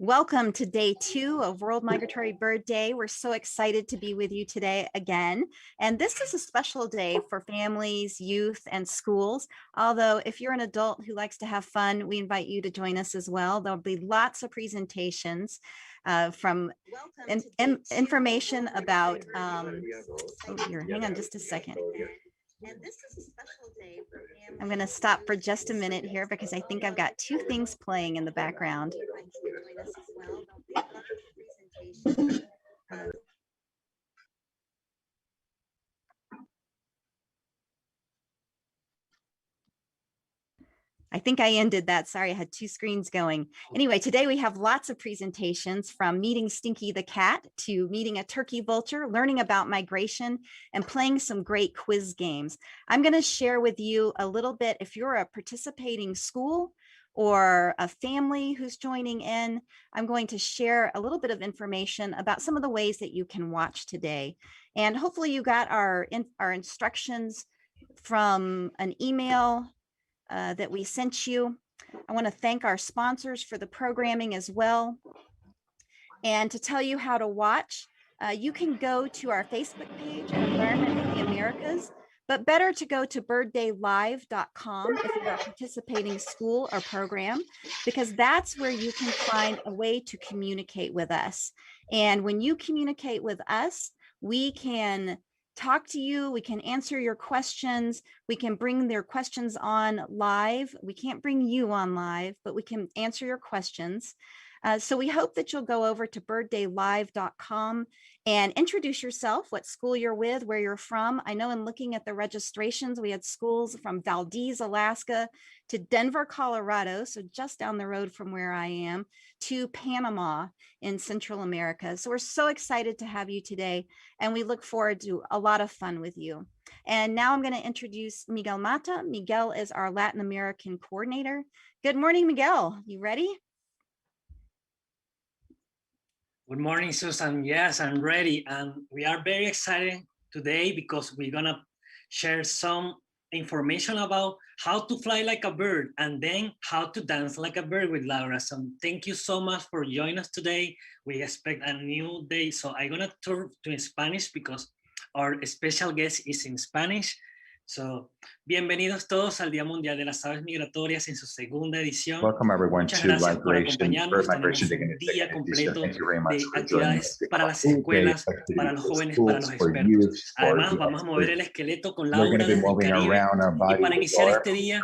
Welcome to day 2 of World Migratory Bird Day. We're so excited to be with you today again. And this is a special day for families, youth, and schools. Although if you're an adult who likes to have fun, we invite you to join us as well. There'll be lots of presentations from information about, hang on just a second. And this is a special day for families. I'm going to stop for just a minute here because I think I've got 2 things playing in the background. I think I ended that. Sorry, I had 2 screens going. Anyway, today we have lots of presentations from meeting Stinky the cat to meeting a turkey vulture, learning about migration, and playing some great quiz games. I'm going to share with you a little bit if you're a participating school or a family who's joining in. I'm going to share a little bit of information about some of the ways that you can watch today. And hopefully you got our instructions from an email that we sent you. I want to thank our sponsors for the programming as well. And to tell you how to watch, you can go to our Facebook page, Environment for the Americas, but better to go to birddaylive.com if you're a participating school or program, because that's where you can find a way to communicate with us. And when you communicate with us, we can talk to you, we can answer your questions, we can bring their questions on live. We can't bring you on live, but we can answer your questions. So we hope that you'll go over to birddaylive.com and introduce yourself, what school you're with, where you're from. I know in looking at the registrations, we had schools from Valdez, Alaska, to Denver, Colorado, so just down the road from where I am, to Panama in Central America. So we're so excited to have you today, and we look forward to a lot of fun with you. And now I'm going to introduce Miguel Mata. Miguel is our Latin American coordinator. Good morning, Miguel. You ready? Good morning, Susan. Yes, I'm ready. And we are very excited today because we're going to share some information about how to fly like a bird and then how to dance like a bird with Laura. So thank you so much for joining us today. We expect a new day. So I'm going to turn to Spanish because our special guest is in Spanish. So, bienvenidos todos al Día Mundial de las Aves Migratorias en su segunda edición. Welcome everyone Muchas to gracias por Bird acompañarnos. Migration Tenemos un Day día completo Thank you very much de for joining us. actividades para las escuelas, para los jóvenes, para los expertos. Además, vamos a mover el esqueleto con Laura desde el Caribe. Y para iniciar este día,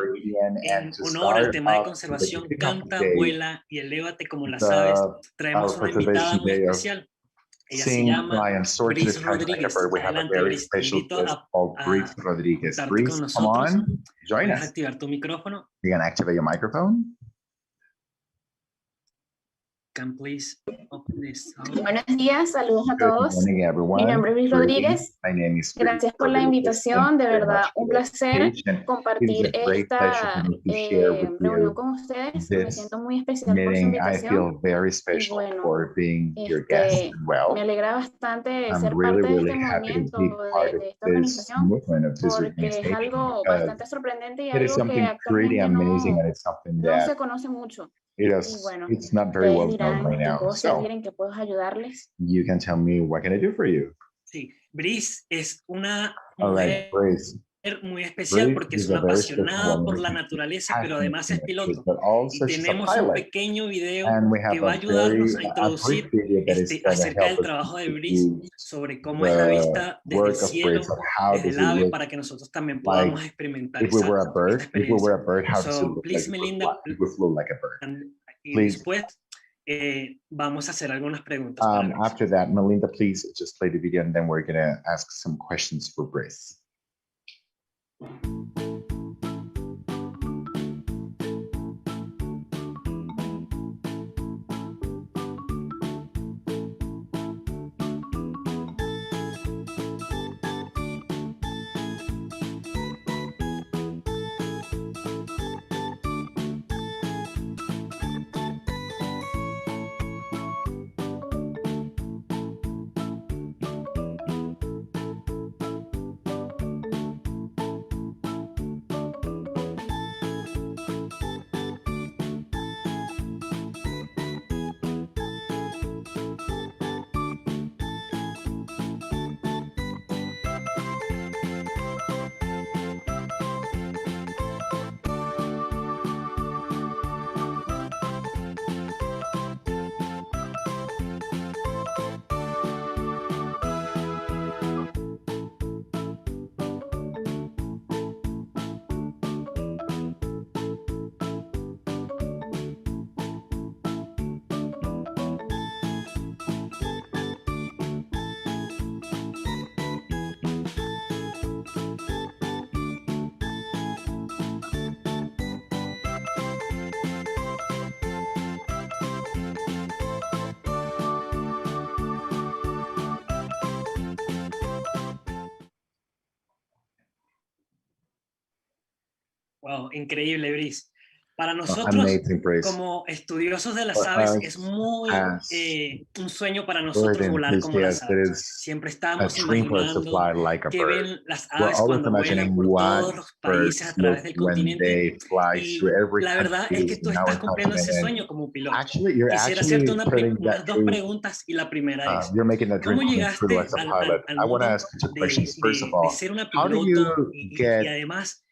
en honor al tema de conservación, canta, vuela y elévate como las aves, traemos una invitada muy especial. Ella se llama Brice Rodríguez. We have a very special guest called Brice Rodríguez. Brice, come on, join us. Activar tu micrófono. You can activate your microphone. Can please open this. Buenos días, saludos a todos. Morning, Mi nombre es Brice Rodríguez. My name is Gracias por la invitación, de verdad un placer compartir esta reunión con ustedes. Me siento muy especial por su invitación. Y bueno, me alegra bastante ser parte de este movimiento, de esta organización, porque es algo bastante sorprendente y algo que actualmente no se conoce mucho. It's not very well known right now. So, you can tell me what can I do for you? Sí, Brice es una mujer muy especial porque es una apasionada por la naturaleza, pero además es piloto. Y tenemos un pequeño video que va a ayudarnos a introducir acerca del trabajo de Brice sobre cómo es la vista desde el cielo, desde el ave, para que nosotros también podamos experimentar esa experiencia. So, please, Melinda, y después vamos a hacer algunas preguntas. After that, Melinda, please just play the video and then we're going to ask some questions for Brice. Wow, increíble, Brice. Para nosotros, como estudiosos de las aves, es muy un sueño para nosotros volar como las aves. Siempre estamos imaginando qué ven las aves cuando vuelan por todos los países a través del continente. Y la verdad es que tú estás cumpliendo ese sueño como piloto. Quisiera hacerte unas dos preguntas y la primera es, ¿cómo llegaste al mundo de ser una piloto y además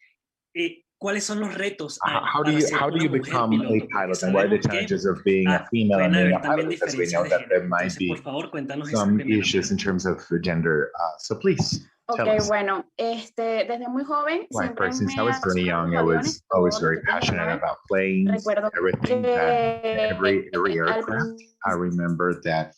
¿cuáles son los retos para ser how do una you mujer become a piloto? pilot, and what are the challenges of being a female and being a pilot? Because we know that there might be Por favor, cuéntanos some issues in terms of gender. So please tell us. Bueno, desde muy joven siempre Since I was very young, I was always very passionate about planes, everything that every aircraft. I remember that.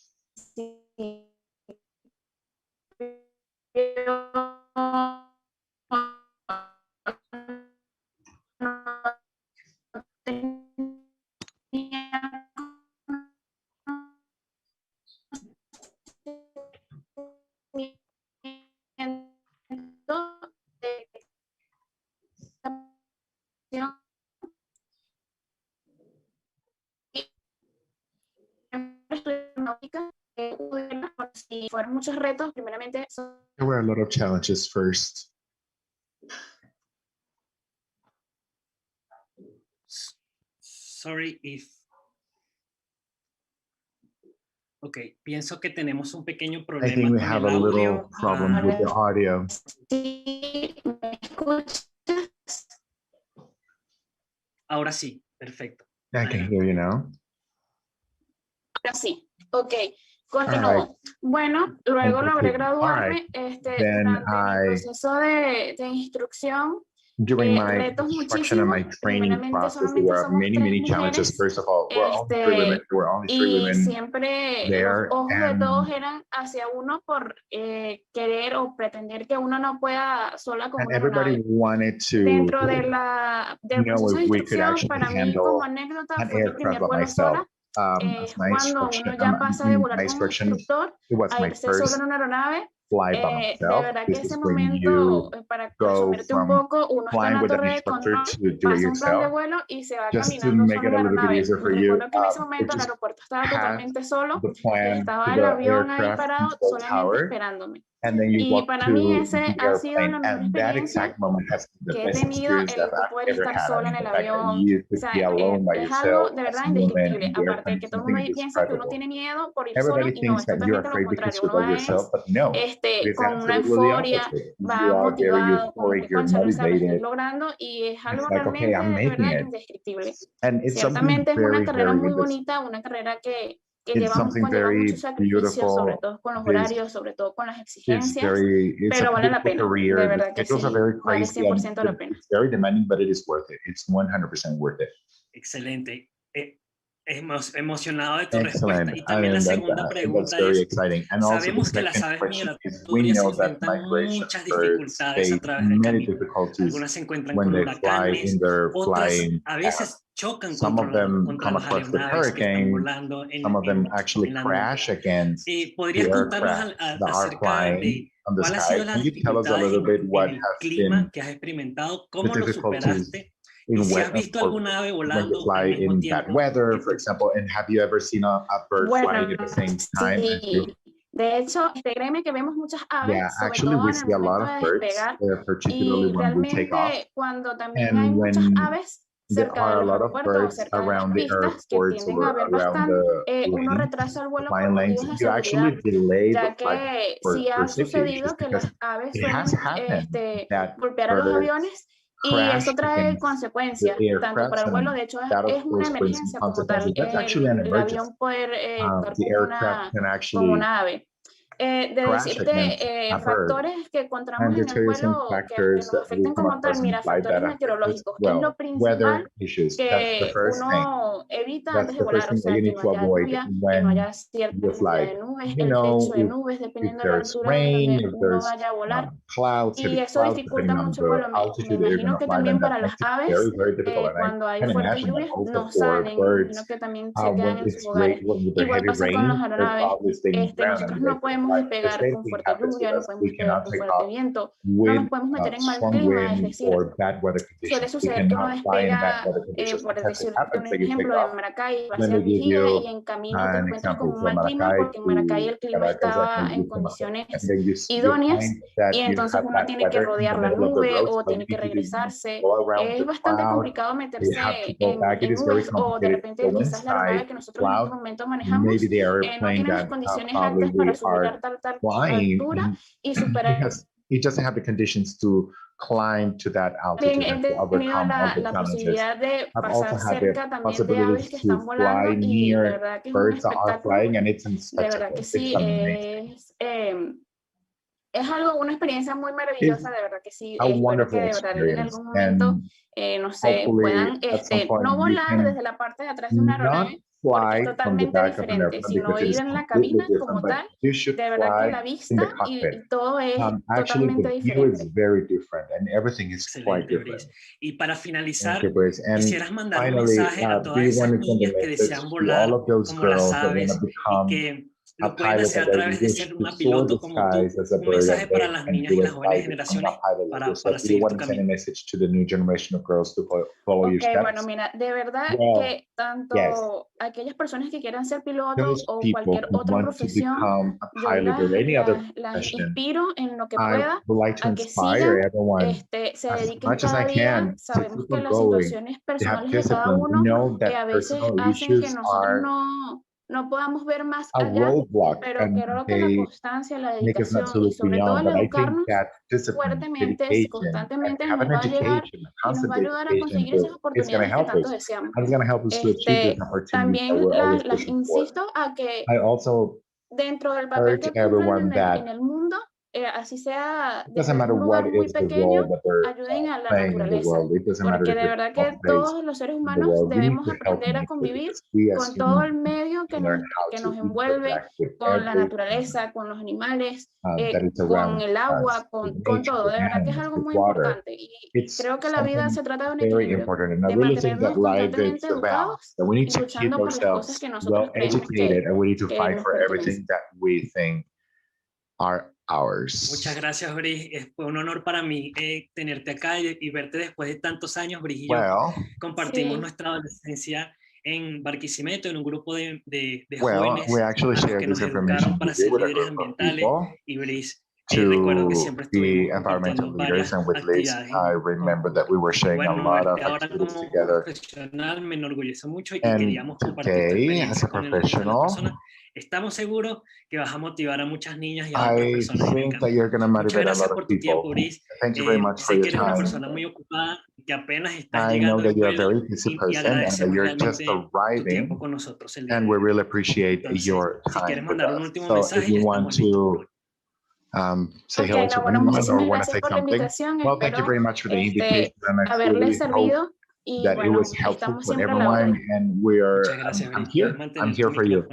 Fueron muchos retos, primeramente. There were a lot of challenges first. Sorry if... Okay, pienso que tenemos un pequeño problema. I think we have a little problem with the audio. Ahora sí, perfecto. I can hear you now. Ahora sí, ok. Continúo. Bueno, luego logré graduarme durante mi proceso de instrucción. During my retos instruction and my training process, there were many challenges. First of all, there were only three women siempre there, los ojos de todos eran hacia uno por querer o pretender que uno no pueda sola con una everybody aeronave. wanted to Dentro del proceso de instrucción, para mí como anécdota fue mi primer vuelo sola. Cuando uno ya pasa de volar con un instructor a irse solo en una aeronave, de verdad que ese momento, para resumirte un poco, uno está en la torre de control, pasa un plan de vuelo y se va caminando solo en la aeronave. Recuerdo que en ese momento el aeropuerto estaba totalmente solo y estaba el avión ahí parado solamente esperándome. Y para mí ese ha sido la mejor experiencia que he tenido, el poder estar sola en el avión. O sea, es algo de verdad indescriptible. Aparte de que todo el mundo piensa que uno tiene miedo por ir solo y no, es totalmente lo contrario. Uno va con una euforia, va motivado, concha, lo estoy logrando y es algo realmente de verdad indescriptible. Ciertamente es una carrera muy bonita, una carrera que lleva mucho sacrificio, sobre todo con los horarios, sobre todo con las exigencias, pero vale la pena, de verdad que sí, vale 100% la pena. It's very demanding, but it is worth it. It's 100% worth it. Excelente. Emocionado de tu respuesta. Y también la segunda pregunta es, sabemos que las aves migratorias enfrentan muchas dificultades a través del camino. Algunas se encuentran con huracanes, otras a veces chocan contra las aeronaves que están volando en la nube. ¿Podrías contarnos acerca de cuál ha sido la dificultad en el clima que has experimentado? ¿Cómo lo superaste? Si has visto alguna ave volando al mismo tiempo. Bad weather, for example, and have you ever seen a bird flying at the same time? Sí. De hecho, créeme que vemos muchas aves, yeah, actually we see a lot of birds, particularly when we take off. Cuando también hay muchas aves cerca de los aeropuertos, cerca de las pistas, que tienden a haber bastante, uno retrasa el vuelo por motivos de seguridad, ya que sí ha sucedido que las aves suelen golpear a los aviones. Y eso trae consecuencias, tanto para el vuelo, de hecho es una emergencia como tal, el avión poder como una ave. De decirte factores que encontramos en el vuelo que nos afectan como tal, mira, factores meteorológicos, es lo principal que uno evita antes de volar, o sea, que no haya lluvia, que no haya cierta cantidad de nubes, el techo de nubes, dependiendo de la altura donde uno vaya a volar, y eso dificulta mucho el vuelo. Me imagino que también para las aves, cuando hay fuertes lluvias, no salen, sino que también se quedan en sus hogares. Igual pasa con las aeronaves, nosotros no podemos podemos despegar con fuerte lluvia, no podemos despegar con fuerte viento, no nos podemos meter en mal clima, es decir, suele suceder que uno despega, por decirte un ejemplo, de Maracay, va hacia Vigía y en camino te encuentras con un mal clima porque en Maracay el clima estaba en condiciones idóneas y entonces uno tiene que rodear la nube o tiene que regresarse. Es bastante complicado meterse en nubes o de repente quizás la aeronave que nosotros en este momento manejamos no tiene las condiciones aptas para superar tal altura y superar. It doesn't have the conditions to climb to that altitude Bien, and to he tenido overcome all the la challenges. posibilidad de I've also pasar had the cerca también de aves possibilities que to están volando fly y de near verdad que es un birds that are espectáculo. flying, and it's a De verdad spectacle. que sí, es algo, una experiencia muy maravillosa, de verdad que sí. Espero que de verdad en algún momento, no sé, puedan no volar desde la parte de atrás de una aeronave, porque es totalmente diferente, sino ir en la cabina como tal. De verdad que la vista y todo es totalmente diferente. Excelente, y para finalizar, quisieras mandar un mensaje a todas esas niñas que desean volar como las aves y que lo pueden hacer a través de ser una piloto como tú, un mensaje para las niñas y las jóvenes generaciones para seguir tu camino. Ok, bueno, mira, de verdad que tanto aquellas personas que quieran ser pilotos o cualquier otra profesión, yo las inspiro en lo que pueda a que sigan, se dediquen cada día. Sabemos que las situaciones personales de cada uno a veces hacen que nosotros no podamos ver más allá, pero creo que la constancia, la dedicación y sobre todo el educarnos fuertemente, constantemente nos va a llegar y nos va a ayudar a conseguir esas oportunidades que tanto deseamos. También las insisto a que dentro del papel que cumplen en el mundo, así sea desde un lugar muy pequeño, ayuden a la naturaleza, porque de verdad que todos los seres humanos debemos aprender a convivir con todo el medio que nos envuelve, con la naturaleza, con los animales, con el agua, con todo. De verdad que es algo muy importante y creo que la vida se trata de un equilibrio, de mantenernos constantemente educados y luchando por las cosas que nosotros creemos que nos pertenecen. Muchas gracias, Bris. Fue un honor para mí tenerte acá y verte después de tantos años. Bris y yo compartimos nuestra adolescencia en Barquisimeto, en un grupo de jóvenes que nos educaron para ser líderes ambientales. Y Bris, recuerdo que siempre estuvimos compartiendo varias actividades. Bueno, ahora como profesional me enorgullece mucho y queríamos compartir tu experiencia con el resto de las personas. Estamos seguros que vas a motivar a muchas niñas y a otras personas en el campo. Muchas gracias por tu tiempo, Bris. Sé que eres una persona muy ocupada, que apenas estás llegando al pueblo y agradecemos realmente tu tiempo con nosotros el día de hoy. Entonces, si quieres mandar un último mensaje, ya estamos listos. Say hello to anyone or want to say something. Well, thank you very much for the invitation. And I haberles servido y that it was helpful for everyone, and I'm here for you.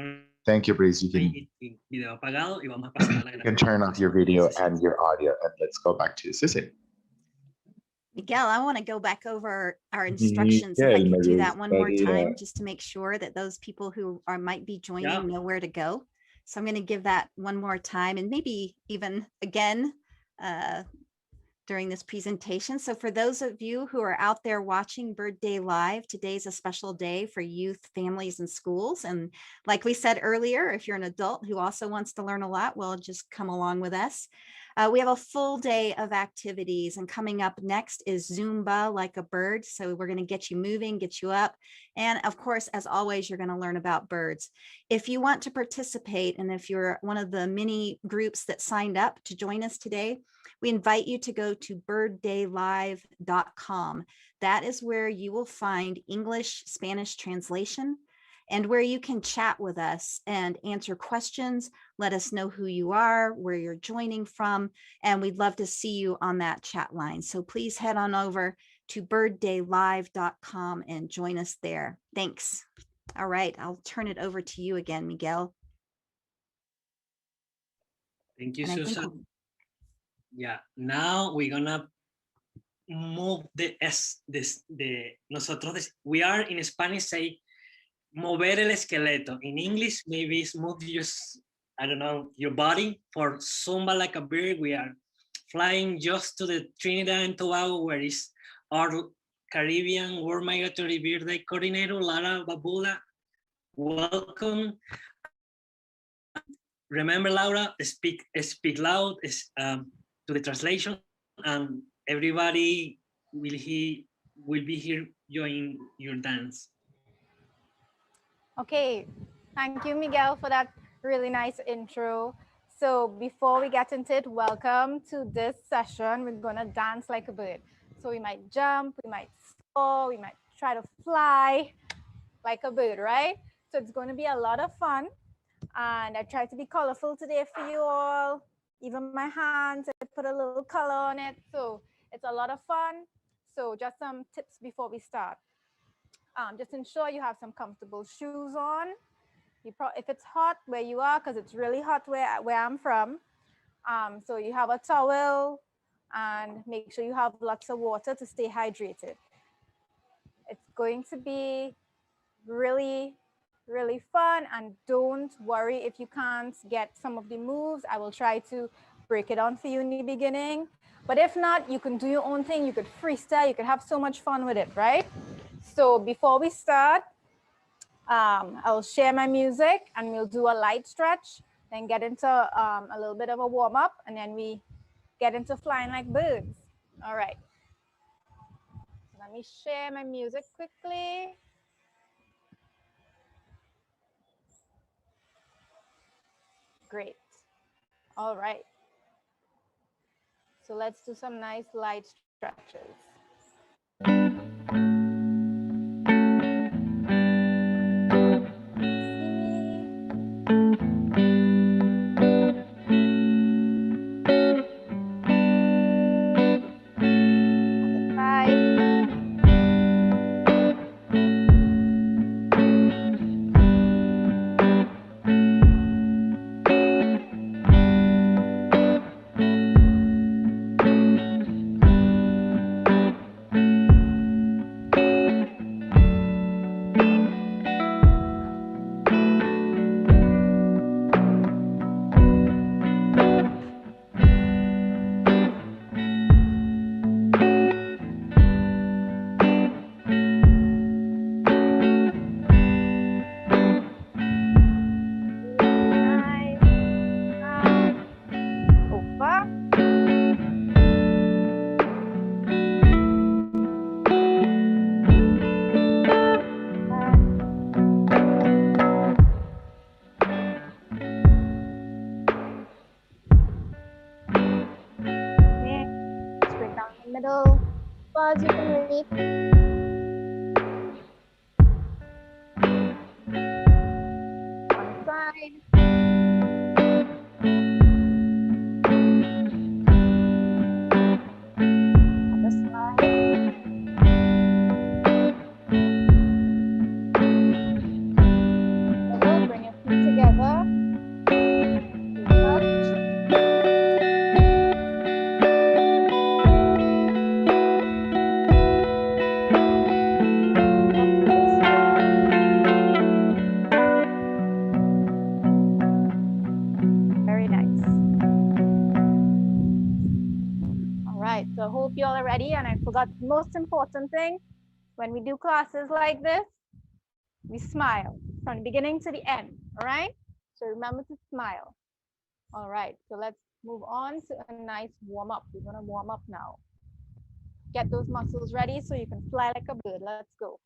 Thank you, Bris. You can turn off your video and your audio, and let's go back to Sissy. Miguel, I want to go back over our instructions. If I could do that one more time, just to make sure that those people who might be joining know where to go. So I'm going to give that one more time and maybe even again during this presentation. So for those of you who are out there watching Bird Day Live, today's a special day for youth, families, and schools. And like we said earlier, if you're an adult who also wants to learn a lot, well, just come along with us. We have a full day of activities, and coming up next is Zumba like a bird. So we're going to get you moving, get you up. And of course, as always, you're going to learn about birds. If you want to participate, and if you're one of the many groups that signed up to join us today, we invite you to go to birddaylive.com. That is where you will find English, Spanish translation, and where you can chat with us and answer questions. Let us know who you are, where you're joining from, and we'd love to see you on that chat line. So please head on over to birddaylive.com and join us there. Thanks. All right, I'll turn it over to you again, Miguel. Thank you, Susan. Yeah, now we're gonna move we are in Spanish say mover el esqueleto. In English, maybe it's move I don't know, your body. For Zumba Like a Bird, we are flying just to the Trinidad and Tobago, where is our Caribbean World Migratory Bird Day coordinator, Lara Babula. Welcome. Remember, Laura, speak loud to the translation, and everybody will be here joining your dance. Okay, thank you, Miguel, for that really nice intro. So before we get into it, welcome to this session. We're gonna dance like a bird. So we might jump, we might soar, we might try to fly like a bird, right? So it's gonna be a lot of fun. And I tried to be colorful today for you all. Even my hands, I put a little color on it. So it's a lot of fun. So just some tips before we start. Just ensure you have some comfortable shoes on. If it's hot where you are, because it's really hot where I'm from. So you have a towel and make sure you have lots of water to stay hydrated. It's going to be really, really fun, and don't worry if you can't get some of the moves. I will try to break it down for you in the beginning. But if not, you can do your own thing. You could freestyle. You could have so much fun with it, right? So before we start, I'll share my music and we'll do a light stretch, then get into a little bit of a warm up, and then we get into flying like birds. All right. So let me share my music quickly. Great. All right. So let's do some nice light stretches. Middle bars you can read. One side. Other side. Middle, bring your feet together. So I hope you all are ready. And I forgot the most important thing. When we do classes like this, we smile from the beginning to the end. All right. So remember to smile. All right. So let's move on to a nice warm up. We're going to warm up now. Get those muscles ready so you can fly like a bird. Let's go.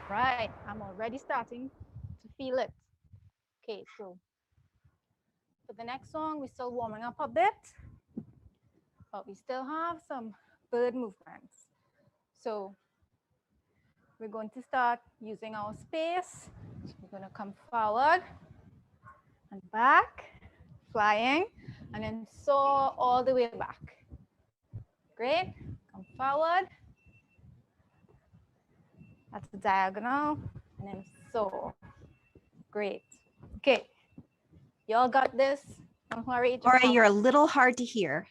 Right, I'm already starting to feel it. Okay, so for the next song, we're still warming up a bit, but we still have some bird movements. So we're going to start using our space. So we're going to come forward and back, flying, and then soar all the way back. Great. Come forward. That's the diagonal, and then soar. Great. Okay. Y'all got this? Don't worry. Laura, you're a little hard to hear.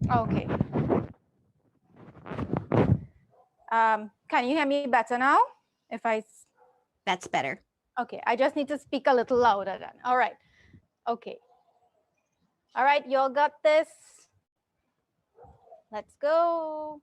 Okay. Can you hear me better now? That's better. Okay, I just need to speak a little louder then. All right. Okay. All right, y'all got this. Let's go.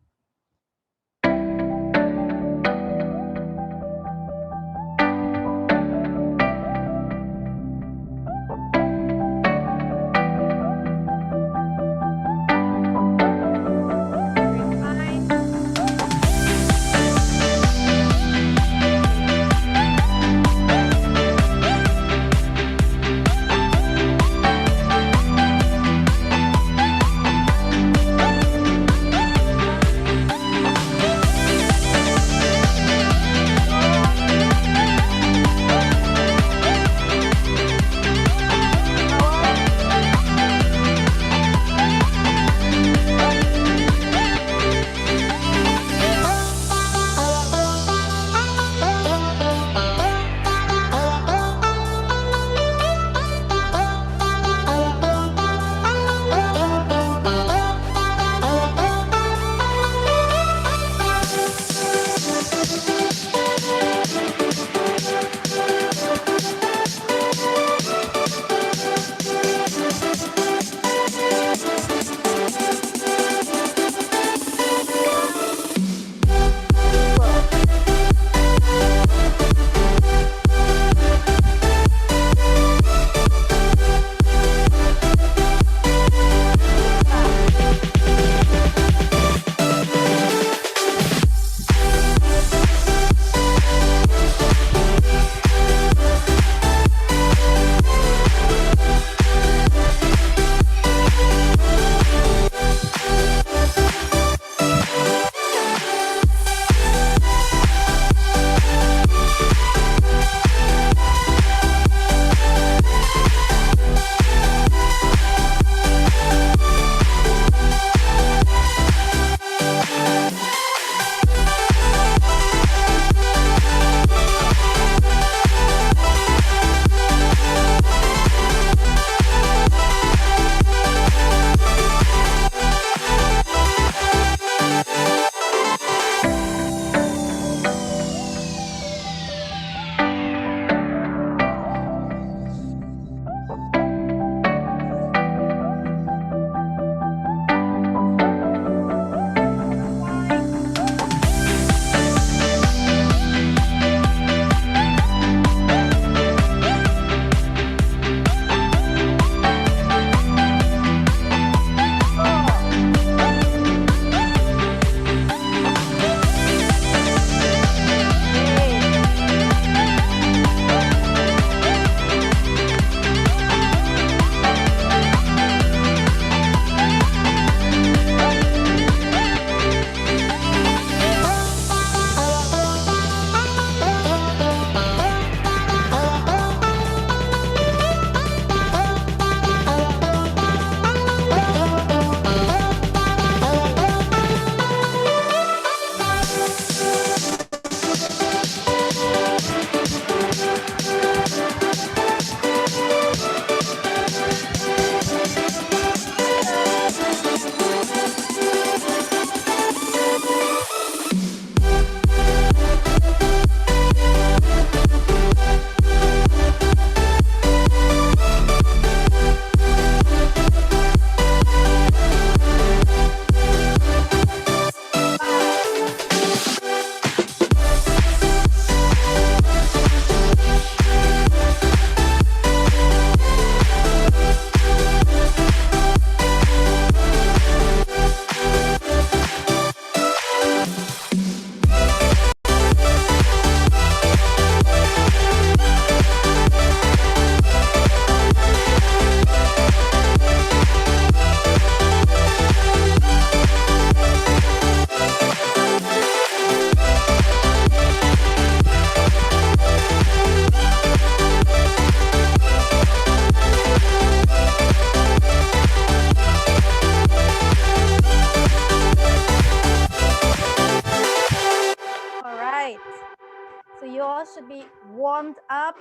all should be warmed up,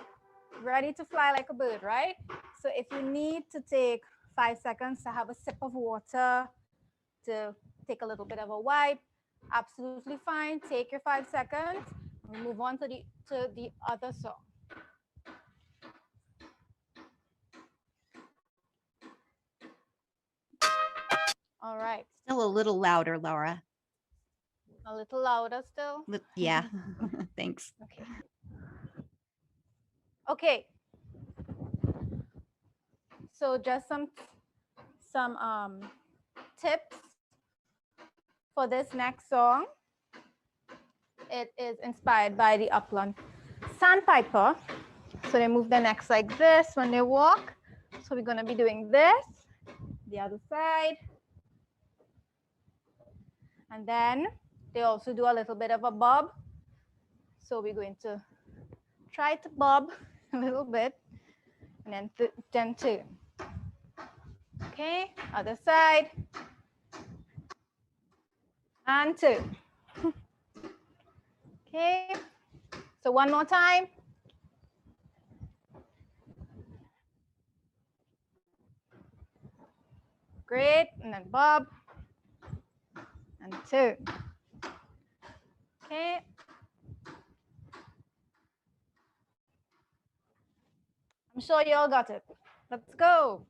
ready to fly like a bird, right? So if you need to take 5 seconds to have a sip of water, to take a little bit of a wipe, absolutely fine. Take your 5 seconds. We move on to the other song. All right. Still a little louder, Laura. A little louder still? Yeah, thanks. Okay. Okay. So just some tips for this next song. It is inspired by the Upland Sandpiper. So they move their necks like this when they walk. So we're going to be doing this, the other side. And then they also do a little bit of a bob. So we're going to try to bob a little bit and then turn. Okay, other side. And turn. Okay, so one more time. Great, and then bob and turn. Okay. I'm sure you all got it. Let's go.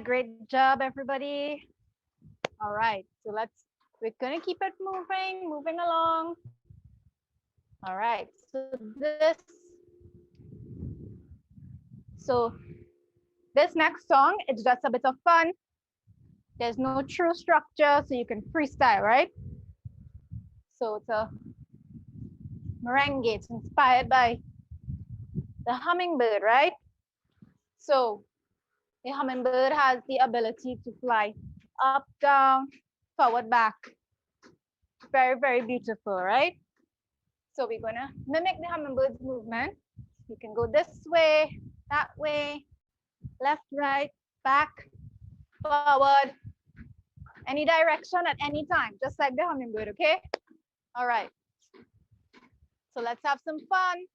Great job, everybody. All right, so we're gonna keep it moving along. All right, so this next song, it's just a bit of fun. There's no true structure, so you can freestyle, right? So it's a merengue. It's inspired by the hummingbird, right? So the hummingbird has the ability to fly up, down, forward, back. Very, very beautiful, right? So we're gonna mimic the hummingbird's movement. You can go this way, that way, left, right, back, forward, any direction at any time, just like the hummingbird, okay? All right. So let's have some fun.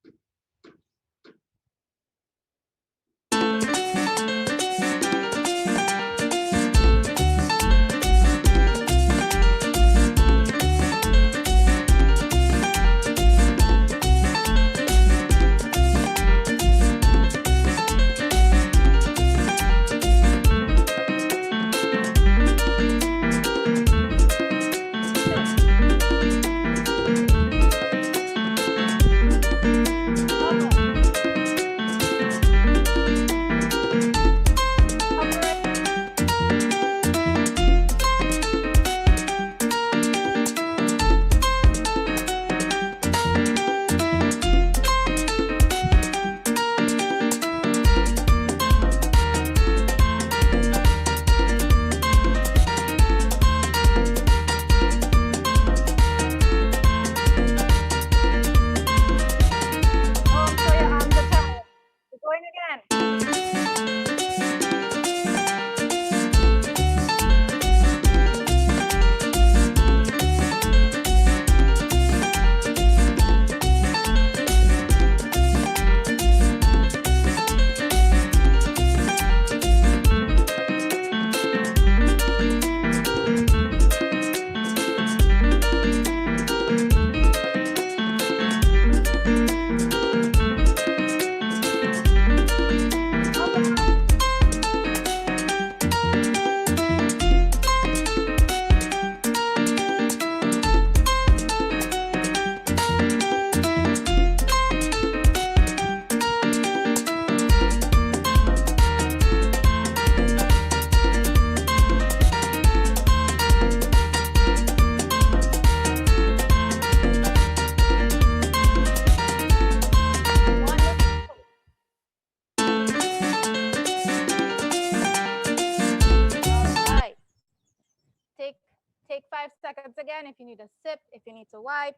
Take 5 seconds again if you need a sip, if you need to wipe,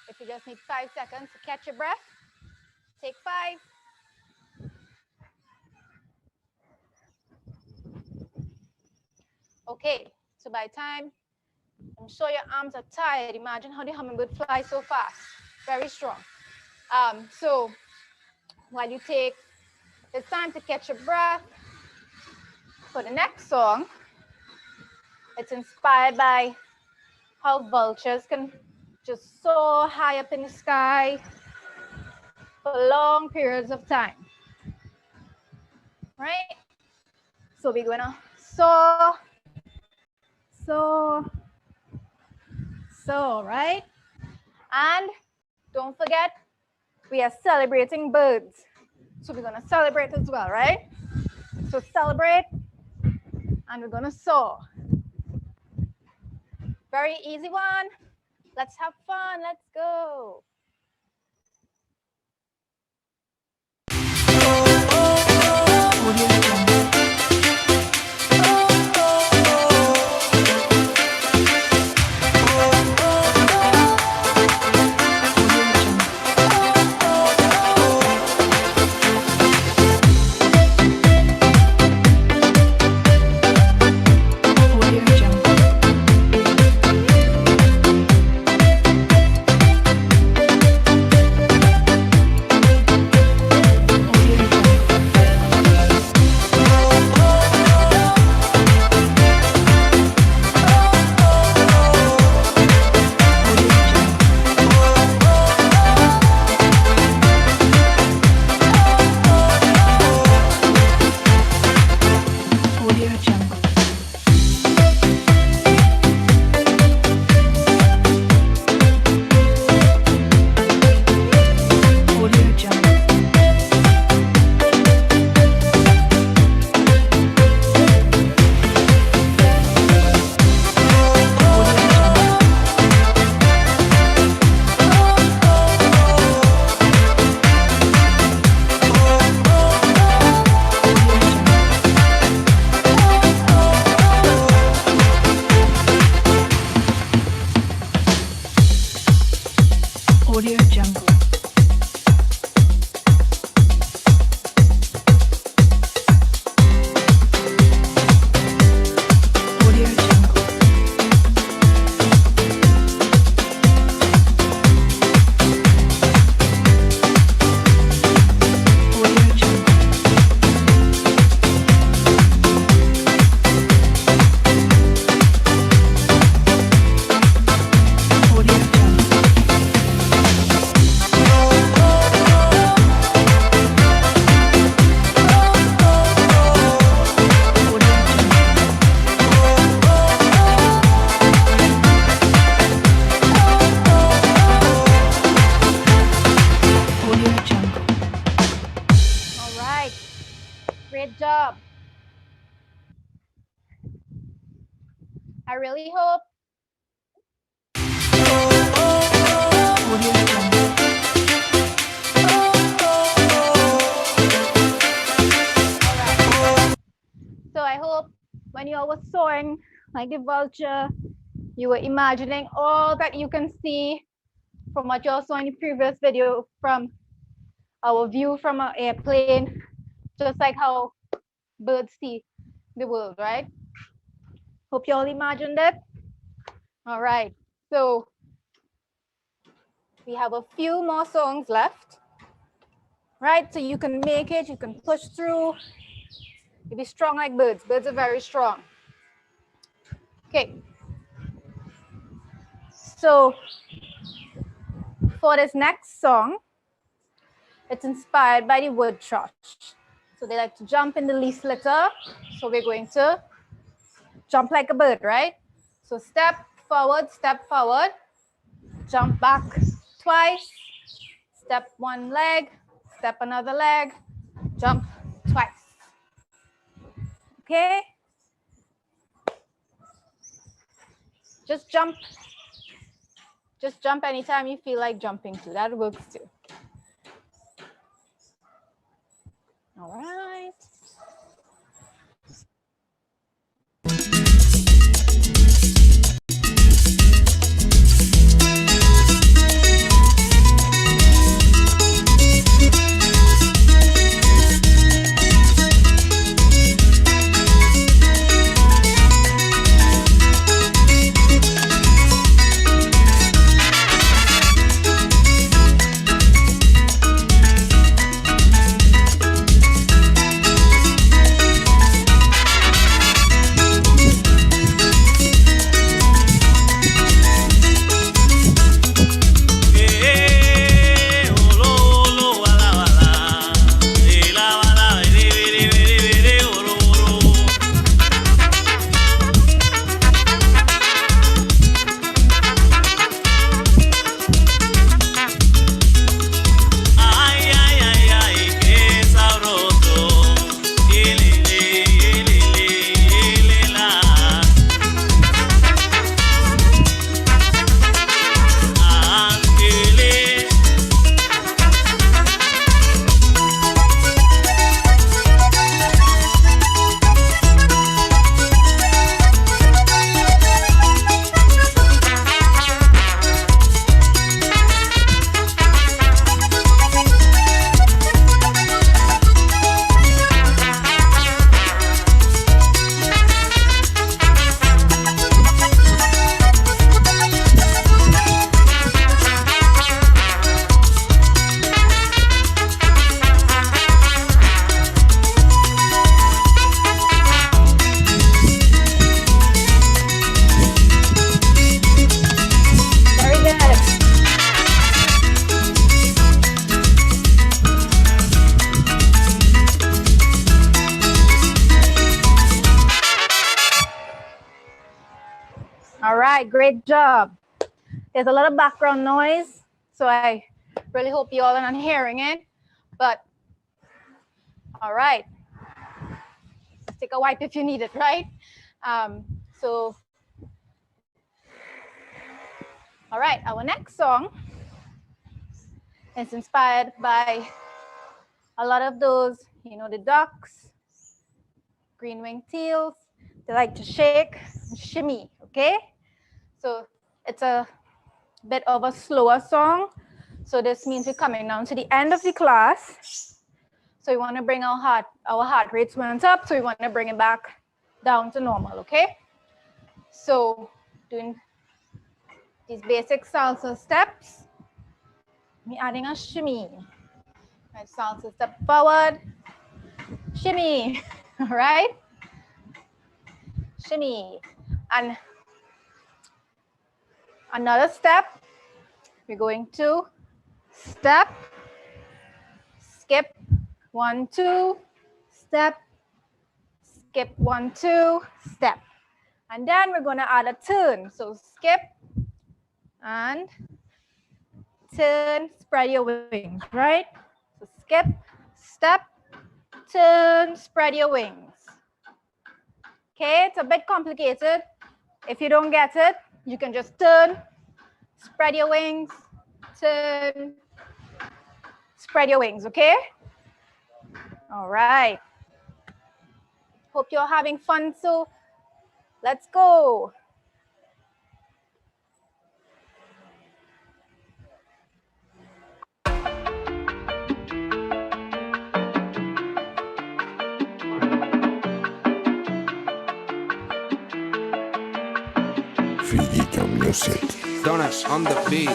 if you just need 5 seconds to catch your breath. Take 5. Okay, so by the time I'm sure your arms are tired, imagine how the hummingbird flies so fast, very strong. So while you take, it's time to catch your breath. For the next song, it's inspired by how vultures can just soar high up in the sky for long periods of time, right? So we're gonna soar, soar, soar, right? And don't forget, we are celebrating birds. So we're gonna celebrate as well, right? So celebrate, and we're gonna soar. Very easy one. Let's have fun. Let's go. I really hope. So I hope when you were soaring like the vulture, you were imagining all that you can see from what you all saw in the previous video from our view from an airplane, just like how birds see the world, right? Hope you all imagined it. All right, so we have a few more songs left, right? So you can make it, you can push through. You be strong like birds. Birds are very strong. Okay. So for this next song, it's inspired by the wood thrush. So they like to jump in the leaf litter. So we're going to jump like a bird, right? So step forward, jump back twice, step one leg, step another leg, jump twice. Okay? Just jump. Just jump anytime you feel like jumping too. That works too. All right. All right, great job. There's a lot of background noise, so I really hope you all are not hearing it, but all right. Let's take a wipe if you need it, right? So, all right, our next song is inspired by a lot of those, you know, the ducks, green-winged teals. They like to shake and shimmy, okay? So it's a bit of a slower song. So this means we're coming down to the end of the class. So we want to bring our heart rates went up. So we want to bring it back down to normal, okay? So doing these basic salsa steps. Me adding a shimmy. Right, salsa step forward, shimmy, all right? Shimmy. And another step, we're going to step, skip, 1, 2, step, skip, 1, 2, step. And then we're going to add a turn. So skip and turn, spread your wings, right? So skip, step, turn, spread your wings. Okay, it's a bit complicated, If you don't get it, you can just turn, spread your wings, turn, spread your wings, okay? All right. Hope you're having fun, so let's go. Finito music. Donuts on the beat.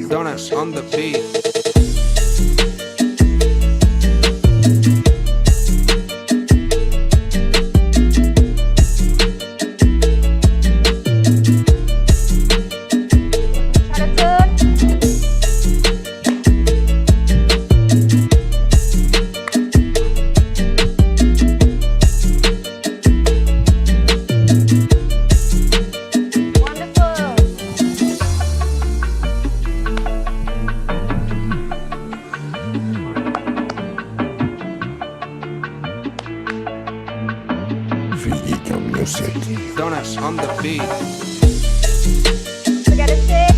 Donuts on the beat. Donuts on the beat. Forget it, Jake.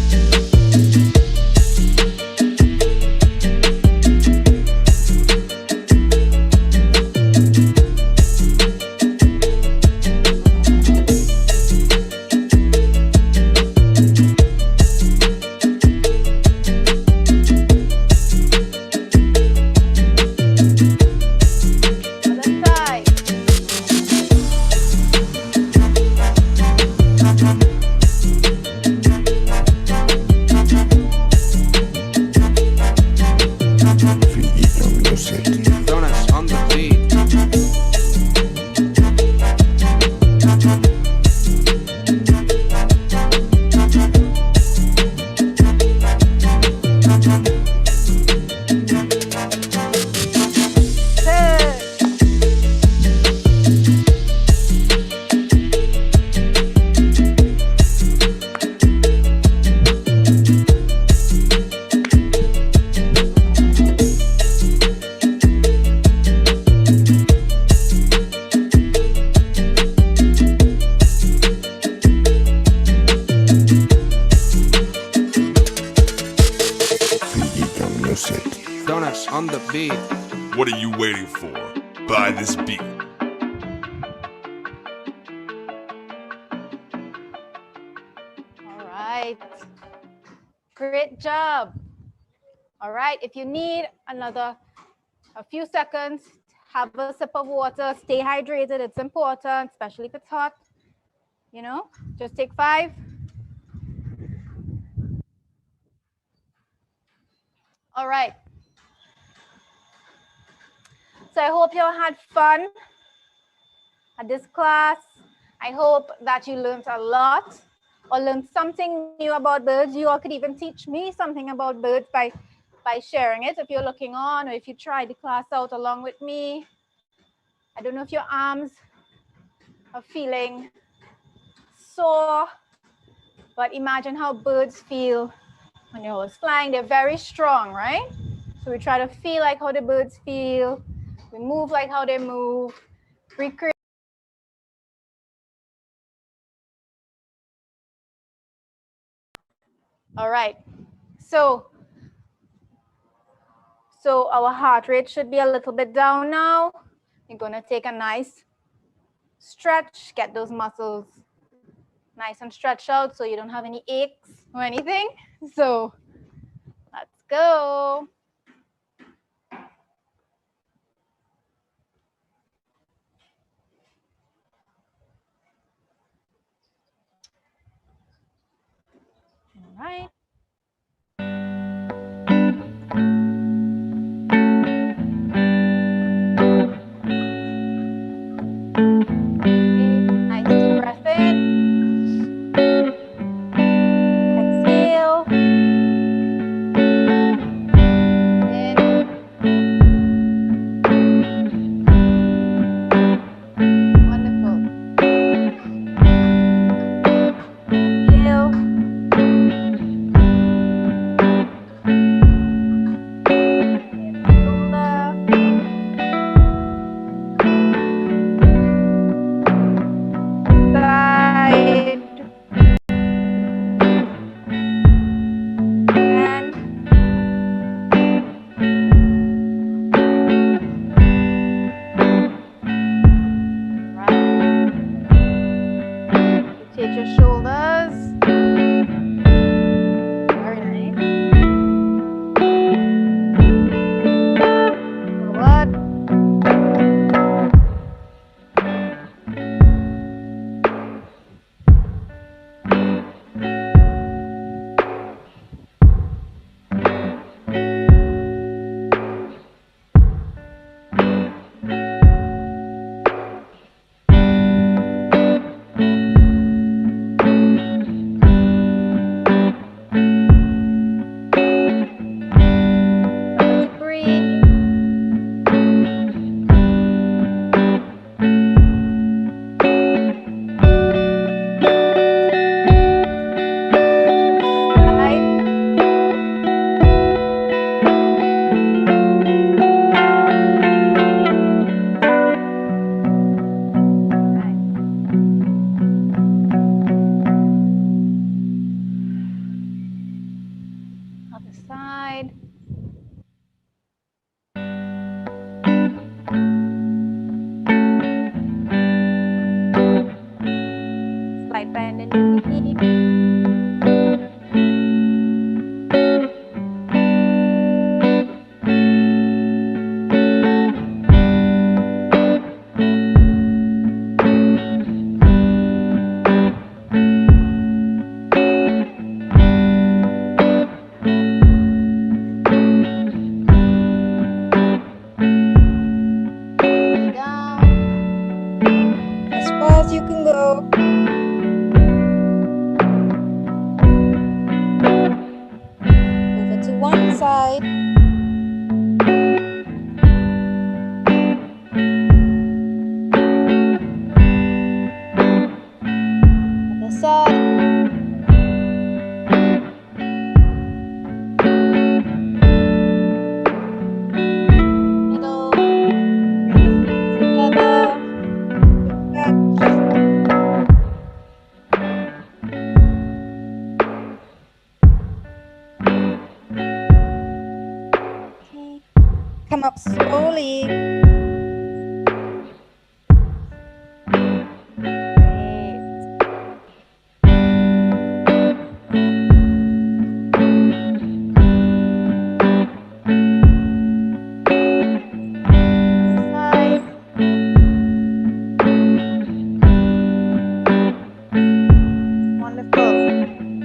Donuts on the beat. What are you waiting for? Buy this beat. All right. Great job. All right. If you need a few seconds, have a sip of water, stay hydrated. It's important, especially if it's hot. You know, just take 5. All right. So I hope you all had fun at this class. I hope that you learned a lot or learned something new about birds. You all could even teach me something about birds by sharing it if you're looking on, or if you try the class out along with me. I don't know if your arms are feeling sore, but imagine how birds feel when you're always flying. They're very strong, right? So we try to feel like how the birds feel. We move like how they move. Recreate. All right. So So our heart rate should be a little bit down now. You're going to take a nice stretch, get those muscles nice and stretched out so you don't have any aches or anything. So let's go. All right. Nice deep breath in. Exhale. In. Wonderful. Inhale. Rotate your shoulders. Very nice. Forward. Other side. Slight bend in your knee. As far as you can go. Over to one side. Other side. Middle. Together. Okay. Come up slowly. Great. Side. Wonderful.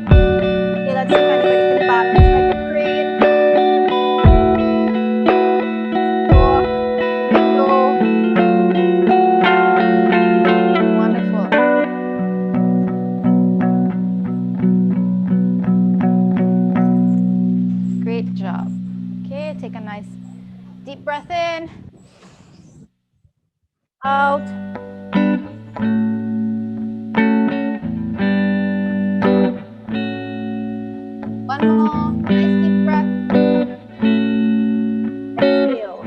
Okay, let's see if anybody can balance like a crane. 4, go. Wonderful. Great job. Okay, take a nice deep breath in. Out. One more. Nice deep breath. Exhale.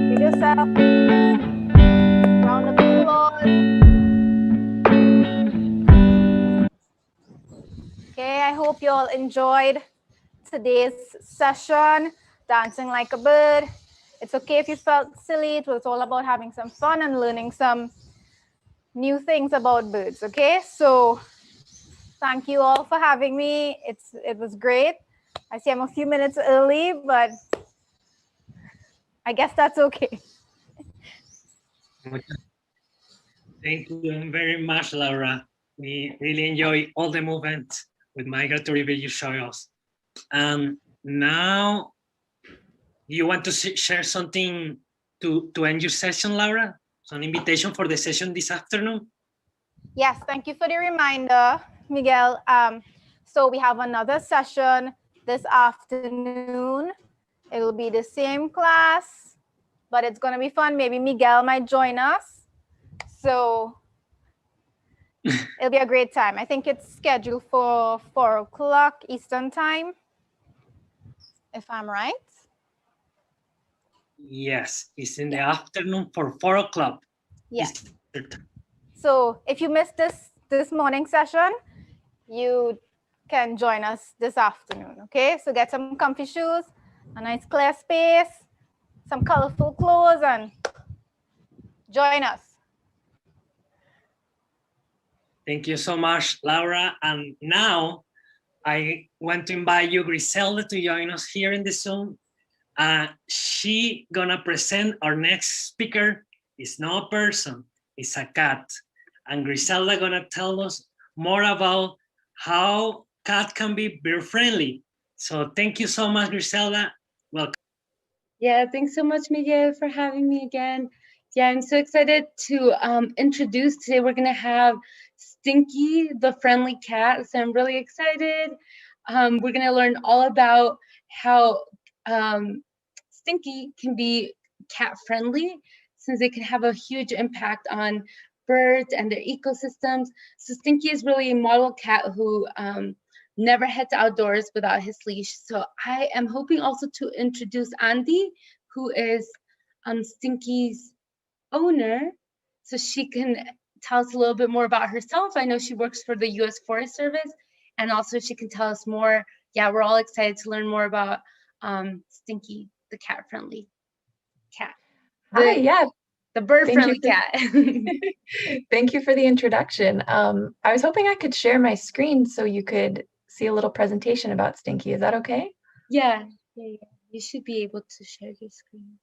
Give yourself a round of applause. Okay, I hope you all enjoyed today's session, Dancing Like a Bird. It's okay if you felt silly. It was all about having some fun and learning some new things about birds, okay? So thank you all for having me. It was great. I see I'm a few minutes early, but I guess that's okay. Thank you very much, Laura. We really enjoy all the movement with Migratory that you show us. And now, you want to share something to end your session, Laura? Some invitation for the session this afternoon? Yes, thank you for the reminder, Miguel. So we have another session this afternoon. It'll be the same class, but it's going to be fun. Maybe Miguel might join us. So it'll be a great time. I think it's scheduled for 4 o'clock Eastern time, if I'm right. Yes, it's in the afternoon for 4 o'clock. Yes. So if you missed this morning session, you can join us this afternoon, okay? So get some comfy shoes, a nice clear space, some colorful clothes, and join us. Thank you so much, Laura. And now I want to invite you, Griselda, to join us here in the Zoom. She gonna present our next speaker. It's not a person, it's a cat. And Griselda gonna tell us more about how cat can be bird friendly. So thank you so much, Griselda. Welcome. Yeah, thanks so much, Miguel, for having me again. Yeah, I'm so excited to introduce today. We're gonna have Stinky, the friendly cat. So I'm really excited. We're gonna learn all about how Stinky can be cat friendly, since it can have a huge impact on birds and their ecosystems. So Stinky is really a model cat who never heads outdoors without his leash. So I am hoping also to introduce Andy, who is Stinky's owner, so she can tell us a little bit more about herself. I know she works for the U.S. Forest Service, and also she can tell us more. Yeah, we're all excited to learn more about Stinky, the cat-friendly cat. The bird-friendly cat. Thank you for the introduction. I was hoping I could share my screen so you could see a little presentation about Stinky. Is that okay? Yeah. You should be able to share your screen.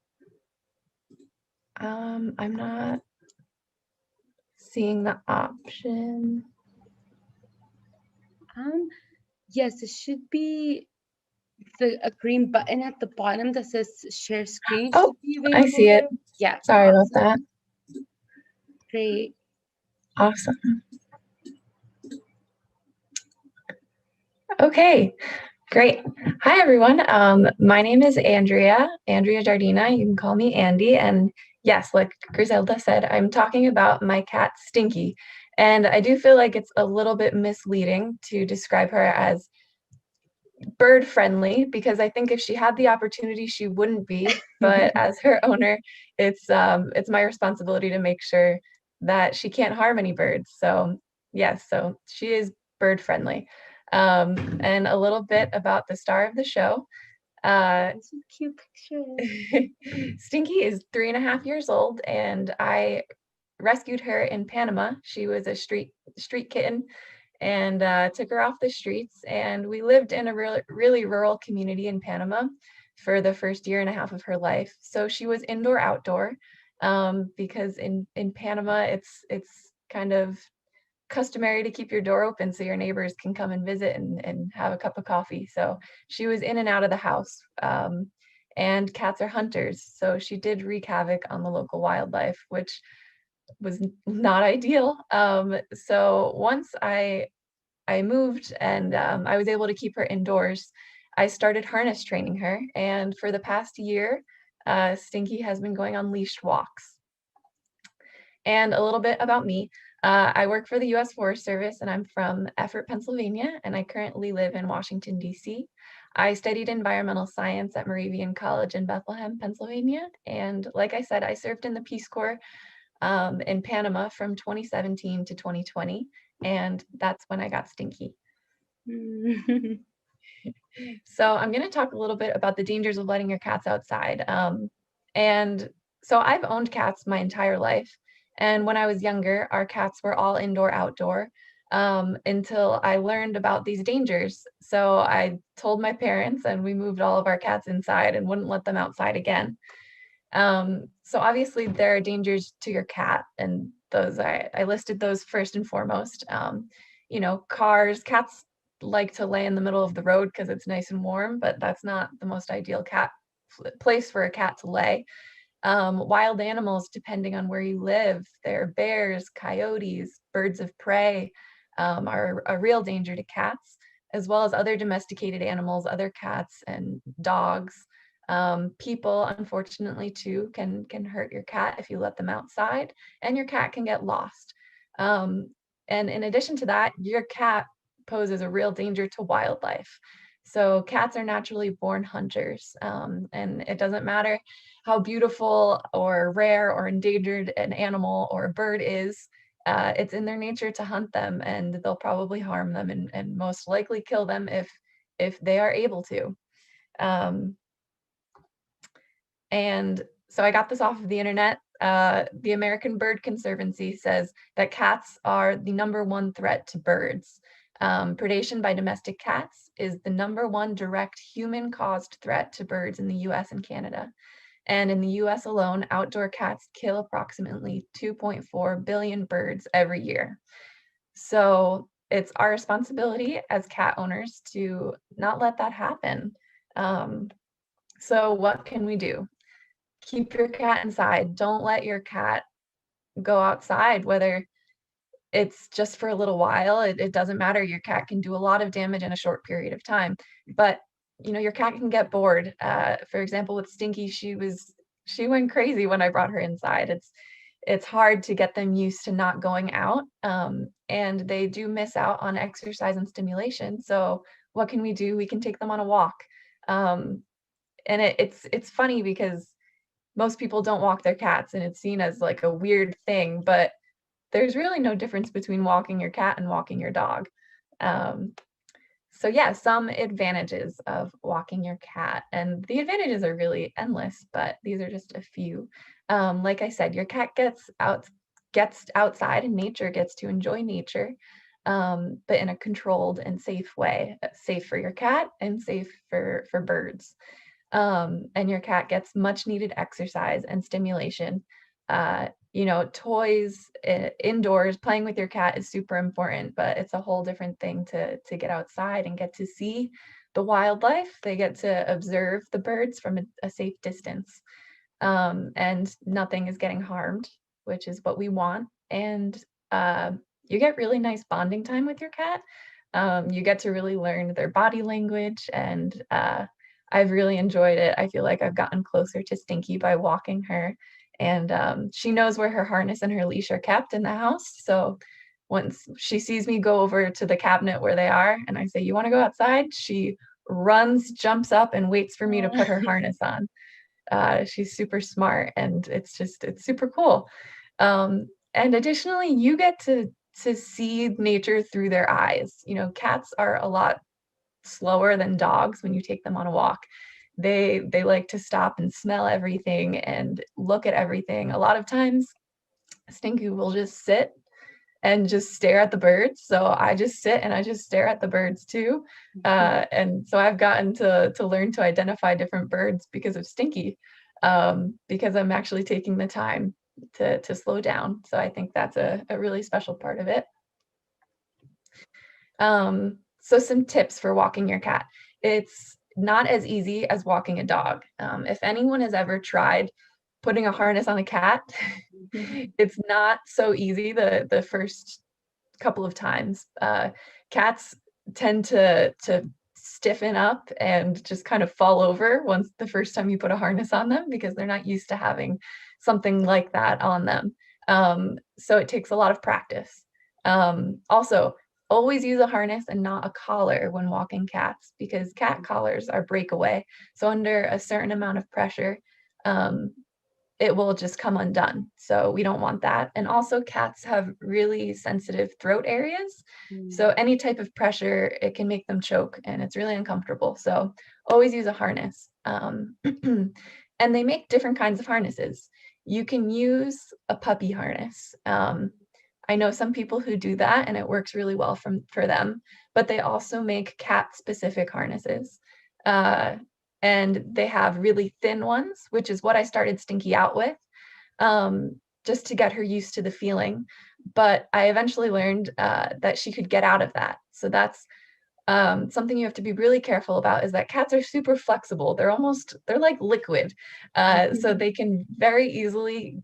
I'm not seeing the option. Yes, it should be a green button at the bottom that says share screen. Oh, I see it. Yeah. Sorry about that. Great. Awesome. Okay, great. Hi, everyone. My name is Andrea Jardina. You can call me Andy. And yes, like Griselda said, I'm talking about my cat, Stinky. And I do feel like it's a little bit misleading to describe her as bird friendly, because I think if she had the opportunity, she wouldn't be. But as her owner, it's my responsibility to make sure that she can't harm any birds. So yes, so she is bird friendly. And a little bit about the star of the show. That's a cute picture. Stinky is 3.5 years old, and I rescued her in Panama. She was a street kitten, and took her off the streets. And we lived in a really rural community in Panama for the first 1.5 years of her life. So she was indoor outdoor, because in Panama it's kind of customary to keep your door open so your neighbors can come and visit and have a cup of coffee. So she was in and out of the house. And cats are hunters, so she did wreak havoc on the local wildlife, which was not ideal. So once I moved and I was able to keep her indoors, I started harness training her. And for the past year, Stinky has been going on leashed walks. And a little bit about me. I work for the U.S. Forest Service, and I'm from Effort, Pennsylvania, and I currently live in Washington, D.C. I studied environmental science at Moravian College in Bethlehem, Pennsylvania. And like I said, I served in the Peace Corps in Panama from 2017 to 2020. And that's when I got Stinky. So I'm going to talk a little bit about the dangers of letting your cats outside. And so I've owned cats my entire life. And when I was younger, our cats were all indoor, outdoor, until I learned about these dangers. So I told my parents and we moved all of our cats inside and wouldn't let them outside again. So obviously there are dangers to your cat, and those I listed those first and foremost. You know, cats like to lay in the middle of the road because it's nice and warm, but that's not the most ideal place for a cat to lay. Wild animals, depending on where you live, there are bears, coyotes, birds of prey, are a real danger to cats, as well as other domesticated animals, other cats and dogs. People, unfortunately, too, can hurt your cat if you let them outside, and your cat can get lost. And in addition to that, your cat poses a real danger to wildlife. So cats are naturally born hunters, and it doesn't matter how beautiful or rare or endangered an animal or a bird is. It's in their nature to hunt them, and they'll probably harm them and most likely kill them if they are able to. And so I got this off of the internet. The American Bird Conservancy says that cats are the #1 threat to birds. Predation by domestic cats is the #1 direct human-caused threat to birds in the US and Canada. And in the US alone, outdoor cats kill approximately 2.4 billion birds every year. So it's our responsibility as cat owners to not let that happen. So what can we do? Keep your cat inside. Don't let your cat go outside, whether it's just for a little while. It doesn't matter. Your cat can do a lot of damage in a short period of time. But you know, your cat can get bored. For example, with Stinky, she went crazy when I brought her inside. It's hard to get them used to not going out, and they do miss out on exercise and stimulation. So what can we do? We can take them on a walk. And it's funny because most people don't walk their cats, and it's seen as like a weird thing, but there's really no difference between walking your cat and walking your dog. So yeah, some advantages of walking your cat, and the advantages are really endless, but these are just a few. Like I said, your cat gets outside in nature, gets to enjoy nature, but in a controlled and safe way, safe for your cat and safe for birds. And your cat gets much needed exercise and stimulation. You know, toys indoors, playing with your cat is super important, but it's a whole different thing to get outside and get to see the wildlife. They get to observe the birds from a safe distance, and nothing is getting harmed, which is what we want. And you get really nice bonding time with your cat. You get to really learn their body language, and I've really enjoyed it. I feel like I've gotten closer to Stinky by walking her, and she knows where her harness and her leash are kept in the house. So once she sees me go over to the cabinet where they are and I say, "You want to go outside?" she runs, jumps up, and waits for me to put her harness on. She's super smart, and it's super cool. And additionally, you get to see nature through their eyes. You know, cats are a lot slower than dogs when you take them on a walk. They like to stop and smell everything and look at everything. A lot of times Stinky will just sit and just stare at the birds. So I just sit and I just stare at the birds too. And so I've gotten to learn to identify different birds because of Stinky, because I'm actually taking the time to slow down. So I think that's a really special part of it. So some tips for walking your cat. It's not as easy as walking a dog. If anyone has ever tried putting a harness on a cat, it's not so easy the first couple of times. Cats tend to stiffen up and just kind of fall over once the first time you put a harness on them, because they're not used to having something like that on them. So it takes a lot of practice. Also, always use a harness and not a collar when walking cats, because cat collars are breakaway. So under a certain amount of pressure, it will just come undone. So we don't want that. And also cats have really sensitive throat areas. So any type of pressure, it can make them choke and it's really uncomfortable. So always use a harness. And they make different kinds of harnesses. You can use a puppy harness. I know some people who do that and it works really well for them, but they also make cat specific harnesses. And they have really thin ones, which is what I started Stinky out with, just to get her used to the feeling. But I eventually learned that she could get out of that. So that's something you have to be really careful about, is that cats are super flexible. They're like liquid. So they can very easily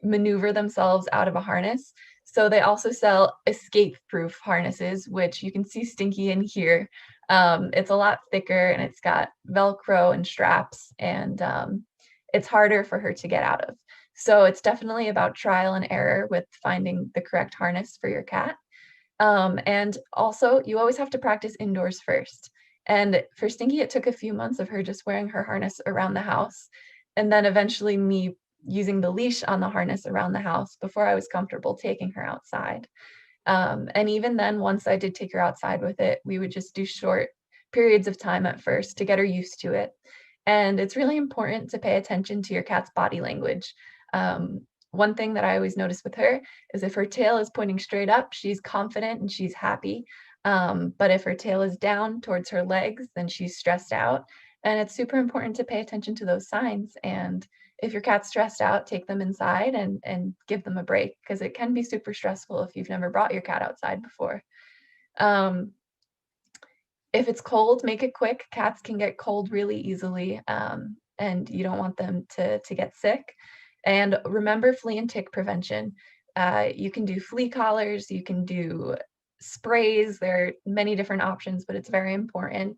maneuver themselves out of a harness. So they also sell escape-proof harnesses, which you can see Stinky in here. It's a lot thicker and it's got Velcro and straps, and it's harder for her to get out of. So it's definitely about trial and error with finding the correct harness for your cat. And also, you always have to practice indoors first. And for Stinky, it took a few months of her just wearing her harness around the house, and then eventually me using the leash on the harness around the house before I was comfortable taking her outside. And even then, once I did take her outside with it, we would just do short periods of time at first to get her used to it. And it's really important to pay attention to your cat's body language. One thing that I always notice with her is if her tail is pointing straight up, she's confident and she's happy. But if her tail is down towards her legs, then she's stressed out. And it's super important to pay attention to those signs. And if your cat's stressed out, take them inside and give them a break, because it can be super stressful if you've never brought your cat outside before. If it's cold, make it quick. Cats can get cold really easily, and you don't want them to get sick. And remember flea and tick prevention. You can do flea collars, you can do sprays. There are many different options, but it's very important.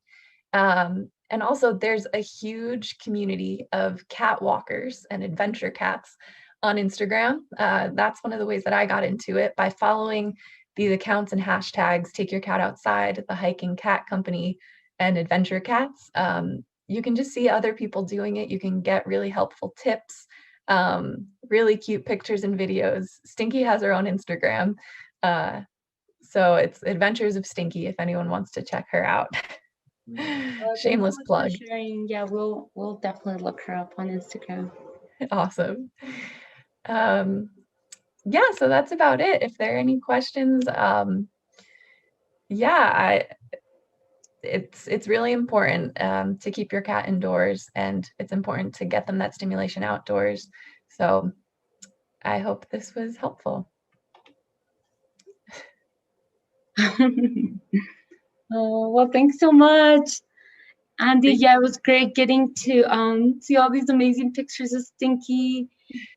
And also there's a huge community of cat walkers and adventure cats on Instagram. That's one of the ways that I got into it, by following these accounts and hashtags: Take Your Cat Outside, The Hiking Cat Company, and Adventure Cats. You can just see other people doing it. You can get really helpful tips, really cute pictures and videos. Stinky has her own Instagram. So it's Adventures of Stinky if anyone wants to check her out. Shameless plug. Sharing. Yeah, we'll definitely look her up on Instagram. Awesome. Yeah, so that's about it. If there are any questions, it's really important to keep your cat indoors, and it's important to get them that stimulation outdoors. So I hope this was helpful. Well, thanks so much, Andy. Yeah, it was great getting to see all these amazing pictures of Stinky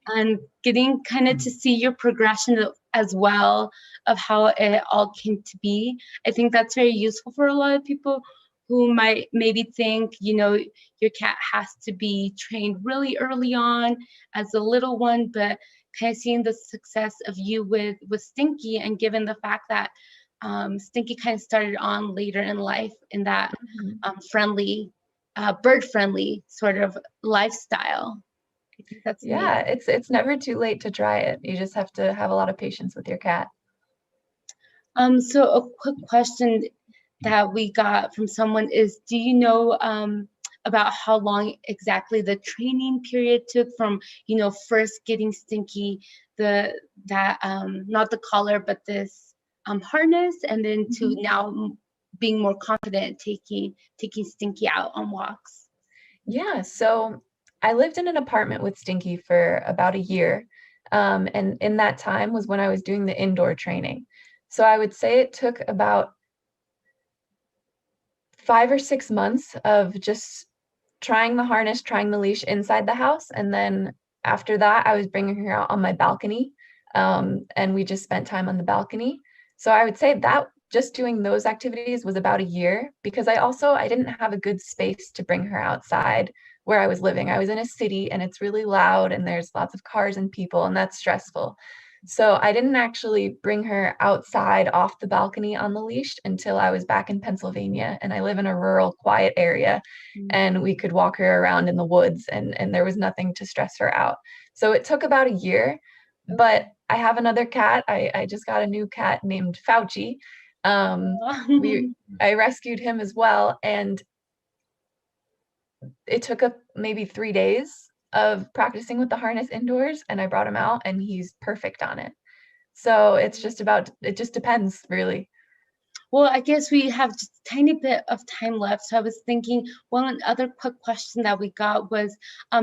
and getting kind of to see your progression as well of how it all came to be. I think that's very useful for a lot of people who might maybe think, your cat has to be trained really early on as a little one, but kind of seeing the success of you with Stinky, and given the fact that Stinky kind of started on later in life in that friendly, bird-friendly sort of lifestyle. I think that's neat. It's never too late to try it. You just have to have a lot of patience with your cat. So a quick question that we got from someone is, do you know about how long exactly the training period took from, first getting Stinky, not the collar, but this harness, and then to now being more confident taking Stinky out on walks? Yeah, so I lived in an apartment with Stinky for about a year. And in that time was when I was doing the indoor training. So I would say it took about 5 or 6 months of just trying the harness, trying the leash inside the house. And then after that, I was bringing her out on my balcony. And we just spent time on the balcony. So I would say that just doing those activities was about a year, because I didn't have a good space to bring her outside where I was living. I was in a city and it's really loud and there's lots of cars and people, and that's stressful. So I didn't actually bring her outside off the balcony on the leash until I was back in Pennsylvania, and I live in a rural, quiet area, and we could walk her around in the woods, and there was nothing to stress her out. So it took about a year, but I have another cat. I just got a new cat named Fauci. I rescued him as well, and it took maybe 3 days of practicing with the harness indoors, and I brought him out, and he's perfect on it. So it just depends, really. Well, I guess we have just a tiny bit of time left. So I was thinking one other quick question that we got was,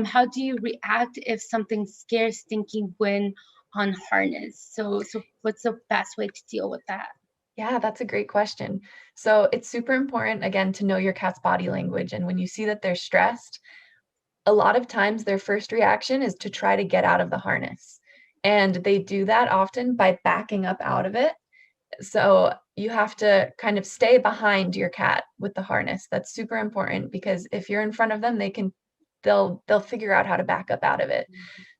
how do you react if something scares Stinky when on harness? So what's the best way to deal with that? Yeah, that's a great question. So it's super important, again, to know your cat's body language. And when you see that they're stressed, a lot of times their first reaction is to try to get out of the harness. And they do that often by backing up out of it. So you have to kind of stay behind your cat with the harness. That's super important because if you're in front of them, they'll figure out how to back up out of it.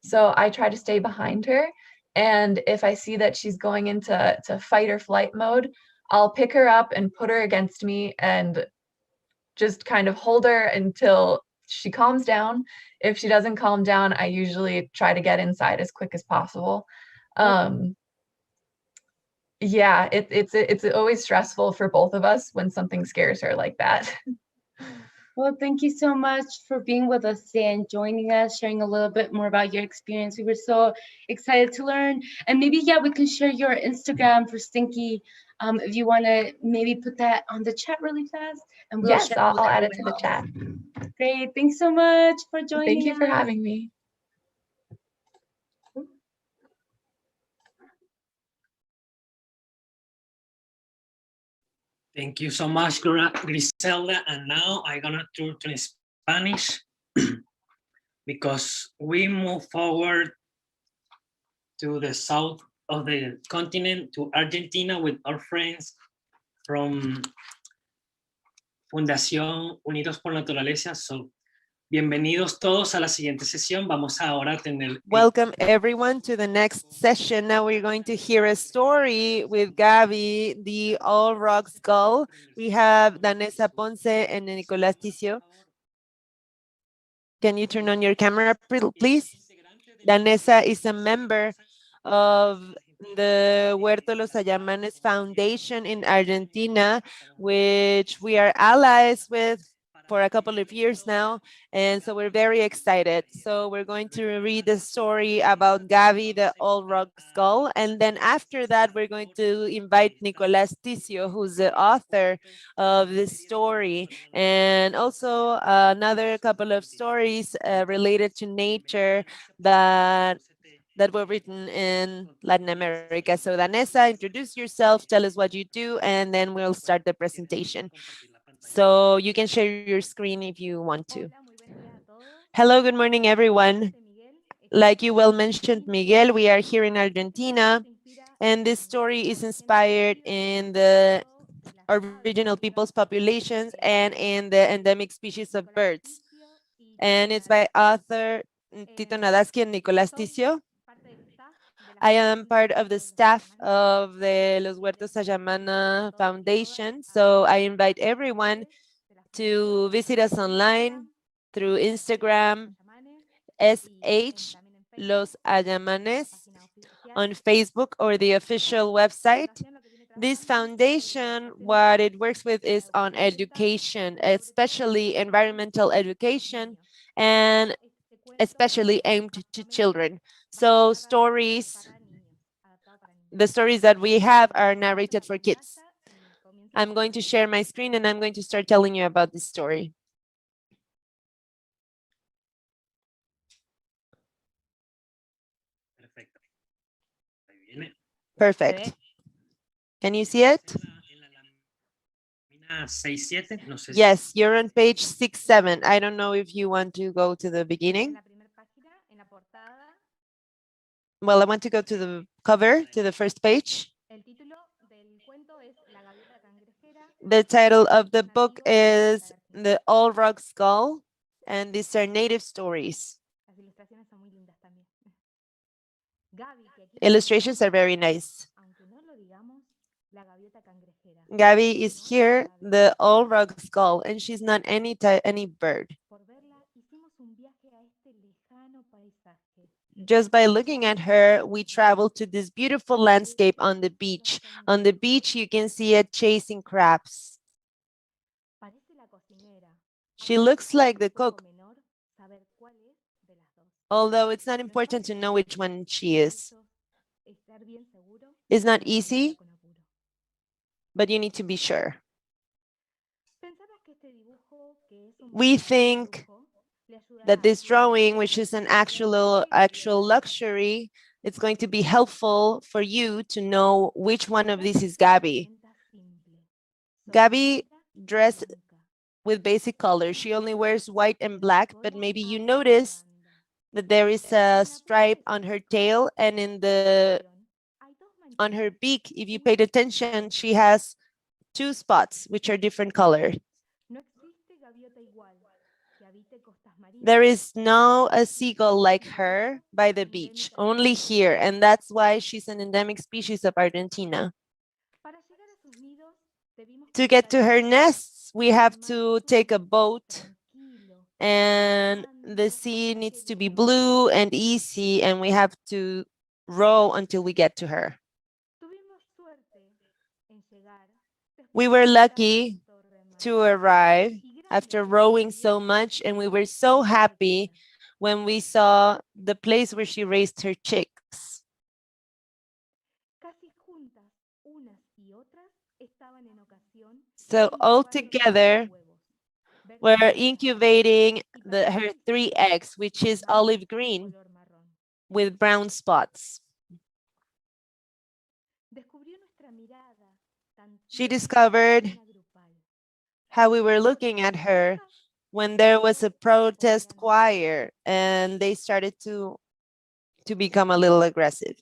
So I try to stay behind her. And if I see that she's going into fight or flight mode, I'll pick her up and put her against me and just kind of hold her until she calms down. If she doesn't calm down, I usually try to get inside as quick as possible. Yeah, it's always stressful for both of us when something scares her like that. Well, thank you so much for being with us today and joining us, sharing a little bit more about your experience. We were so excited to learn. And maybe, yeah, we can share your Instagram for Stinky if you want to maybe put that on the chat really fast. And we'll Yes, I'll add it to the chat. Great. Thanks so much for joining Thank you us. for having me. Thank you so much, Griselda. And now I'm gonna turn to Spanish because we move forward to the south of the continent, to Argentina, with our friends from Fundación Unidos por Naturaleza. So, bienvenidos todos a la siguiente sesión. Vamos ahora a tener... Welcome everyone to the next session. Now we're going to hear a story with Gaby, the All Rock Skull. We have Danessa Ponce and Nicolás Ticio. Can you turn on your camera, please? Danessa is a member of the Huerto Los Ayamanes Foundation in Argentina, which we are allies with for a couple of years now, and so we're very excited. So we're going to read the story about Gaby, the All Rock Skull, and then after that, we're going to invite Nicolás Ticio, who's the author of this story, and also another couple of stories related to nature that were written in Latin America. So Danessa, introduce yourself, tell us what you do, and then we'll start the presentation. So you can share your screen if you want to. Hello, good morning, everyone. Like you well mentioned, Miguel, we are here in Argentina, and this story is inspired in the original people's populations and in the endemic species of birds. And it's by author Tito Nadaski and Nicolás Ticio. I am part of the staff of the Los Huertos Ayamana Foundation, so I invite everyone to visit us online through Instagram, SH Los Ayamanes, on Facebook or the official website. This foundation, what it works with is on education, especially environmental education, and especially aimed to children. So the stories that we have are narrated for kids. I'm going to share my screen and I'm going to start telling you about this story. Perfect. Can you see it? Yes, you're on page 6-7. I don't know if you want to go to the beginning. Well, I want to go to the cover, to the first page. The title of the book is The All Rock Skull, and these are native stories. Illustrations are very nice. Gaby is here, the all rock skull, and she's not any bird. Just by looking at her, we travel to this beautiful landscape on the beach. On the beach, you can see it chasing crabs. She looks like the cook, although it's not important to know which one she is. It's not easy, but you need to be sure. We think that this drawing, which is an actual luxury, it's going to be helpful for you to know which one of these is Gaby. Gaby dressed with basic colors. She only wears white and black, but maybe you notice that there is a stripe on her tail, and on her beak, if you paid attention, she has 2 spots, which are different colors. There is no a seagull like her by the beach, only here, and that's why she's an endemic species of Argentina. To get to her nests, we have to take a boat, and the sea needs to be blue and easy, and we have to row until we get to her. We were lucky to arrive after rowing so much, and we were so happy when we saw the place where she raised her chicks. So all together, we're incubating her 3 eggs, which is olive green with brown spots. She discovered how we were looking at her when there was a protest choir and they started to become a little aggressive.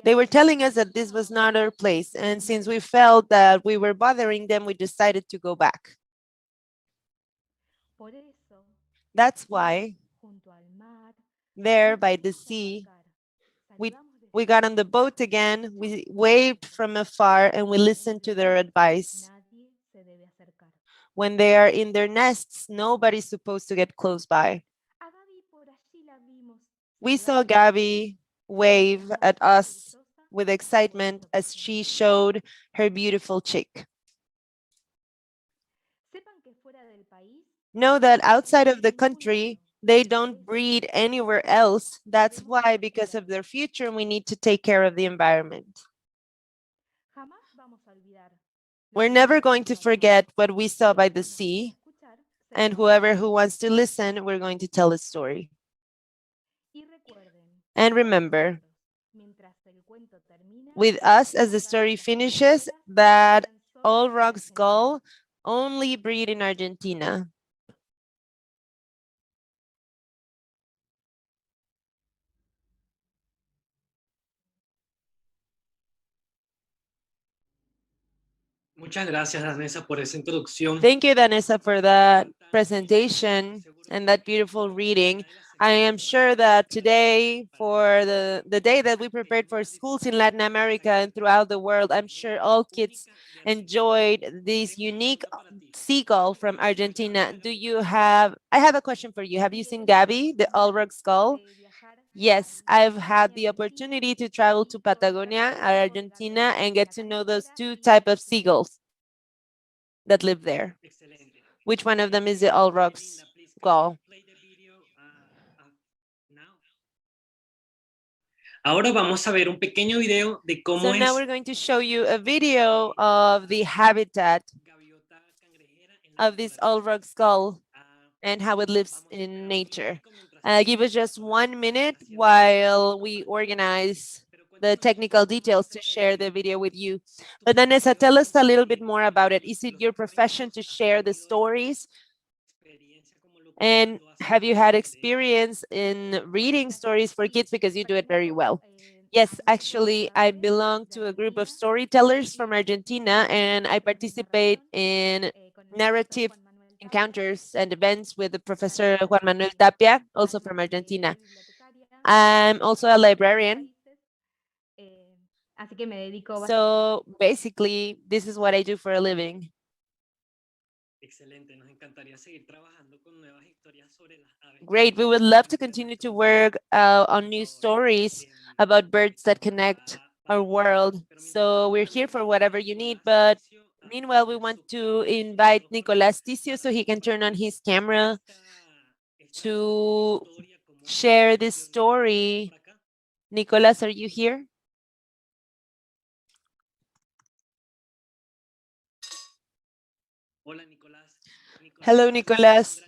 They were telling us that this was not our place, and since we felt that we were bothering them, we decided to go back. That's why there by the sea, we got on the boat again, we waved from afar, and we listened to their advice. When they are in their nests, nobody's supposed to get close by. We saw Gaby wave at us with excitement as she showed her beautiful chick. Know that outside of the country, they don't breed anywhere else. That's why, because of their future, we need to take care of the environment. We're never going to forget what we saw by the sea, and whoever who wants to listen, we're going to tell a story. And remember, with us as the story finishes, that all rock skull only breed in Argentina. Muchas gracias, Danessa, por esa introducción. Thank you, Danessa, for that presentation and that beautiful reading. I am sure that today, for the day that we prepared for schools in Latin America and throughout the world, I'm sure all kids enjoyed this unique seagull from Argentina. I have a question for you. Have you seen Gaby, the all-rock skull? Yes, I've had the opportunity to travel to Patagonia, Argentina, and get to know those 2 types of seagulls that live there. Which one of them is the all rock skull? Ahora vamos a ver un pequeño video de cómo now we're going to show you a video of the habitat of this all rock skull and how it lives in nature. Give us just 1 minute while we organize the technical details to share the video with you. But Danessa, tell us a little bit more about it. Is it your profession to share the stories? And have you had experience in reading stories for kids, because you do it very well? Yes, actually, I belong to a group of storytellers from Argentina, and I participate in narrative encounters and events with the Professor Juan Manuel Tapia, also from Argentina. I'm also a librarian. So basically, this is what I do for a living. Great. We would love to continue to work on new stories about birds that connect our world. So we're here for whatever you need. But meanwhile, we want to invite Nicolás Ticio so he can turn on his camera to share this story. Nicolás, are you here? Hello, Nicolás.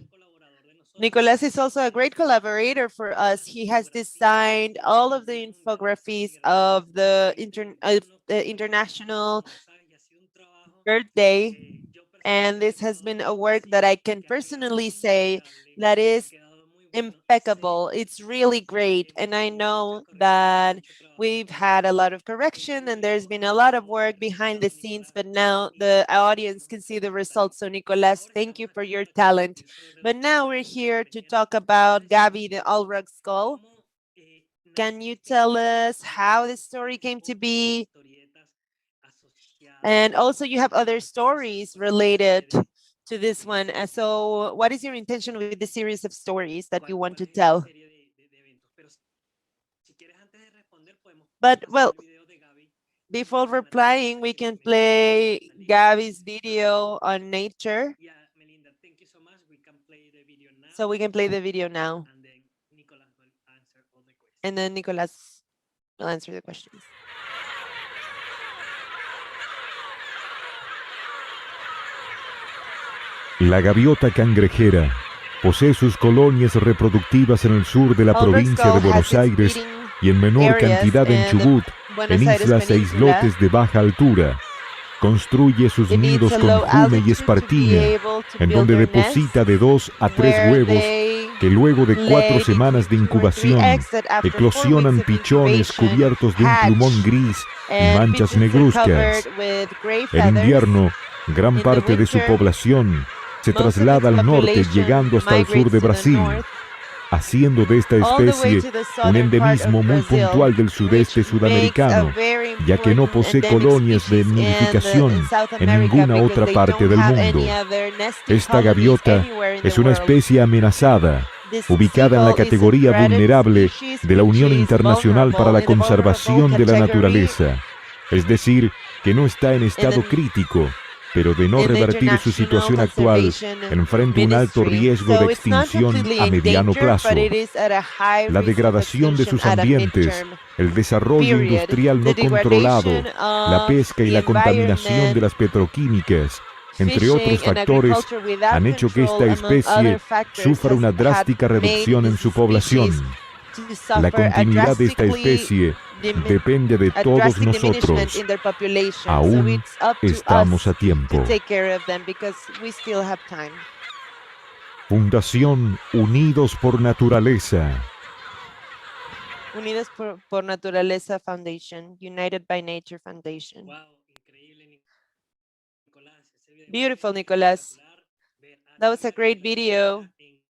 Nicolás is also a great collaborator for us. He has designed all of the infographies of the International Bird Day. And this has been a work that I can personally say that is impeccable. It's really great. And I know that we've had a lot of correction and there's been a lot of work behind the scenes, but now the audience can see the results. So Nicolás, thank you for your talent. But now we're here to talk about Gabby, the Allrug skull. Can you tell us how the story came to be? And also you have other stories related to this one. So what is your intention with the series of stories that you want to tell? But well, before replying, we can play Gabby's video on nature. So we can play the video now. And then Nicolás will answer the questions. La gaviota cangrejera posee sus colonias reproductivas en el sur de la provincia de Buenos Aires y en menor cantidad en Chubut, en islas e islotes de baja altura. Construye sus nidos con jume y espartina, en donde deposita de 2 a 3 huevos que luego de 4 semanas de incubación eclosionan pichones cubiertos de un plumón gris y manchas negruzcas. En invierno, gran parte de su población se traslada al norte llegando hasta el sur de Brasil, haciendo de esta especie un endemismo muy puntual del sudeste sudamericano, ya que no posee colonias de nidificación en ninguna otra parte del mundo. Esta gaviota es una especie amenazada, ubicada en la categoría vulnerable de la Unión Internacional para la Conservación de la Naturaleza, es decir, que no está en estado crítico, pero de no revertir su situación actual, enfrenta un alto riesgo de extinción a mediano plazo. La degradación de sus ambientes, el desarrollo industrial no controlado, la pesca y la contaminación de las petroquímicas, entre otros factores, han hecho que esta especie sufra una drástica reducción en su población. La continuidad de esta especie depende de todos nosotros. Aún estamos a tiempo. Fundación Unidos por Naturaleza. Unidos por Naturaleza Foundation, United by Nature Foundation. Beautiful, Nicolás. That was a great video.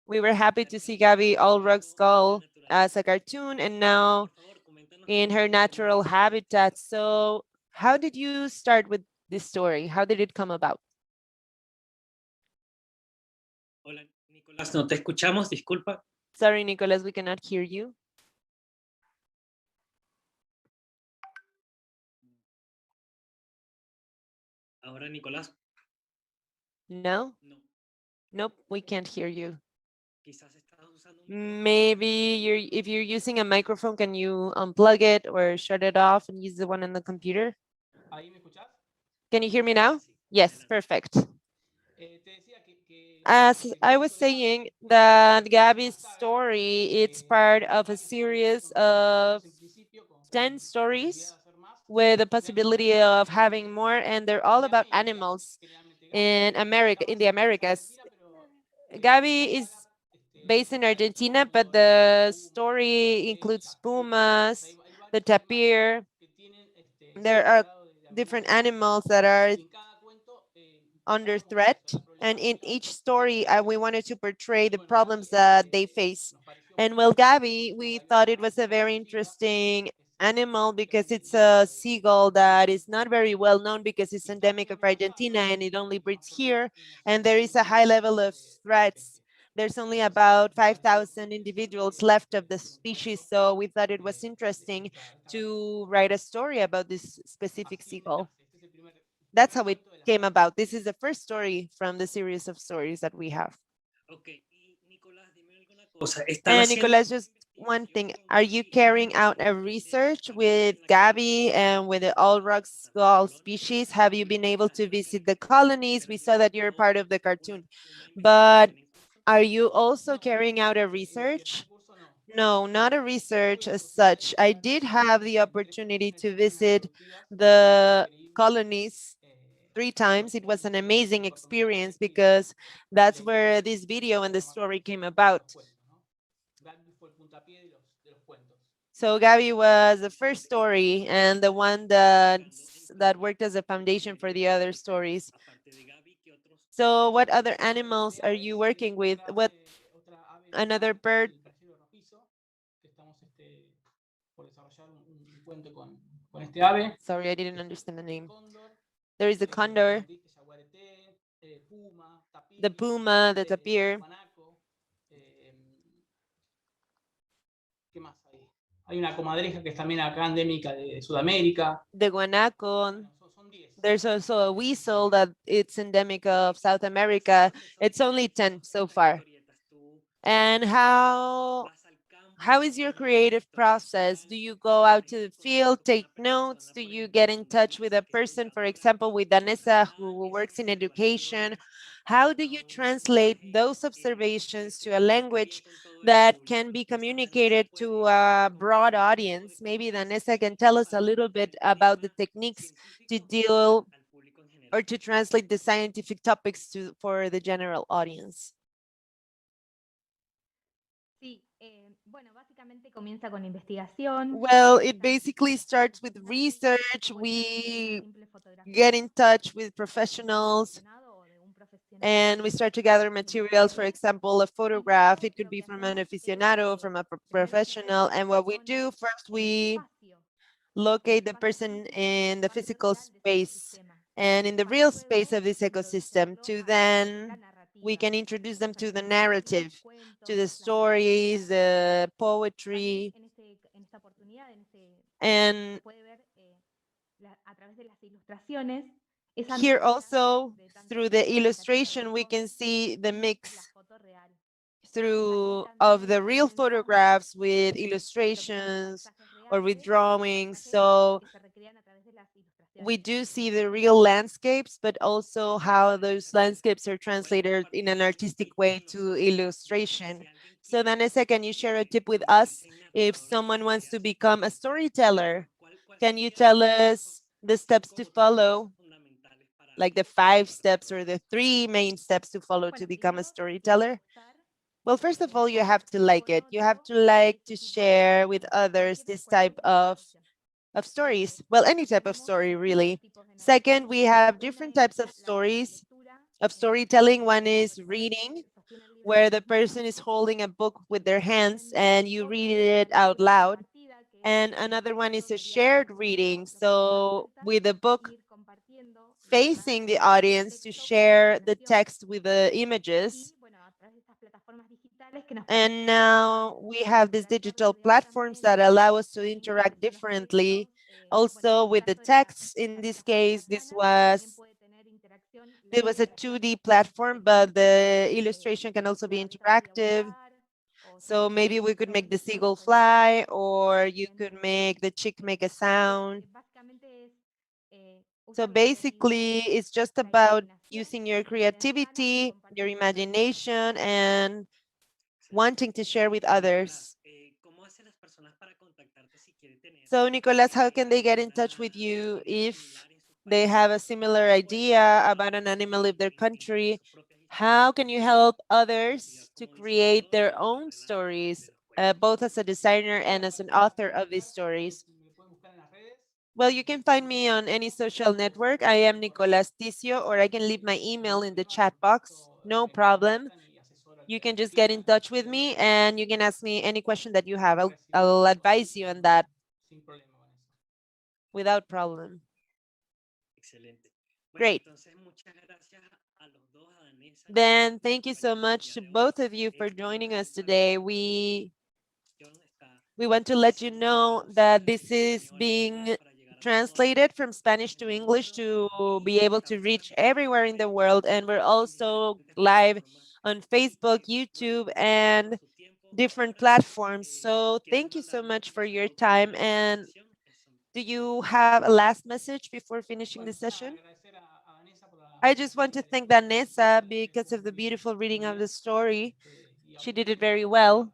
We were happy to see Gabby Allrug skull as a cartoon and now in her natural habitat. So how did you start with this story? How did it come about? Hola, Nicolás, no te escuchamos, disculpa. Sorry, Nicolás, we cannot hear you. Ahora, Nicolás. No? Nope, we can't hear you. Maybe if you're using a microphone, can you unplug it or shut it off and use the one on the computer? Can you hear me now? Yes, perfect. As I was saying, that Gabby's story, it's part of a series of 10 stories with the possibility of having more, and they're all about animals in the Americas. Gabby is based in Argentina, but the story includes pumas, the tapir. There are different animals that are under threat And in each story, we wanted to portray the problems that they face. And well, Gabby, we thought it was a very interesting animal because it's a seagull that is not very well known because it's endemic of Argentina and it only breeds here. And there is a high level of threats. There's only about 5,000 individuals left of the species. So we thought it was interesting to write a story about this specific seagull. That's how it came about. This is the first story from the series of stories that we have. And Nicolas, just one thing. Are you carrying out a research with Gabby and with the all rock skull species? Have you been able to visit the colonies? We saw that you're part of the cartoon. But are you also carrying out a research? No, not a research as such. I did have the opportunity to visit the colonies 3 times. It was an amazing experience because that's where this video and the story came about. So Gabby was the first story and the one that worked as a foundation for the other stories. So what other animals are you working with? What another bird? Sorry, I didn't understand the name. There is the condor, the puma, the tapir. The guanaco. There's also a weasel that it's endemic of South America. It's only 10 so far. And how is your creative process? Do you go out to the field, take notes? Do you get in touch with a person, for example, with Danessa, who works in education? How do you translate those observations to a language that can be communicated to a broad audience? Maybe Danessa can tell us a little bit about the techniques to deal or to translate the scientific topics for the general audience. Well, it basically starts with research. We get in touch with professionals and we start to gather materials. For example, a photograph, it could be from an aficionado, from a professional. And what we do first, we locate the person in the physical space and in the real space of this ecosystem to then we can introduce them to the narrative, to the stories, the poetry. And here also, through the illustration, we can see the mix of the real photographs with illustrations or with drawings. So we do see the real landscapes, but also how those landscapes are translated in an artistic way to illustration. So Danessa, can you share a tip with us if someone wants to become a storyteller? Can you tell us the steps to follow, like the 5 steps or the 3 main steps to follow to become a storyteller? Well, first of all, you have to like it. You have to like to share with others this type of stories. Well, any type of story, really. Second, we have different types of stories, of storytelling. One is reading, where the person is holding a book with their hands and you read it out loud. And another one is a shared reading. So with the book facing the audience to share the text with the images. And now we have these digital platforms that allow us to interact differently. Also with the text, in this case, this was a 2D platform, but the illustration can also be interactive. So maybe we could make the seagull fly, or you could make the chick make a sound. So basically, it's just about using your creativity, your imagination, and wanting to share with others. So Nicolas, how can they get in touch with you if they have a similar idea about an animal in their country? How can you help others to create their own stories, both as a designer and as an author of these stories? Well, you can find me on any social network. I am Nicolas Ticio, or I can leave my email in the chat box. No problem. You can just get in touch with me and you can ask me any question that you have. I'll advise you on that without problem. Great. Then thank you so much to both of you for joining us today. We want to let you know that this is being translated from Spanish to English to be able to reach everywhere in the world. And we're also live on Facebook, YouTube, and different platforms. So thank you so much for your time. And do you have a last message before finishing the session? I just want to thank Danessa because of the beautiful reading of the story. She did it very well.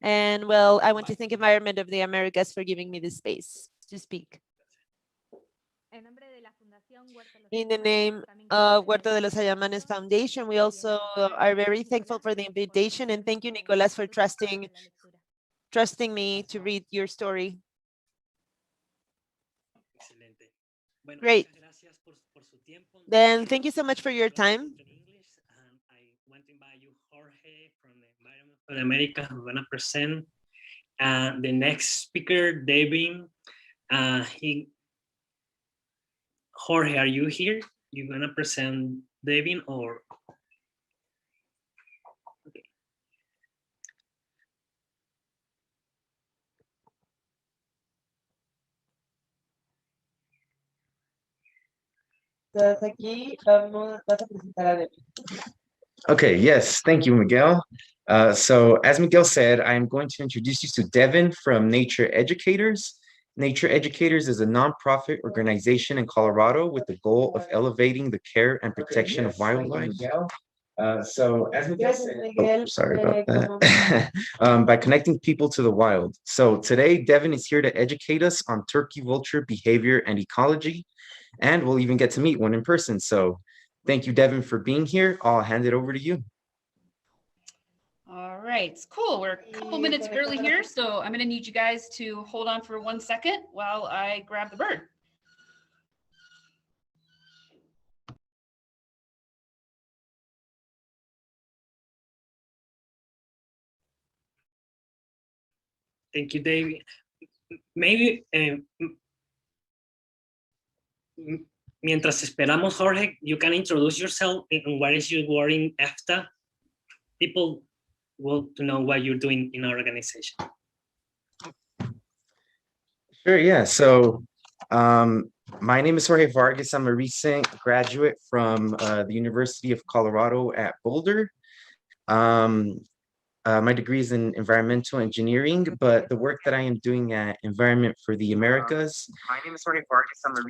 And well, I want to thank Environment of the Americas for giving me the space to speak. In the name of Huerto de los Ayamanes Foundation, we also are very thankful for the invitation, and thank you, Nicolas, for trusting me to read your story. Great. Then thank you so much for your time. I want to invite you, Jorge, from the Environment of America, who's going to present the next speaker, Devin. Jorge, are you here? You're going to present Devin or? Okay. Okay, yes, thank you, Miguel. So as Miguel said, I'm going to introduce you to Devin from Nature Educators. Nature Educators is a nonprofit organization in Colorado with the goal of elevating the care and protection of wildlife. So as Miguel said, sorry about that, by connecting people to the wild. So today, Devin is here to educate us on turkey vulture behavior and ecology, and we'll even get to meet one in person. So thank you, Devin, for being here. I'll hand it over to you. All right, cool. We're a couple minutes early here, so I'm going to need you guys to hold on for 1 second while I grab the bird. Thank you, David. Maybe mientras esperamos, Jorge, you can introduce yourself and what is your work in EFTA. People want to know what you're doing in our organization. Sure, yeah. So my name is Jorge Vargas. I'm a recent graduate from the University of Colorado at Boulder. My degree is in environmental engineering, but the work that I am doing at Environment for the Americas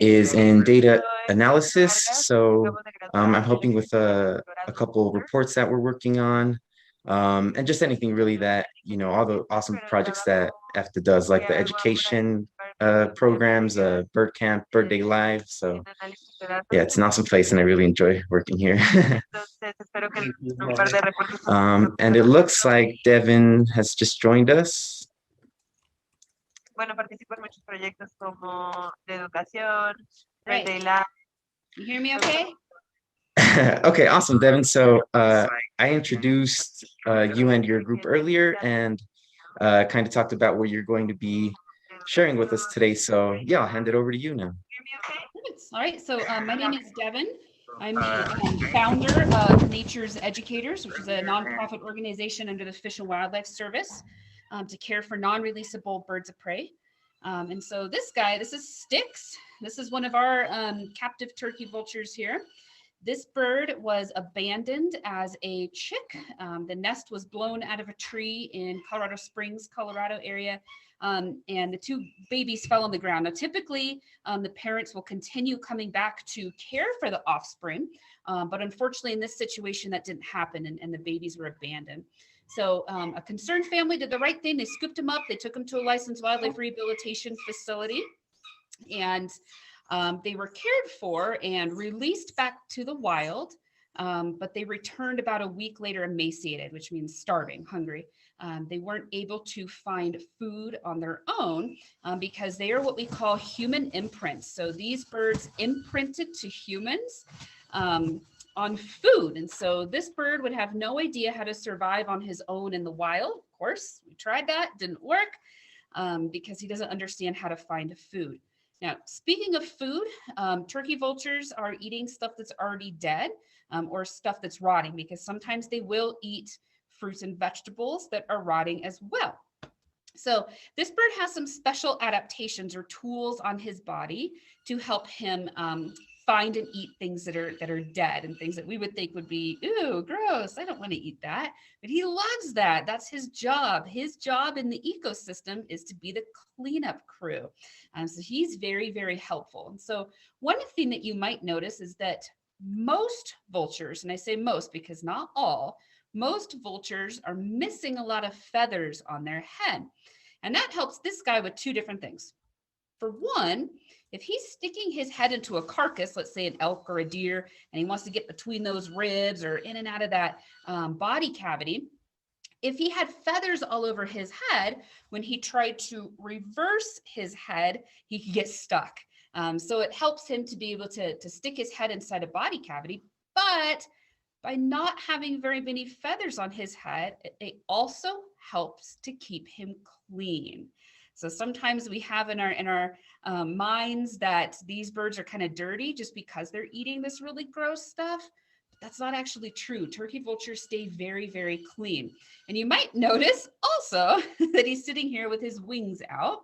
is in data analysis. So I'm helping with a couple of reports that we're working on, and just anything really that, you know, all the awesome projects that EFTA does, like the education programs, Bird Camp, Bird Day Live. So yeah, it's an awesome place and I really enjoy working here. And it looks like Devin has just joined us. Right. You hear me okay? Okay, awesome, Devin. So I introduced you and your group earlier and kind of talked about what you're going to be sharing with us today. So yeah, I'll hand it over to you now. All right, so my name is Devin. I'm the founder of Nature's Educators, which is a nonprofit organization under the Fish and Wildlife Service to care for non-releasable birds of prey. And so this guy, this is Styx. This is one of our captive turkey vultures here. This bird was abandoned as a chick. The nest was blown out of a tree in Colorado Springs, Colorado area. And the two babies fell on the ground. Now, typically, the parents will continue coming back to care for the offspring, but unfortunately, in this situation, that didn't happen, and the babies were abandoned. So a concerned family did the right thing. They scooped them up. They took them to a licensed wildlife rehabilitation facility, and they were cared for and released back to the wild. But they returned about a week later emaciated, which means starving, hungry. They weren't able to find food on their own because they are what we call human imprints. So these birds imprinted to humans on food. And so this bird would have no idea how to survive on his own in the wild. Of course, we tried that, didn't work because he doesn't understand how to find food. Now, speaking of food, turkey vultures are eating stuff that's already dead or stuff that's rotting, because sometimes they will eat fruits and vegetables that are rotting as well. So this bird has some special adaptations or tools on his body to help him find and eat things that are dead and things that we would think would be, ooh, gross, I don't want to eat that. But he loves that. That's his job. His job in the ecosystem is to be the cleanup crew. So he's very, very helpful. And so one thing that you might notice is that most vultures, and I say most because not all, most vultures are missing a lot of feathers on their head. And that helps this guy with two different things. For one, if he's sticking his head into a carcass, let's say an elk or a deer, and he wants to get between those ribs or in and out of that body cavity, if he had feathers all over his head, when he tried to reverse his head, he could get stuck. So it helps him to be able to stick his head inside a body cavity, but by not having very many feathers on his head, it also helps to keep him clean. So sometimes we have in our minds that these birds are kind of dirty just because they're eating this really gross stuff. But that's not actually true. Turkey vultures stay very, very clean. And you might notice also that he's sitting here with his wings out.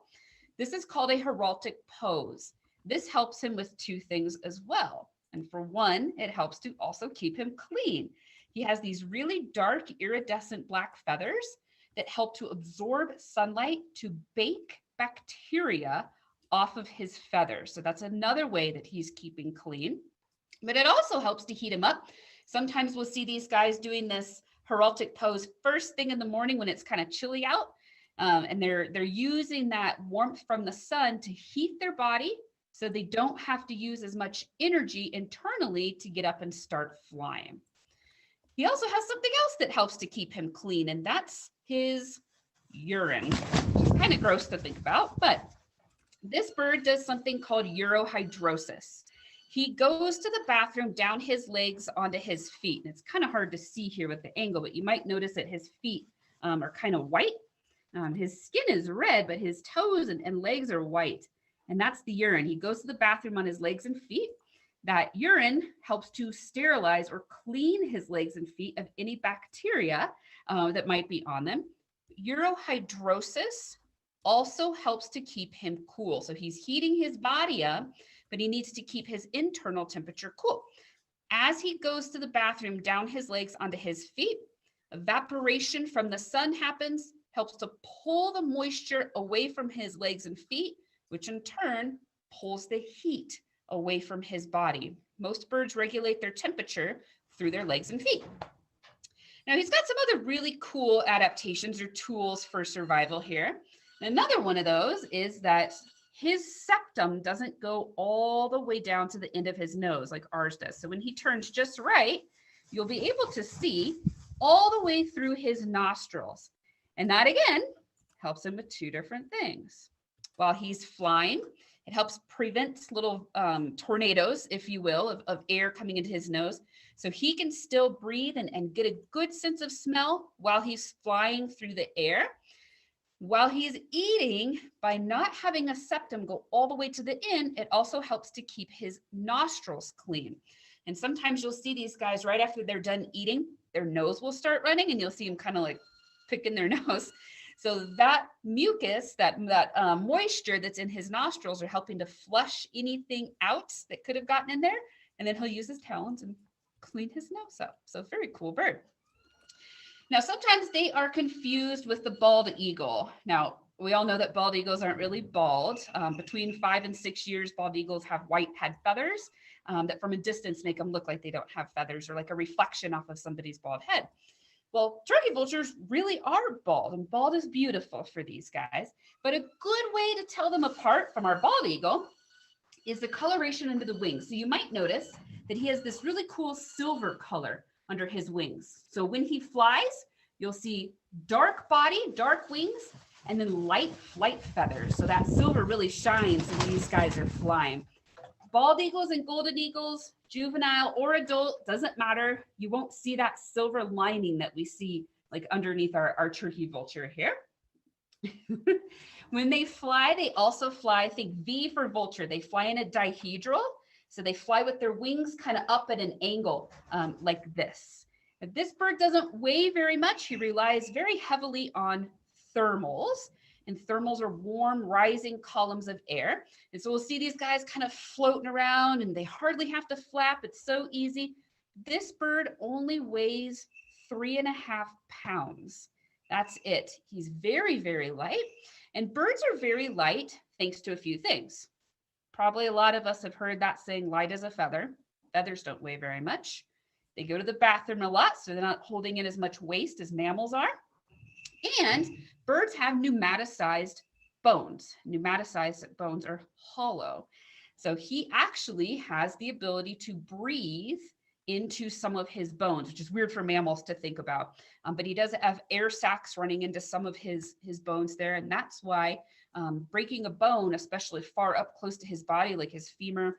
This is called a heraldic pose. This helps him with two things as well. And for one, it helps to also keep him clean. He has these really dark iridescent black feathers that help to absorb sunlight to bake bacteria off of his feathers. So that's another way that he's keeping clean. But it also helps to heat him up. Sometimes we'll see these guys doing this heraldic pose first thing in the morning when it's kind of chilly out. And they're using that warmth from the sun to heat their body so they don't have to use as much energy internally to get up and start flying. He also has something else that helps to keep him clean, and that's his urine. Which is kind of gross to think about, but this bird does something called urohydrosis. He goes to the bathroom down his legs onto his feet. And it's kind of hard to see here with the angle, but you might notice that his feet are kind of white. His skin is red, but his toes and legs are white. And that's the urine. He goes to the bathroom on his legs and feet. That urine helps to sterilize or clean his legs and feet of any bacteria that might be on them. Urohydrosis also helps to keep him cool. So he's heating his body up, but he needs to keep his internal temperature cool. As he goes to the bathroom down his legs onto his feet, evaporation from the sun happens, helps to pull the moisture away from his legs and feet, which in turn pulls the heat away from his body. Most birds regulate their temperature through their legs and feet. Now he's got some other really cool adaptations or tools for survival here. Another one of those is that his septum doesn't go all the way down to the end of his nose like ours does. So when he turns just right, you'll be able to see all the way through his nostrils. And that again helps him with two different things. While he's flying, it helps prevent little tornadoes, if you will, of air coming into his nose. So he can still breathe and get a good sense of smell while he's flying through the air. While he's eating, by not having a septum go all the way to the end, it also helps to keep his nostrils clean. And sometimes you'll see these guys right after they're done eating, their nose will start running and you'll see them kind of like picking their nose. So that mucus, that moisture that's in his nostrils are helping to flush anything out that could have gotten in there. And then he'll use his talons and clean his nose up. So very cool bird. Now, sometimes they are confused with the bald eagle. Now, we all know that bald eagles aren't really bald. Between 5 and 6 years, bald eagles have white head feathers that from a distance make them look like they don't have feathers or like a reflection off of somebody's bald head. Well, turkey vultures really are bald, and bald is beautiful for these guys. But a good way to tell them apart from our bald eagle is the coloration under the wings. So you might notice that he has this really cool silver color under his wings. So when he flies, you'll see dark body, dark wings, and then light flight feathers. So that silver really shines when these guys are flying. Bald eagles and golden eagles, juvenile or adult, doesn't matter. You won't see that silver lining that we see like underneath our turkey vulture here. When they fly, they also fly, think V for vulture. They fly in a dihedral. So they fly with their wings kind of up at an angle like this. If this bird doesn't weigh very much, he relies very heavily on thermals. And thermals are warm, rising columns of air. And so we'll see these guys kind of floating around and they hardly have to flap. It's so easy. This bird only weighs 3.5 pounds. That's it. He's very, very light. And birds are very light thanks to a few things. Probably a lot of us have heard that saying, light as a feather. Feathers don't weigh very much. They go to the bathroom a lot, so they're not holding in as much waste as mammals are. And birds have pneumaticized bones. Pneumaticized bones are hollow. So he actually has the ability to breathe into some of his bones, which is weird for mammals to think about. But he does have air sacs running into some of his bones there. And that's why breaking a bone, especially far up close to his body, like his femur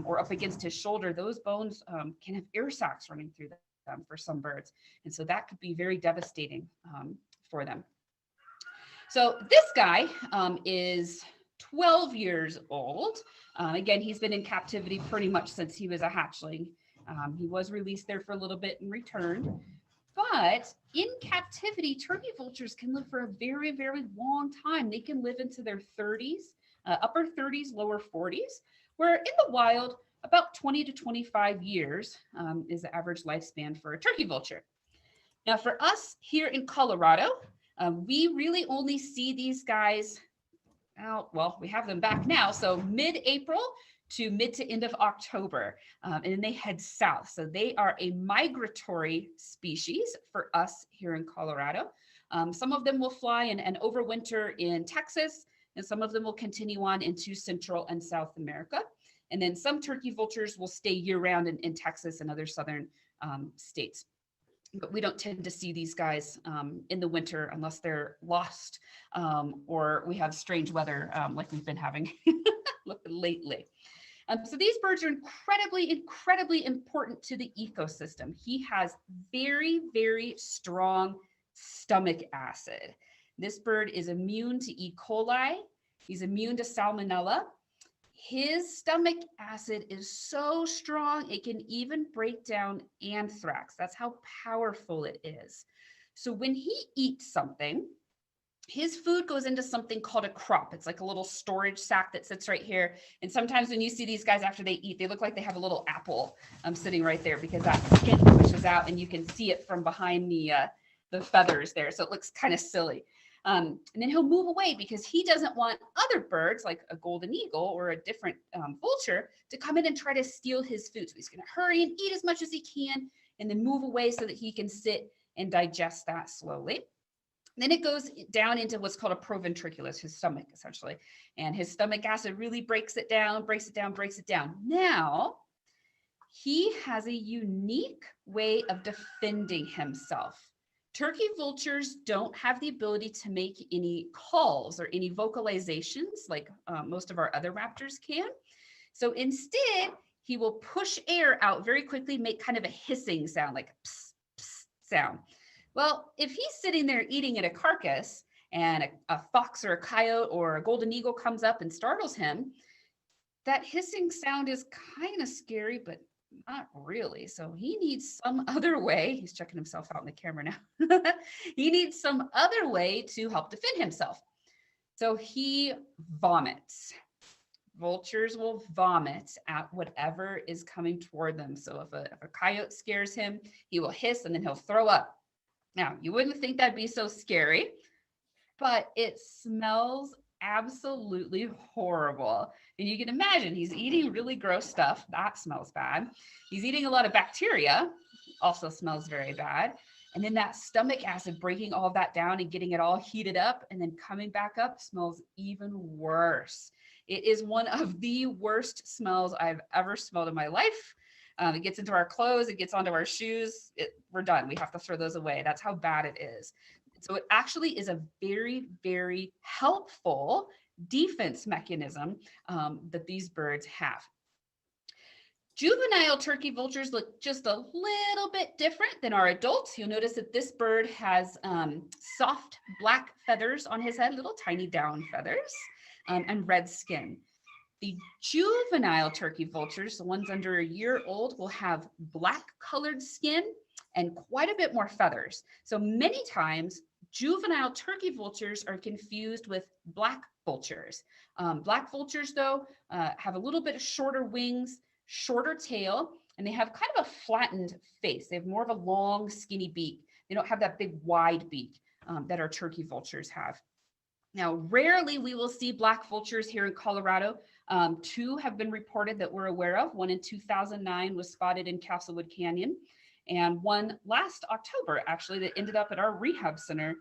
or up against his shoulder, those bones can have air sacs running through them for some birds. And so that could be very devastating for them. So this guy is 12 years old. Again, he's been in captivity pretty much since he was a hatchling. He was released there for a little bit and returned. But in captivity, turkey vultures can live for a very, very long time. They can live into their 30s, upper 30s, lower 40s, where in the wild, about 20 to 25 years is the average lifespan for a turkey vulture. Now, for us here in Colorado, we really only see these guys out, well, we have them back now, so mid-April to mid to end of October, and then they head south. So they are a migratory species for us here in Colorado. Some of them will fly and overwinter in Texas, and some of them will continue on into Central and South America. And then some turkey vultures will stay year-round in Texas and other southern states. But we don't tend to see these guys in the winter unless they're lost or we have strange weather like we've been having lately. So these birds are incredibly, incredibly important to the ecosystem. He has very, very strong stomach acid. This bird is immune to E. coli. He's immune to salmonella. His stomach acid is so strong, it can even break down anthrax. That's how powerful it is. So when he eats something, his food goes into something called a crop. It's like a little storage sack that sits right here. And sometimes when you see these guys after they eat, they look like they have a little apple sitting right there because that skin pushes out and you can see it from behind the feathers there. So it looks kind of silly. And then he'll move away because he doesn't want other birds like a golden eagle or a different vulture to come in and try to steal his food. So he's going to hurry and eat as much as he can and then move away so that he can sit and digest that slowly. Then it goes down into what's called a proventriculus, his stomach, essentially. And his stomach acid really breaks it down, breaks it down, breaks it down. Now, he has a unique way of defending himself. Turkey vultures don't have the ability to make any calls or any vocalizations like most of our other raptors can. So instead, he will push air out very quickly, make kind of a hissing sound, like a pss, pss sound. Well, if he's sitting there eating at a carcass and a fox or a coyote or a golden eagle comes up and startles him, that hissing sound is kind of scary, but not really. So he needs some other way. He's checking himself out in the camera now. He needs some other way to help defend himself. So he vomits. Vultures will vomit at whatever is coming toward them. So if a coyote scares him, he will hiss and then he'll throw up. Now, you wouldn't think that'd be so scary, but it smells absolutely horrible. And you can imagine he's eating really gross stuff. That smells bad. He's eating a lot of bacteria, also smells very bad. And then that stomach acid breaking all of that down and getting it all heated up and then coming back up smells even worse. It is one of the worst smells I've ever smelled in my life. It gets into our clothes, it gets onto our shoes, we're done. We have to throw those away. That's how bad it is. So it actually is a very, very helpful defense mechanism that these birds have. Juvenile turkey vultures look just a little bit different than our adults. You'll notice that this bird has soft black feathers on his head, little tiny down feathers, and red skin. The juvenile turkey vultures, the ones under a year old, will have black colored skin and quite a bit more feathers. So many times, juvenile turkey vultures are confused with black vultures. Black vultures, though, have a little bit shorter wings, shorter tail, and they have kind of a flattened face. They have more of a long, skinny beak. They don't have that big, wide beak that our turkey vultures have. Now, rarely we will see black vultures here in Colorado. 2 have been reported that we're aware of. One in 2009 was spotted in Castlewood Canyon, and one last October, actually, that ended up at our rehab center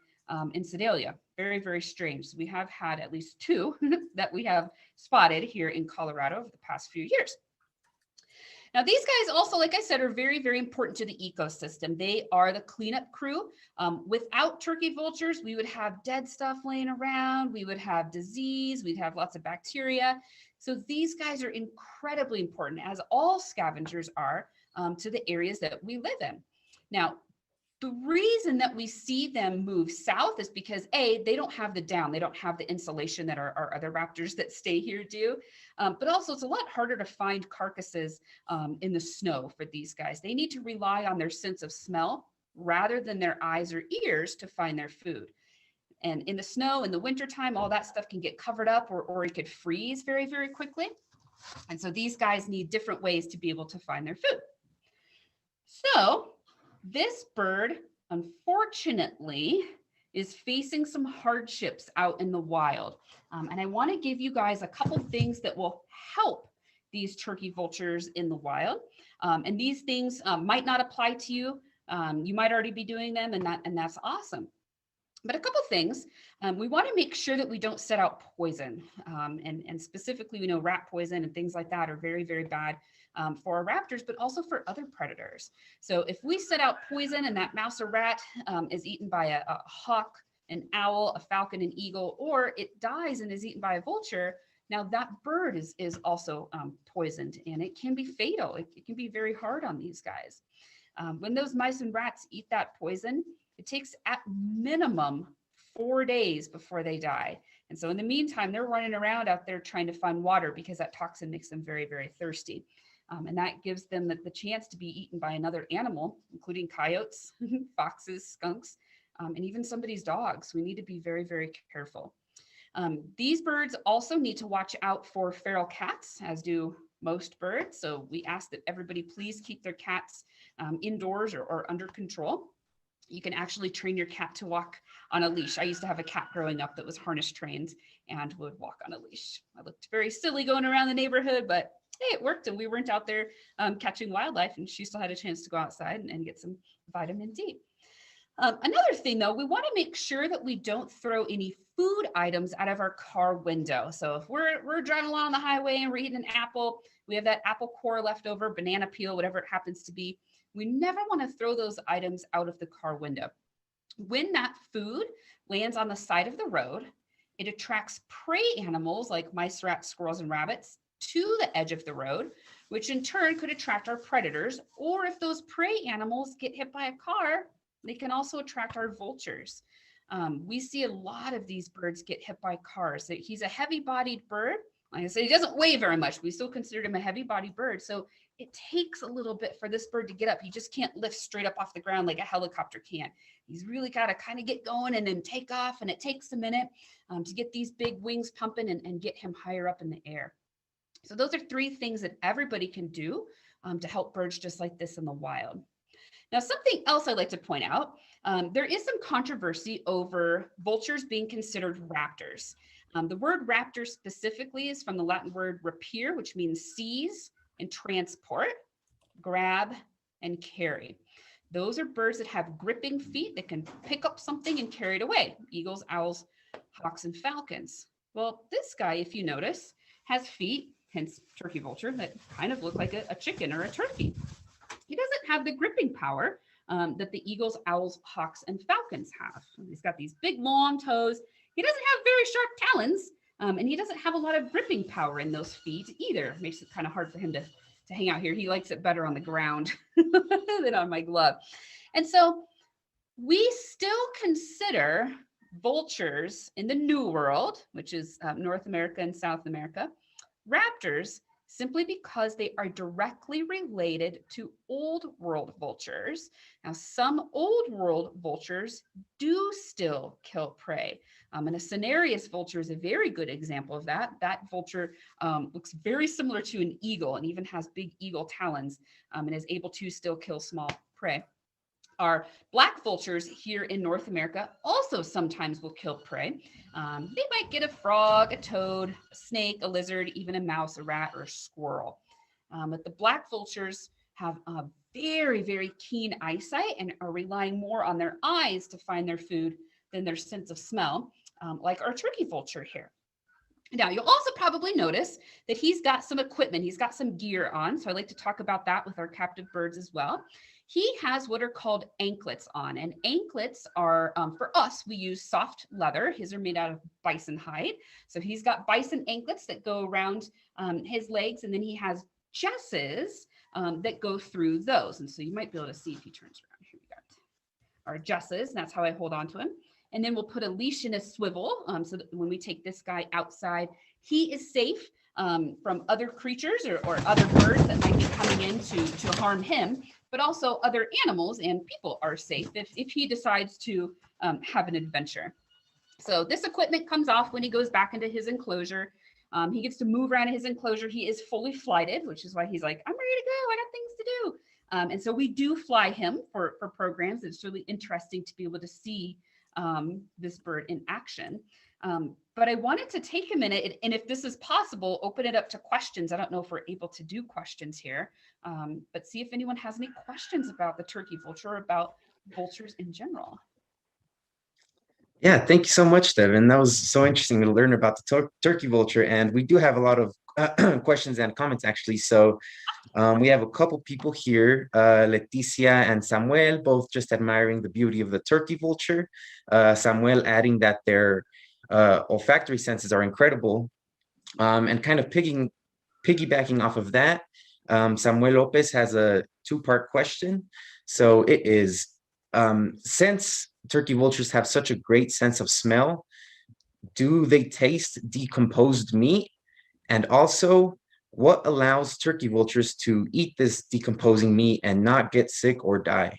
in Sedalia. Very, very strange. So we have had at least 2 that we have spotted here in Colorado over the past few years. Now, these guys also, like I said, are very, very important to the ecosystem. They are the cleanup crew. Without turkey vultures, we would have dead stuff laying around. We would have disease. We'd have lots of bacteria. So these guys are incredibly important, as all scavengers are, to the areas that we live in. Now, the reason that we see them move south is because A, they don't have the down, they don't have the insulation that our other raptors that stay here do. But also it's a lot harder to find carcasses in the snow for these guys. They need to rely on their sense of smell rather than their eyes or ears to find their food. And in the snow, in the wintertime, all that stuff can get covered up or it could freeze very, very quickly. And so these guys need different ways to be able to find their food. So this bird, unfortunately, is facing some hardships out in the wild. And I want to give you guys a couple things that will help these turkey vultures in the wild. And these things might not apply to you. You might already be doing them, and that's awesome. But a couple things, we want to make sure that we don't set out poison. And specifically, we know rat poison and things like that are very, very bad for our raptors, but also for other predators. So if we set out poison and that mouse or rat is eaten by a hawk, an owl, a falcon, an eagle, or it dies and is eaten by a vulture, now that bird is also poisoned, and it can be fatal. It can be very hard on these guys. When those mice and rats eat that poison, it takes at minimum 4 days before they die. And so in the meantime, they're running around out there trying to find water because that toxin makes them very, very thirsty. And that gives them the chance to be eaten by another animal, including coyotes, foxes, skunks, and even somebody's dogs. We need to be very, very careful. These birds also need to watch out for feral cats, as do most birds. So we ask that everybody please keep their cats indoors or under control. You can actually train your cat to walk on a leash. I used to have a cat growing up that was harness trained and would walk on a leash. I looked very silly going around the neighborhood, but hey, it worked, and we weren't out there catching wildlife, and she still had a chance to go outside and get some vitamin D. Another thing, though, we want to make sure that we don't throw any food items out of our car window. So if we're driving along the highway and we're eating an apple, we have that apple core left over, banana peel, whatever it happens to be, we never want to throw those items out of the car window. When that food lands on the side of the road, it attracts prey animals like mice, rats, squirrels, and rabbits to the edge of the road, which in turn could attract our predators. Or if those prey animals get hit by a car, they can also attract our vultures. We see a lot of these birds get hit by cars. He's a heavy-bodied bird. Like I said, he doesn't weigh very much. We still consider him a heavy-bodied bird. So it takes a little bit for this bird to get up. He just can't lift straight up off the ground like a helicopter can. He's really got to kind of get going and then take off. And it takes a minute to get these big wings pumping and get him higher up in the air. So those are 3 things that everybody can do to help birds just like this in the wild. Now, something else I'd like to point out, there is some controversy over vultures being considered raptors. The word raptor specifically is from the Latin word rapere, which means seize and transport, grab, and carry. Those are birds that have gripping feet that can pick up something and carry it away. Eagles, owls, hawks, and falcons. Well, this guy, if you notice, has feet, hence turkey vulture, that kind of look like a chicken or a turkey. He doesn't have the gripping power that the eagles, owls, hawks, and falcons have. He's got these big long toes. He doesn't have very sharp talons, and he doesn't have a lot of gripping power in those feet either. Makes it kind of hard for him to hang out here. He likes it better on the ground than on my glove. And so we still consider vultures in the New World, which is North America and South America, raptors, simply because they are directly related to Old World vultures. Now, some Old World vultures do still kill prey. And a cinereous vulture is a very good example of that. That vulture looks very similar to an eagle and even has big eagle talons and is able to still kill small prey. Our black vultures here in North America also sometimes will kill prey. They might get a frog, a toad, a snake, a lizard, even a mouse, a rat, or a squirrel. But the black vultures have a very, very keen eyesight and are relying more on their eyes to find their food than their sense of smell, like our turkey vulture here. Now, you'll also probably notice that he's got some equipment. He's got some gear on. So I like to talk about that with our captive birds as well. He has what are called anklets on, and anklets are, for us, we use soft leather. His are made out of bison hide. So he's got bison anklets that go around his legs, and then he has jesses that go through those. And so you might be able to see if he turns around. Here we got our jesses, and that's how I hold on to him. And then we'll put a leash in a swivel so that when we take this guy outside, he is safe from other creatures or other birds that might be coming in to harm him, but also other animals and people are safe if he decides to have an adventure. So this equipment comes off when he goes back into his enclosure. He gets to move around in his enclosure. He is fully flighted, which is why he's like, I'm ready to go. I got things to do. And so we do fly him for programs. It's really interesting to be able to see this bird in action. But I wanted to take a minute and if this is possible, open it up to questions. I don't know if we're able to do questions here, but see if anyone has any questions about the turkey vulture or about vultures in general. Yeah, thank you so much, Devin. That was so interesting to learn about the turkey vulture. And we do have a lot of questions and comments, actually. So we have a couple people here, Leticia and Samuel, both just admiring the beauty of the turkey vulture. Samuel adding that their olfactory senses are incredible. And kind of piggybacking off of that, Samuel Lopez has a two-part question. So it is, since turkey vultures have such a great sense of smell, do they taste decomposed meat? And also, what allows turkey vultures to eat this decomposing meat and not get sick or die?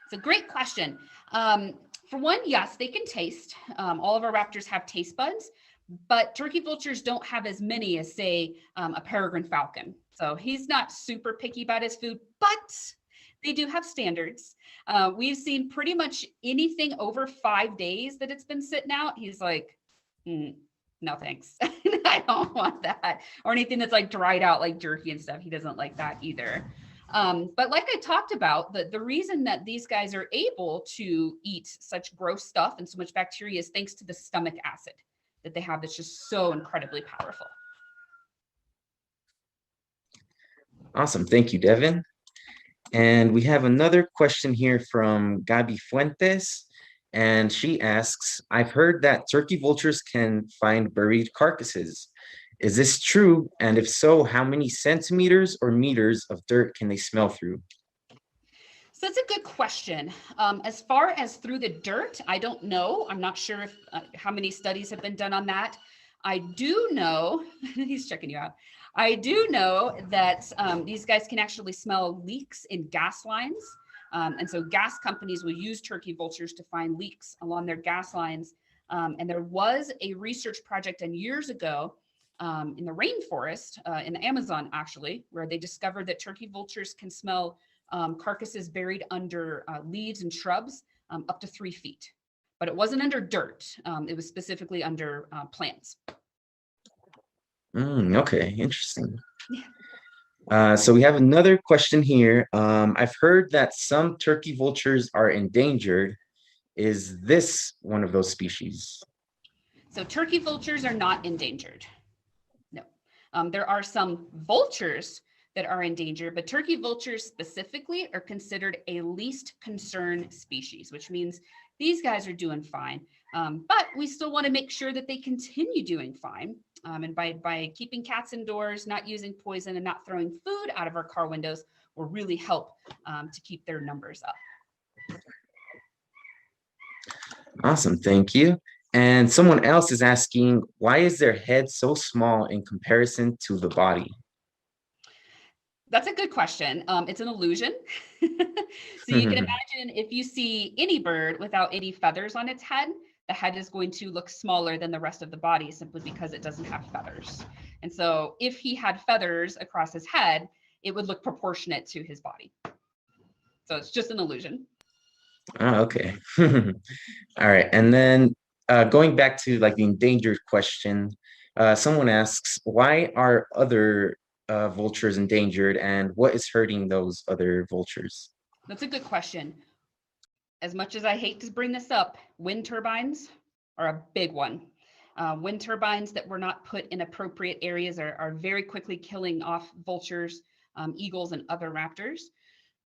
It's a great question. For one, yes, they can taste. All of our raptors have taste buds, but turkey vultures don't have as many as, say, a peregrine falcon. So he's not super picky about his food, but they do have standards. We've seen pretty much anything over 5 days that it's been sitting out. He's like, no, thanks. I don't want that. Or anything that's like dried out, like jerky and stuff. He doesn't like that either. But like I talked about, the reason that these guys are able to eat such gross stuff and so much bacteria is thanks to the stomach acid that they have that's just so incredibly powerful. Awesome. Thank you, Devin. And we have another question here from Gabi Fuentes. And she asks, I've heard that turkey vultures can find buried carcasses. Is this true? And if so, how many centimeters or meters of dirt can they smell through? So that's a good question. As far as through the dirt, I don't know. I'm not sure if how many studies have been done on that. I do know, he's checking you out. I do know that these guys can actually smell leaks in gas lines. And so gas companies will use turkey vultures to find leaks along their gas lines. And there was a research project done years ago in the rainforest, in the Amazon, actually, where they discovered that turkey vultures can smell carcasses buried under leaves and shrubs up to 3 feet. But it wasn't under dirt. It was specifically under plants. Okay, interesting. So we have another question here. I've heard that some turkey vultures are endangered. Is this one of those species? So turkey vultures are not endangered. No. There are some vultures that are endangered, but turkey vultures specifically are considered a least concern species, which means these guys are doing fine. But we still want to make sure that they continue doing fine. And by keeping cats indoors, not using poison, and not throwing food out of our car windows will really help to keep their numbers up. Awesome, thank you. And someone else is asking, why is their head so small in comparison to the body? That's a good question. It's an illusion. So you can imagine if you see any bird without any feathers on its head, the head is going to look smaller than the rest of the body simply because it doesn't have feathers. And so if he had feathers across his head, it would look proportionate to his body. So it's just an illusion. Oh, okay. All right. And then going back to like the endangered question, someone asks, why are other vultures endangered, and what is hurting those other vultures? That's a good question. As much as I hate to bring this up, wind turbines are a big one. Wind turbines that were not put in appropriate areas are very quickly killing off vultures, eagles, and other raptors.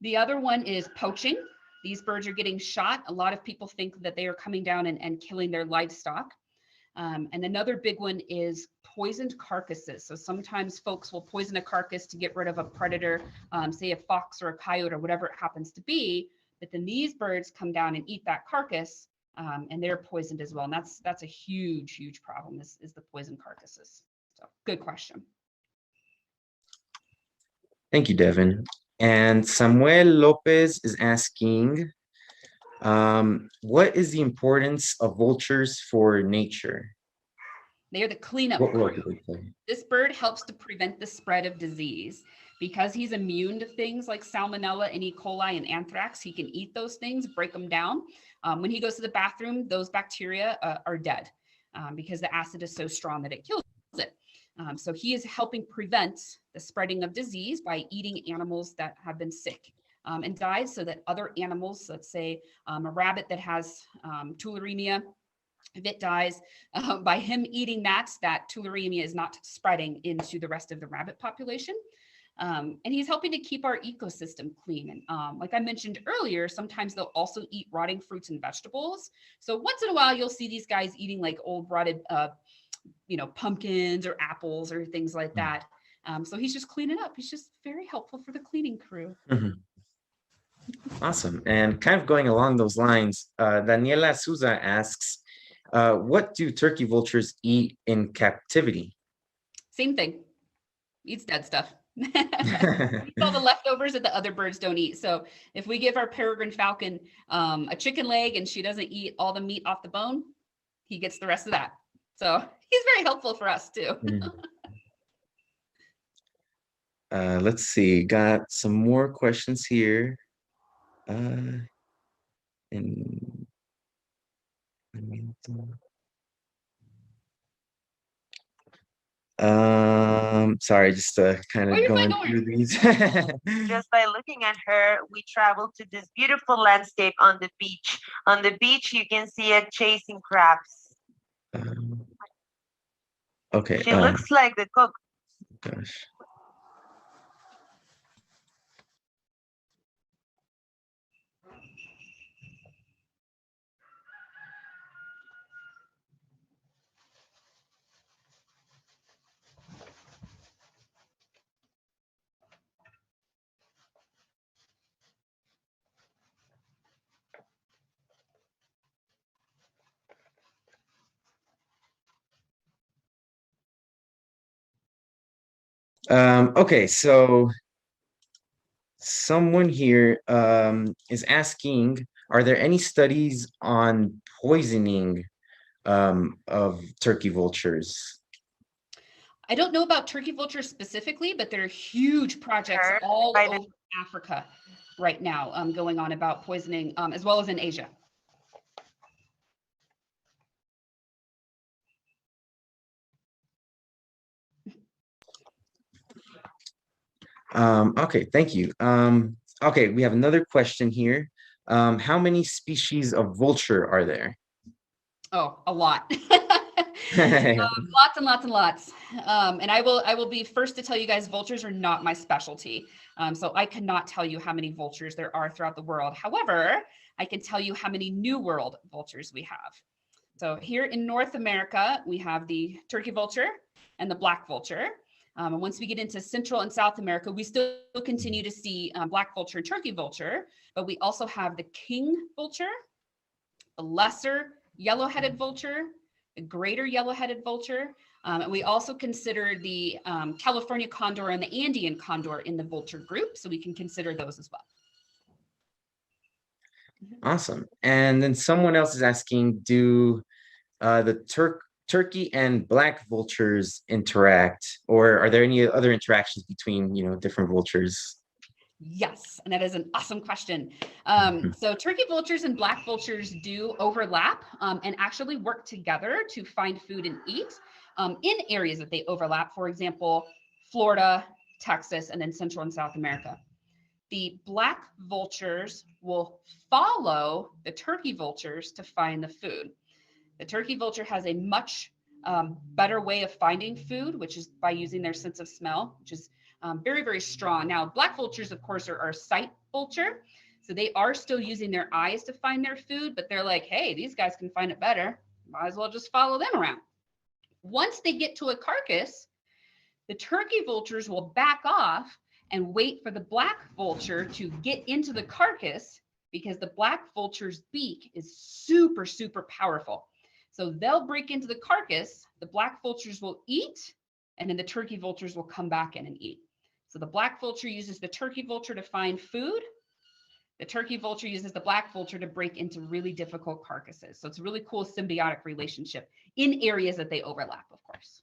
The other one is poaching. These birds are getting shot. A lot of people think that they are coming down and killing their livestock. And another big one is poisoned carcasses. So sometimes folks will poison a carcass to get rid of a predator, say a fox or a coyote or whatever it happens to be. But then these birds come down and eat that carcass, and they're poisoned as well. And that's a huge, huge problem is the poisoned carcasses. So good question. Thank you, Devin. And Samuel Lopez is asking, what is the importance of vultures for nature? They are the cleanup crew. This bird helps to prevent the spread of disease. Because he's immune to things like salmonella and E. coli and anthrax, he can eat those things, break them down. When he goes to the bathroom, those bacteria are dead because the acid is so strong that it kills it. So he is helping prevent the spreading of disease by eating animals that have been sick and died, so that other animals, let's say a rabbit that has tularemia, if it dies, by him eating that tularemia is not spreading into the rest of the rabbit population. And he's helping to keep our ecosystem clean. And like I mentioned earlier, sometimes they'll also eat rotting fruits and vegetables. So once in a while, you'll see these guys eating like old rotted, pumpkins or apples or things like that. So he's just cleaning up. He's just very helpful for the cleaning crew. Awesome. And kind of going along those lines, Daniela Souza asks, what do turkey vultures eat in captivity? Same thing. Eats dead stuff. Eats all the leftovers that the other birds don't eat. So if we give our peregrine falcon a chicken leg and she doesn't eat all the meat off the bone, he gets the rest of that. So he's very helpful for us too. Let's see, got some more questions here. Sorry, just kind of going through these. Just by looking at her, we traveled to this beautiful landscape on the beach. On the beach, you can see it chasing crabs. Okay. She looks like the cook. Gosh. Okay, so someone here is asking, are there any studies on poisoning of turkey vultures? I don't know about turkey vultures specifically, but there are huge projects all over Africa right now going on about poisoning, as well as in Asia. Okay, thank you. Okay, we have another question here. How many species of vulture are there? Oh, a lot. Lots and lots and lots. And I will be first to tell you guys, vultures are not my specialty. So I cannot tell you how many vultures there are throughout the world. However, I can tell you how many New World vultures we have. So here in North America, we have the turkey vulture and the black vulture. And once we get into Central and South America, we still continue to see black vulture and turkey vulture, but we also have the king vulture, the lesser yellow-headed vulture, the greater yellow-headed vulture. And we also consider the California condor and the Andean condor in the vulture group. So we can consider those as well. Awesome. And then someone else is asking, do the turkey and black vultures interact, or are there any other interactions between, different vultures? Yes, and that is an awesome question. So turkey vultures and black vultures do overlap and actually work together to find food and eat in areas that they overlap. For example, Florida, Texas, and then Central and South America. The black vultures will follow the turkey vultures to find the food. The turkey vulture has a much better way of finding food, which is by using their sense of smell, which is very, very strong. Now, black vultures, of course, are sight vulture. So they are still using their eyes to find their food, but they're like, hey, these guys can find it better. Might as well just follow them around. Once they get to a carcass, the turkey vultures will back off and wait for the black vulture to get into the carcass, because the black vulture's beak is super, super powerful. So they'll break into the carcass, the black vultures will eat, and then the turkey vultures will come back in and eat. So the black vulture uses the turkey vulture to find food. The turkey vulture uses the black vulture to break into really difficult carcasses. So it's a really cool symbiotic relationship in areas that they overlap, of course.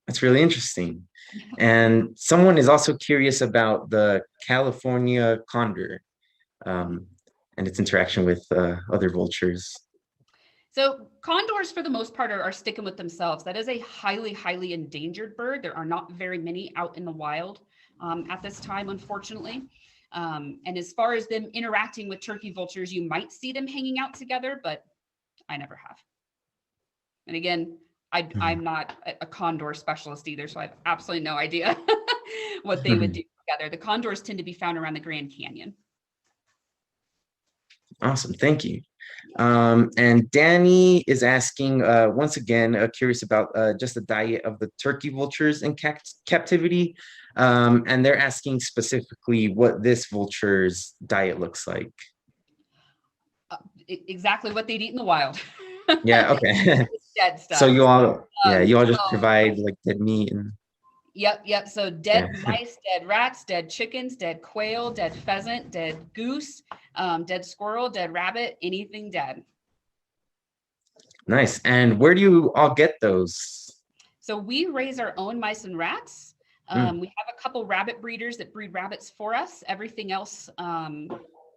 That's really interesting. And someone is also curious about the California condor and its interaction with other vultures. So condors, for the most part, are sticking with themselves. That is a highly, highly endangered bird. There are not very many out in the wild at this time, unfortunately. And as far as them interacting with turkey vultures, you might see them hanging out together, but I never have. And again, I'm not a condor specialist either, so I have absolutely no idea what they would do together. The condors tend to be found around the Grand Canyon. Awesome, thank you. And Danny is asking, once again, curious about just the diet of the turkey vultures in captivity. And they're asking specifically what this vulture's diet looks like. Exactly what they'd eat in the wild. Yeah, okay. Dead stuff. So you all just provide like dead meat and. Yep. So dead mice, dead rats, dead chickens, dead quail, dead pheasant, dead goose, dead squirrel, dead rabbit, anything dead. Nice. And where do you all get those? So we raise our own mice and rats. We have a couple rabbit breeders that breed rabbits for us. Everything else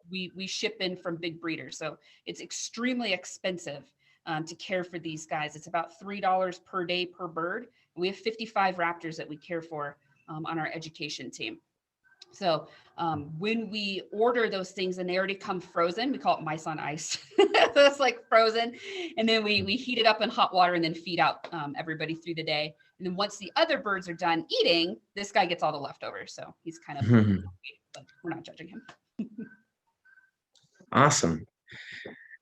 we ship in from big breeders. So it's extremely expensive to care for these guys. It's about $3 per day per bird. We have 55 raptors that we care for on our education team. So when we order those things and they already come frozen, we call it mice on ice. So it's like frozen. And then we heat it up in hot water and then feed out everybody through the day. And then once the other birds are done eating, this guy gets all the leftovers. So he's kind of, but we're not judging him. Awesome.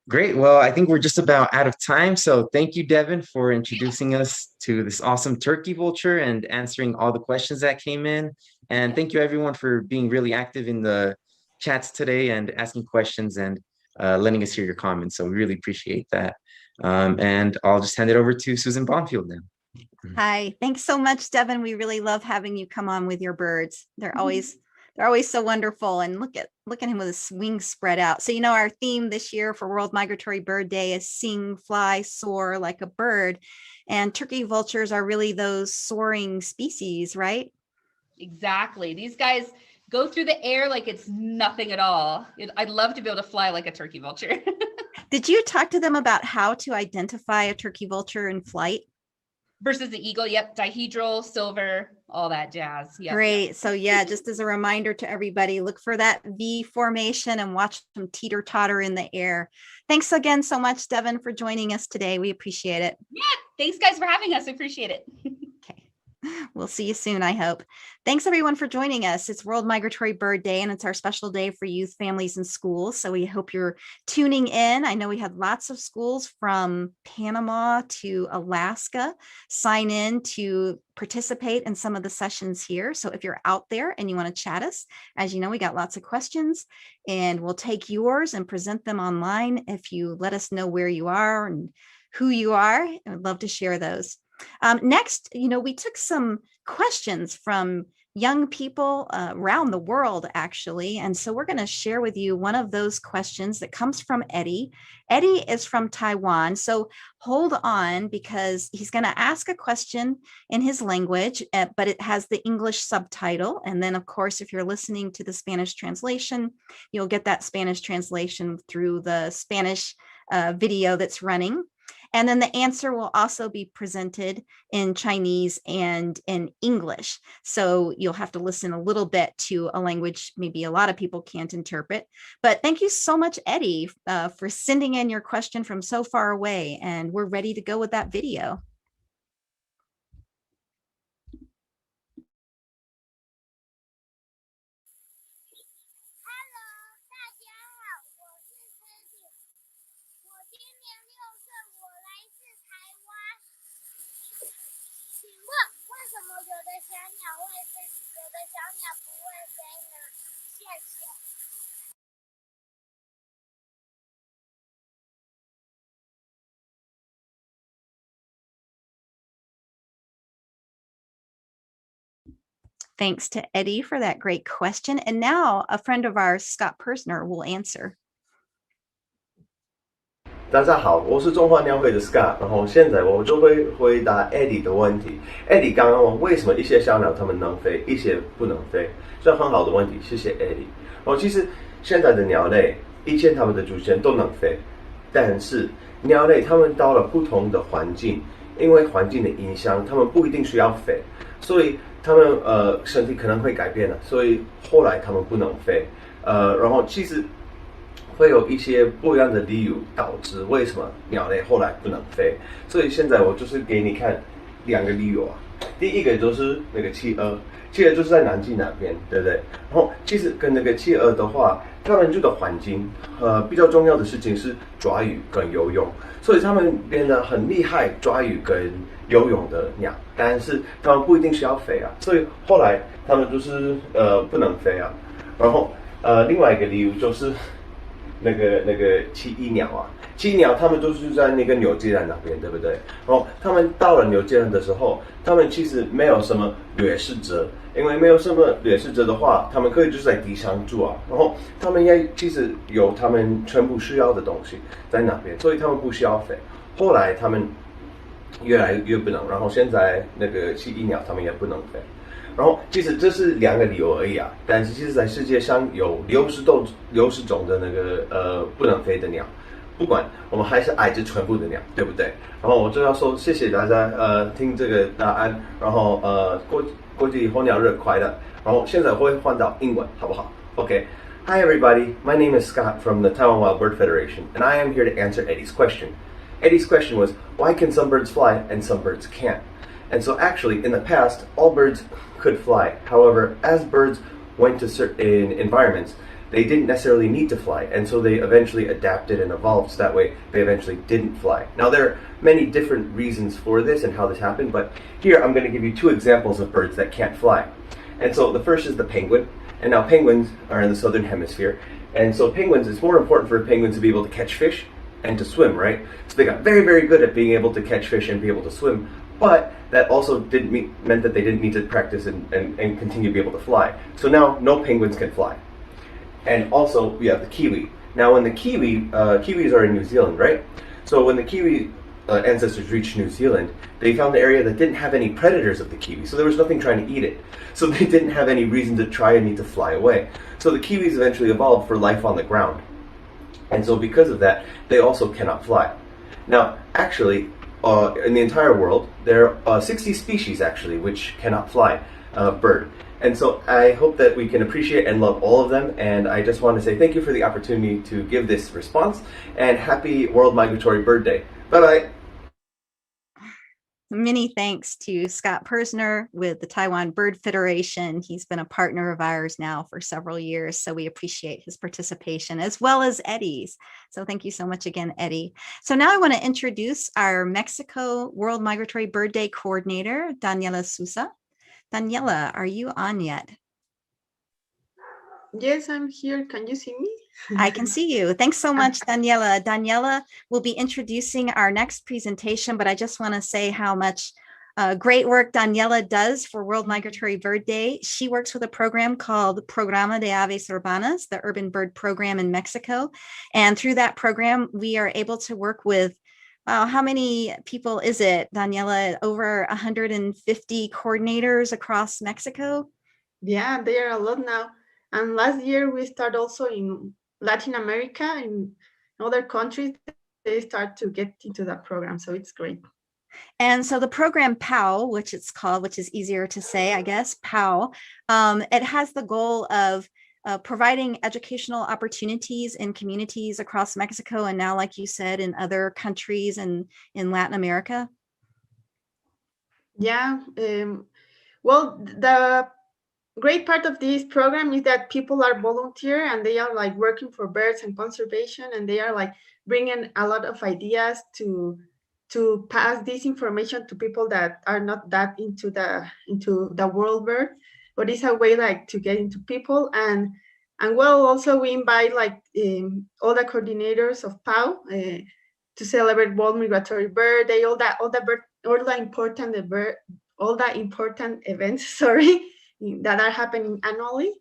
Great. Well, I think we're just about out of time. So thank you, Devin, for introducing us to this awesome turkey vulture and answering all the questions that came in. And thank you, everyone, for being really active in the chats today and asking questions and letting us hear your comments. So we really appreciate that. And I'll just hand it over to Susan Bonfield now. Hi. Thanks so much, Devin. We really love having you come on with your birds. They're always so wonderful. And look at him with his wings spread out. So, our theme this year for World Migratory Bird Day is sing, fly, soar like a bird. And turkey vultures are really those soaring species, right? Exactly. These guys go through the air like it's nothing at all. I'd love to be able to fly like a turkey vulture. Did you talk to them about how to identify a turkey vulture in flight? versus the eagle. Yep, dihedral, silver, all that jazz. Yep. Great. So yeah, just as a reminder to everybody, look for that V formation and watch them teeter totter in the air. Thanks again so much, Devin, for joining us today. We appreciate it. Yeah, thanks guys for having us. I appreciate it. Okay. We'll see you soon, I hope. Thanks everyone for joining us. It's World Migratory Bird Day, and it's our special day for youth, families, and schools. So we hope you're tuning in. I know we had lots of schools from Panama to Alaska sign in to participate in some of the sessions here. So if you're out there and you want to chat us, as you know, we got lots of questions, and we'll take yours and present them online if you let us know where you are and who you are. I'd love to share those. Next, we took some questions from young people around the world, actually. And so we're going to share with you one of those questions that comes from Eddie. Eddie is from Taiwan. So hold on, because he's going to ask a question in his language, but it has the English subtitle. And then, of course, if you're listening to the Spanish translation, you'll get that Spanish translation through the Spanish video that's running. And then the answer will also be presented in Chinese and in English. So you'll have to listen a little bit to a language maybe a lot of people can't interpret. But thank you so much, Eddie, for sending in your question from so far away. And we're ready to go with that video. Thanks to Eddie for that great question. And now a friend of ours, Scott Persner, will answer. 大家好，我是中华鸟会的 Scott， 然后现在我就会回答 Eddie 的问题。Eddie 刚刚问为什么一些小鸟它们能飞，一些不能飞，这很好的问题，谢谢 Eddie。然后其实现在的鸟类，以前它们的祖先都能飞，但是鸟类它们到了不同的环境，因为环境的影响，它们不一定需要飞，所以它们身体可能会改变了，所以后来它们不能飞。然后其实会有一些不一样的理由导致为什么鸟类后来不能飞，所以现在我就是给你看两个理由啊。第一个就是那个企鹅，企鹅就是在南极那边，对不对？然后其实跟那个企鹅的话，它们住的环境，比较重要的事情是抓鱼跟游泳，所以它们变得很厉害抓鱼跟游泳的鸟，但是它们不一定需要飞啊，所以后来它们就是不能飞啊。然后另外一个理由就是那个奇异鸟啊，奇异鸟它们都是在那个纽西兰那边，对不对？然后它们到了纽西兰的时候，它们其实没有什么掠食者，因为没有什么掠食者的话，它们可以就是在地上住啊。然后它们也其实有它们全部需要的东西在那边，所以它们不需要飞。后来它们越来越不能，然后现在那个奇异鸟它们也不能飞。然后其实这是两个理由而已啊，但是其实在世界上有60种的那个不能飞的鸟，不管我们还是爱着全部的鸟，对不对？然后我就要说谢谢大家听这个答案，然后国际候鸟日快乐，然后现在会换到英文，好不好 ？Okay. Hi everybody, my name is Scott from the Taiwan Wild Bird Federation, and I am here to answer Eddie's question. Eddie's question was, why can some birds fly and some birds can't? And so actually, in the past, all birds could fly. However, as birds went to certain environments, they didn't necessarily need to fly, and so they eventually adapted and evolved so that way they eventually didn't fly. Now, there are many different reasons for this and how this happened, but here I'm going to give you 2 examples of birds that can't fly. And so the first is the penguin, and now penguins are in the southern hemisphere, and so penguins, it's more important for penguins to be able to catch fish and to swim, right? So they got very, very good at being able to catch fish and be able to swim, but that also meant that they didn't need to practice and continue to be able to fly. So now no penguins can fly. And also we have the kiwi. Now when the kiwis are in New Zealand, right? So when the kiwi ancestors reached New Zealand, they found the area that didn't have any predators of the kiwi. So there was nothing trying to eat it. So they didn't have any reason to try and need to fly away. So the kiwis eventually evolved for life on the ground. And so because of that, they also cannot fly. Now, actually, in the entire world, there are 60 species actually which cannot fly bird. And so I hope that we can appreciate and love all of them. And I just want to say thank you for the opportunity to give this response, and happy World Migratory Bird Day. Bye-bye. Many thanks to Scott Persner with the Taiwan Bird Federation. He's been a partner of ours now for several years, so we appreciate his participation as well as Eddie's. So thank you so much again, Eddie. So now I want to introduce our Mexico World Migratory Bird Day coordinator, Daniela Sousa. Daniela, are you on yet? Yes, I'm here. Can you see me? I can see you. Thanks so much, Daniela. Daniela will be introducing our next presentation, but I just want to say how much great work Daniela does for World Migratory Bird Day. She works with a program called Programa de Aves Urbanas, the Urban Bird Program in Mexico. And through that program, we are able to work with, how many people is it, Daniela? Over 150 coordinators across Mexico? Yeah, there are a lot now. And last year we started also in Latin America, in other countries, they start to get into that program. So it's great. And so the program POW, which it's called, which is easier to say, I guess, POW, it has the goal of providing educational opportunities in communities across Mexico, and now, like you said, in other countries and in Latin America. Yeah, well, the great part of this program is that people are volunteer and they are like working for birds and conservation, and they are like bringing a lot of ideas to pass this information to people that are not that into the world bird, but it's a way like to get into people. And well, also we invite like all the coordinators of POW to celebrate World Migratory Bird Day, all the important events, sorry, that are happening annually.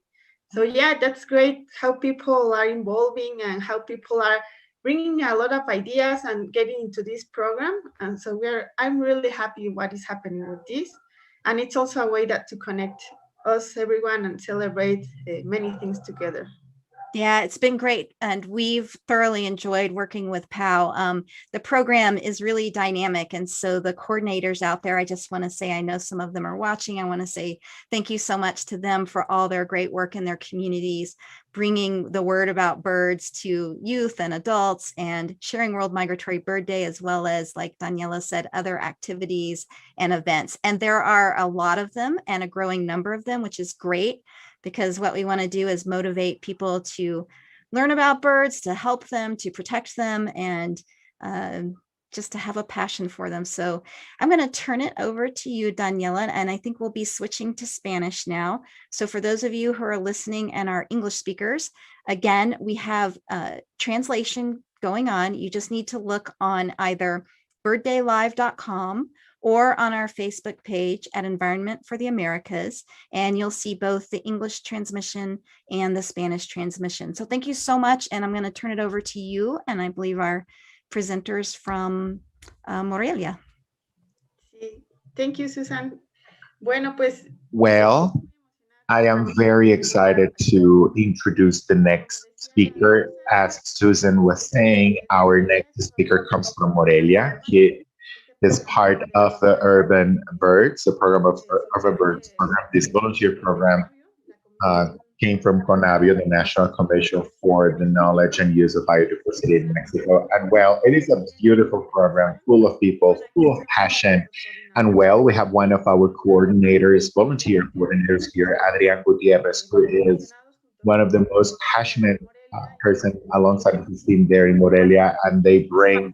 So yeah, that's great how people are involving and how people are bringing a lot of ideas and getting into this program. And so I'm really happy what is happening with this. And it's also a way that to connect us, everyone, and celebrate many things together. Yeah, it's been great. And we've thoroughly enjoyed working with POW. The program is really dynamic. And so the coordinators out there, I just want to say, I know some of them are watching. I want to say thank you so much to them for all their great work in their communities, bringing the word about birds to youth and adults, and sharing World Migratory Bird Day, as well as, like Daniela said, other activities and events. And there are a lot of them and a growing number of them, which is great, because what we want to do is motivate people to learn about birds, to help them, to protect them, and just to have a passion for them. So I'm going to turn it over to you, Daniela, and I think we'll be switching to Spanish now. So for those of you who are listening and are English speakers, again, we have translation going on. You just need to look on either birddaylive.com or on our Facebook page at Environment for the Americas, and you'll see both the English transmission and the Spanish transmission. So thank you so much, and I'm going to turn it over to you, and I believe our presenters from Morelia. Thank you, Susan. Bueno, pues. Well, I am very excited to introduce the next speaker. As Susan was saying, our next speaker comes from Morelia. He is part of the Urban Birds, the program of Urban Birds program. This volunteer program came from CONAVIO, the National Commission for the Knowledge and Use of Biodiversity in Mexico. And well, it is a beautiful program, full of people, full of passion. And well, we have one of our coordinators, volunteer coordinators here, Adrian Gutierrez, who is one of the most passionate person alongside his team there in Morelia, and they bring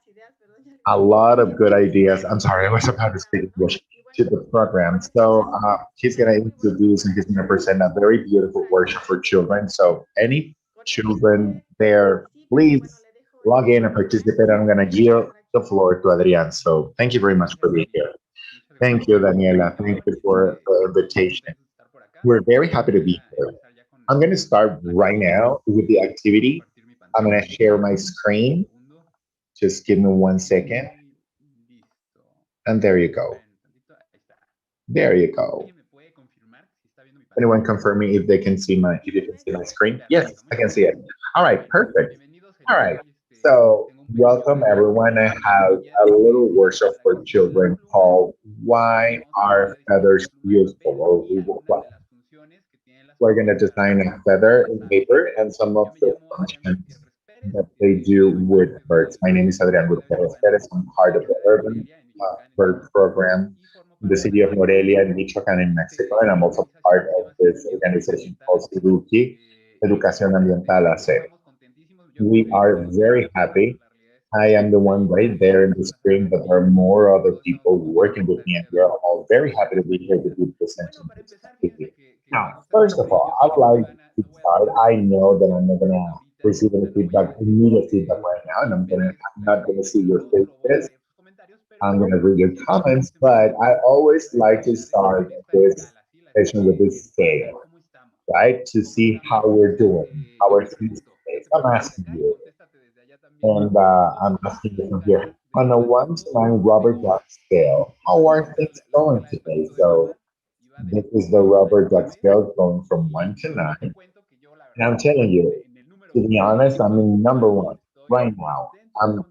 a lot of good ideas. I'm sorry, I was about to speak English to the program. So he's going to introduce and he's going to present a very beautiful workshop for children. So any children there, please log in and participate. I'm going to yield the floor to Adrian. So thank you very much for being here. Thank you, Daniela. Thank you for the invitation. We're very happy to be here. I'm going to start right now with the activity. I'm going to share my screen. Just give me 1 second. And there you go. There you go. Anyone confirm me if they can see if you can see my screen? Yes, I can see it. All right, perfect. All right. So welcome everyone. I have a little workshop for children called Why Are Feathers Useful? Or we're going to design a feather in paper and some of the functions that they do with birds. My name is Adrian Gutierrez Perez. I'm part of the urban bird program in the city of Morelia in Michoacan in Mexico, and I'm also part of this organization called SEDUCI, Educación Ambiental AC. We are very happy. I am the one right there in the screen, but there are more other people working with me, and we are all very happy to be here to be presenting this activity. Now, first of all, I'd like to start. I know that I'm not gonna receive any feedback, immediate feedback right now, and I'm not gonna see your faces. I'm gonna read your comments, but I always like to start this session with this scale, right? To see how we're doing, our things today. So I'm asking you, and I'm asking you from here. On a 1 to 9 rubber duck scale, how are things going today? So this is the rubber duck scale going from 1 to 9. And I'm telling you, to be honest, I'm in number one right now. I'm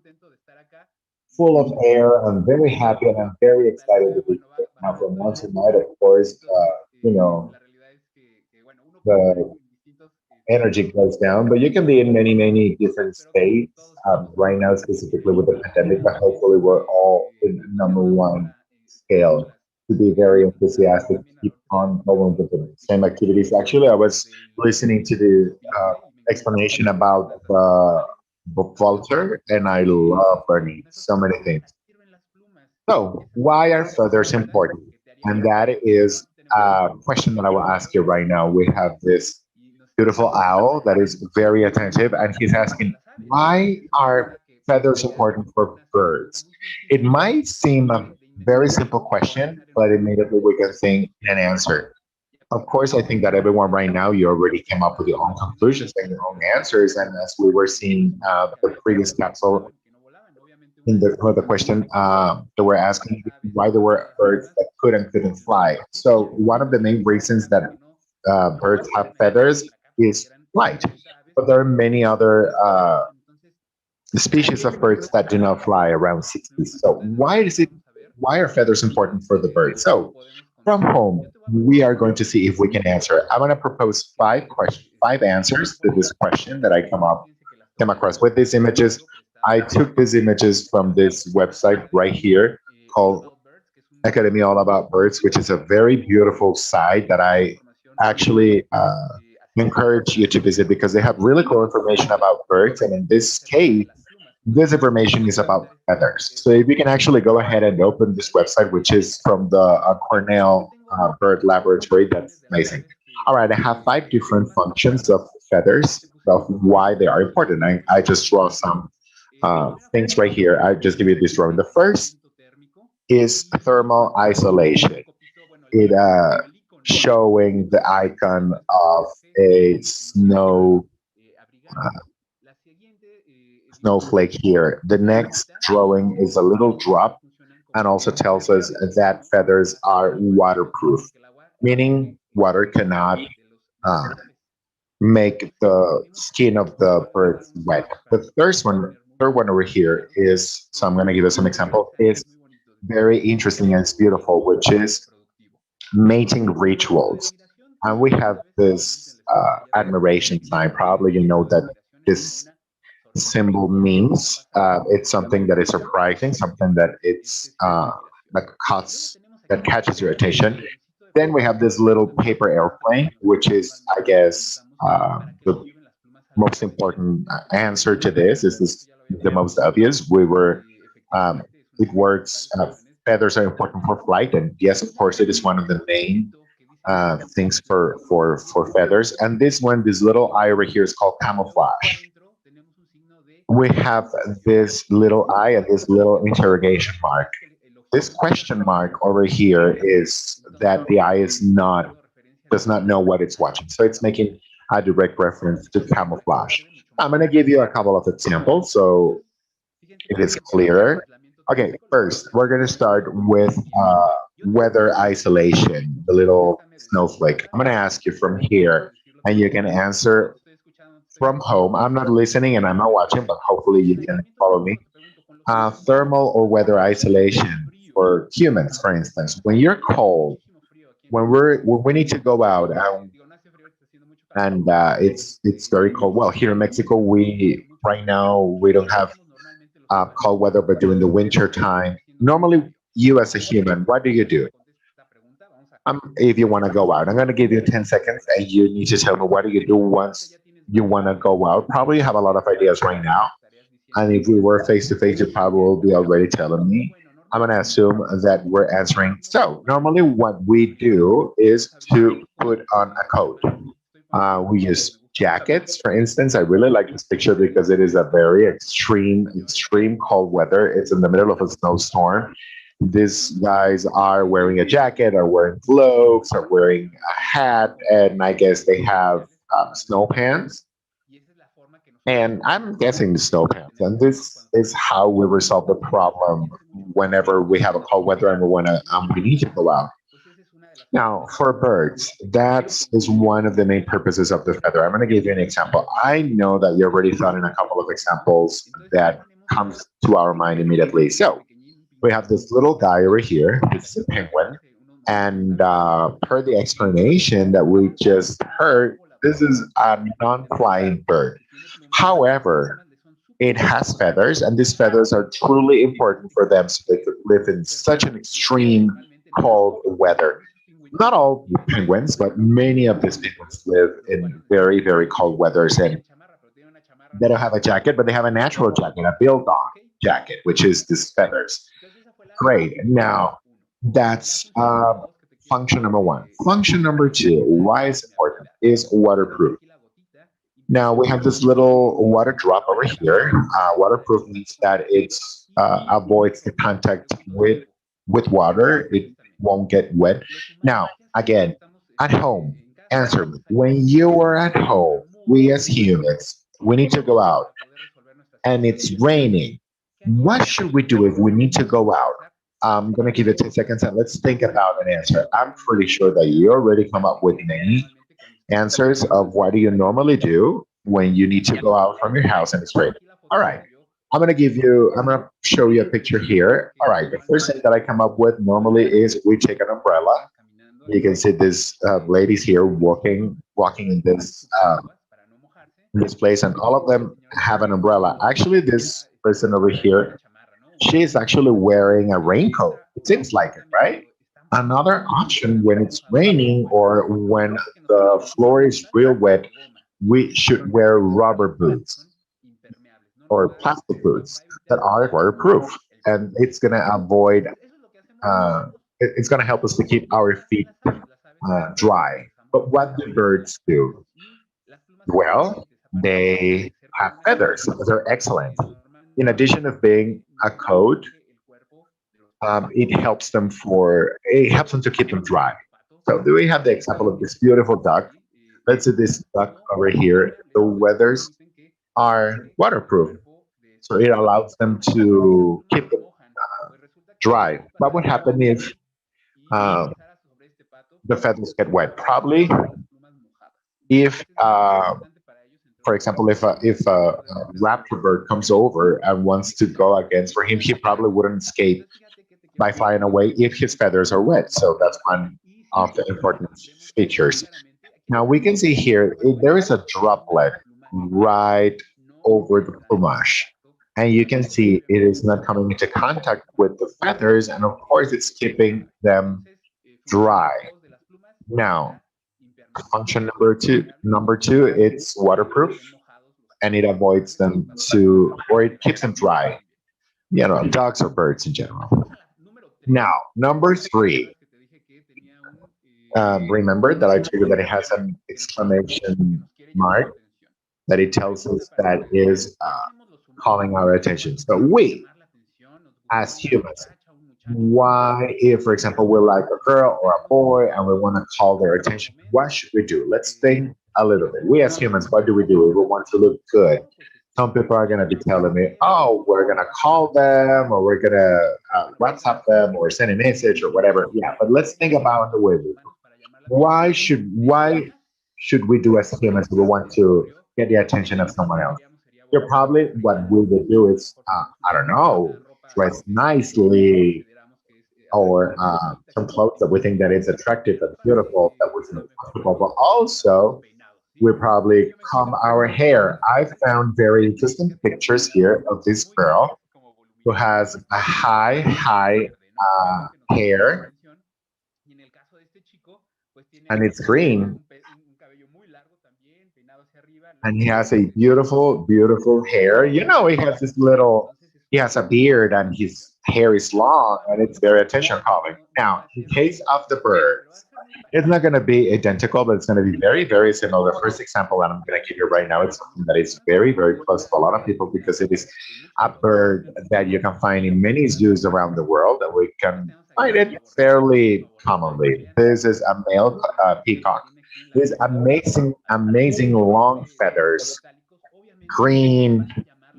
full of air. I'm very happy and I'm very excited to be here. Now, from 1 to 9, of course, the energy goes down, but you can be in many, many different states. Right now, specifically with the pandemic, but hopefully we're all in number one scale to be very enthusiastic, keep on going with the same activities. Actually, I was listening to the explanation about the vulture, and I love learning so many things. So, why are feathers important? And that is a question that I will ask you right now. We have this beautiful owl that is very attentive, and he's asking, why are feathers important for birds? It might seem a very simple question, but immediately we can think an answer. Of course, I think that everyone right now, you already came up with your own conclusions and your own answers. And as we were seeing the previous capsule, in the question that we're asking, why there were birds that could and couldn't fly. So one of the main reasons that birds have feathers is flight, but there are many other species of birds that do not fly around 60. So why are feathers important for the bird? So from home, we are going to see if we can answer. I'm going to propose 5 answers to this question that I came across with these images. I took these images from this website right here called Academy All About Birds, which is a very beautiful site that I actually encourage you to visit because they have really cool information about birds. And in this case, this information is about feathers. So if you can actually go ahead and open this website, which is from the Cornell Bird Laboratory, that's amazing. All right, I have 5 different functions of feathers, of why they are important. I just draw some things right here. I just give you this drawing. The first is thermal isolation. It showing the icon of a snowflake here. The next drawing is a little drop and also tells us that feathers are waterproof, meaning water cannot make the skin of the bird wet. The third one over here is, so I'm going to give you some example, is very interesting and it's beautiful, which is mating rituals. And we have this admiration sign. Probably you know that this symbol means it's something that is surprising, something that it's that catches your attention. Then we have this little paper airplane, which is, I guess, the most important answer to this. This is the most obvious. It works. Feathers are important for flight, and yes, of course, it is one of the main things for feathers. And this one, this little eye over here is called camouflage. We have this little eye and this little interrogation mark. This question mark over here is that the eye does not know what it's watching. So it's making a direct reference to camouflage. I'm going to give you a couple of examples so it is clearer. Okay, first, we're going to start with weather isolation, the little snowflake. I'm going to ask you from here, and you can answer from home. I'm not listening and I'm not watching, but hopefully you can follow me. Thermal or weather isolation for humans, for instance. When you're cold, when we need to go out and it's very cold. Well, here in Mexico, we right now we don't have cold weather, but during the winter time, normally you as a human, what do you do? If you want to go out, I'm going to give you 10 seconds and you need to tell me what do you do once you want to go out. Probably have a lot of ideas right now. And if we were face to face, you probably will be already telling me. I'm going to assume that we're answering. So normally what we do is to put on a coat. We use jackets, for instance. I really like this picture because it is a very extreme cold weather. It's in the middle of a snowstorm. These guys are wearing a jacket, are wearing gloves, are wearing a hat, and I guess they have snow pants. And I'm guessing the snow pants. And this is how we resolve the problem whenever we have a cold weather and we need to go out. Now, for birds, that is one of the main purposes of the feather. I'm going to give you an example. I know that you already thought in a couple of examples that comes to our mind immediately. So we have this little guy over here. This is a penguin. And per the explanation that we just heard, this is a non-flying bird. However, it has feathers, and these feathers are truly important for them so they could live in such an extreme cold weather. Not all penguins, but many of these penguins live in very, very cold weathers, and they don't have a jacket, but they have a natural jacket, a built-on jacket, which is these feathers. Great. Now, that's function number one. Function number two, why it's important, is waterproof. Now we have this little water drop over here. Waterproof means that it avoids the contact with water. It won't get wet. Now, again, at home, answer me. When you are at home, we as humans, we need to go out and it's raining. What should we do if we need to go out? I'm going to give it 10 seconds and let's think about an answer. I'm pretty sure that you already come up with many answers of what do you normally do when you need to go out from your house and it's raining. All right. I'm going to show you a picture here. All right. The first thing that I come up with normally is we take an umbrella. You can see this ladies here walking in this place, and all of them have an umbrella. Actually, this person over here, she is actually wearing a raincoat. It seems like it, right? Another option when it's raining or when the floor is real wet, we should wear rubber boots or plastic boots that are waterproof. And it's going to avoid, it's going to help us to keep our feet dry. But what do birds do? Well, they have feathers. They're excellent. In addition of being a coat, it helps them to keep them dry. So do we have the example of this beautiful duck? Let's see this duck over here. The feathers are waterproof, so it allows them to keep them dry. What would happen if the feathers get wet? Probably if for example, if a raptor bird comes over and wants to go against for him, he probably wouldn't escape by flying away if his feathers are wet. So that's one of the important features. Now we can see here there is a droplet right over the plumage, and you can see it is not coming into contact with the feathers, and of course it's keeping them dry. Now, function number two, it's waterproof, and it avoids them or it keeps them dry. You know, dogs or birds in general. Now, number three. Remember that I told you that it has an exclamation mark that it tells us that is calling our attention. So we, as humans, why, if for example we're like a girl or a boy and we want to call their attention, what should we do? Let's think a little bit. We as humans, what do? We want to look good. Some people are going to be telling me, oh, we're going to call them or we're going to WhatsApp them or send a message or whatever. Yeah, but let's think about the way we do. Why should we do as humans if we want to get the attention of someone else. You're probably, what we would do is, I don't know, dress nicely, or some clothes that we think that is attractive, that's beautiful, that was comfortable, but also we probably comb our hair. I found very interesting pictures here of this girl who has a high hair, and it's green, and he has a beautiful hair. You know, he has this little, he has a beard, and his hair is long, and it's very attention calling. Now, in case of the birds, it's not going to be identical, but it's going to be very similar. The first example that I'm going to give you right now is something that is very close to a lot of people, because it is a bird that you can find in many zoos around the world, and we can find it fairly commonly. This is a male peacock. These amazing long feathers, green,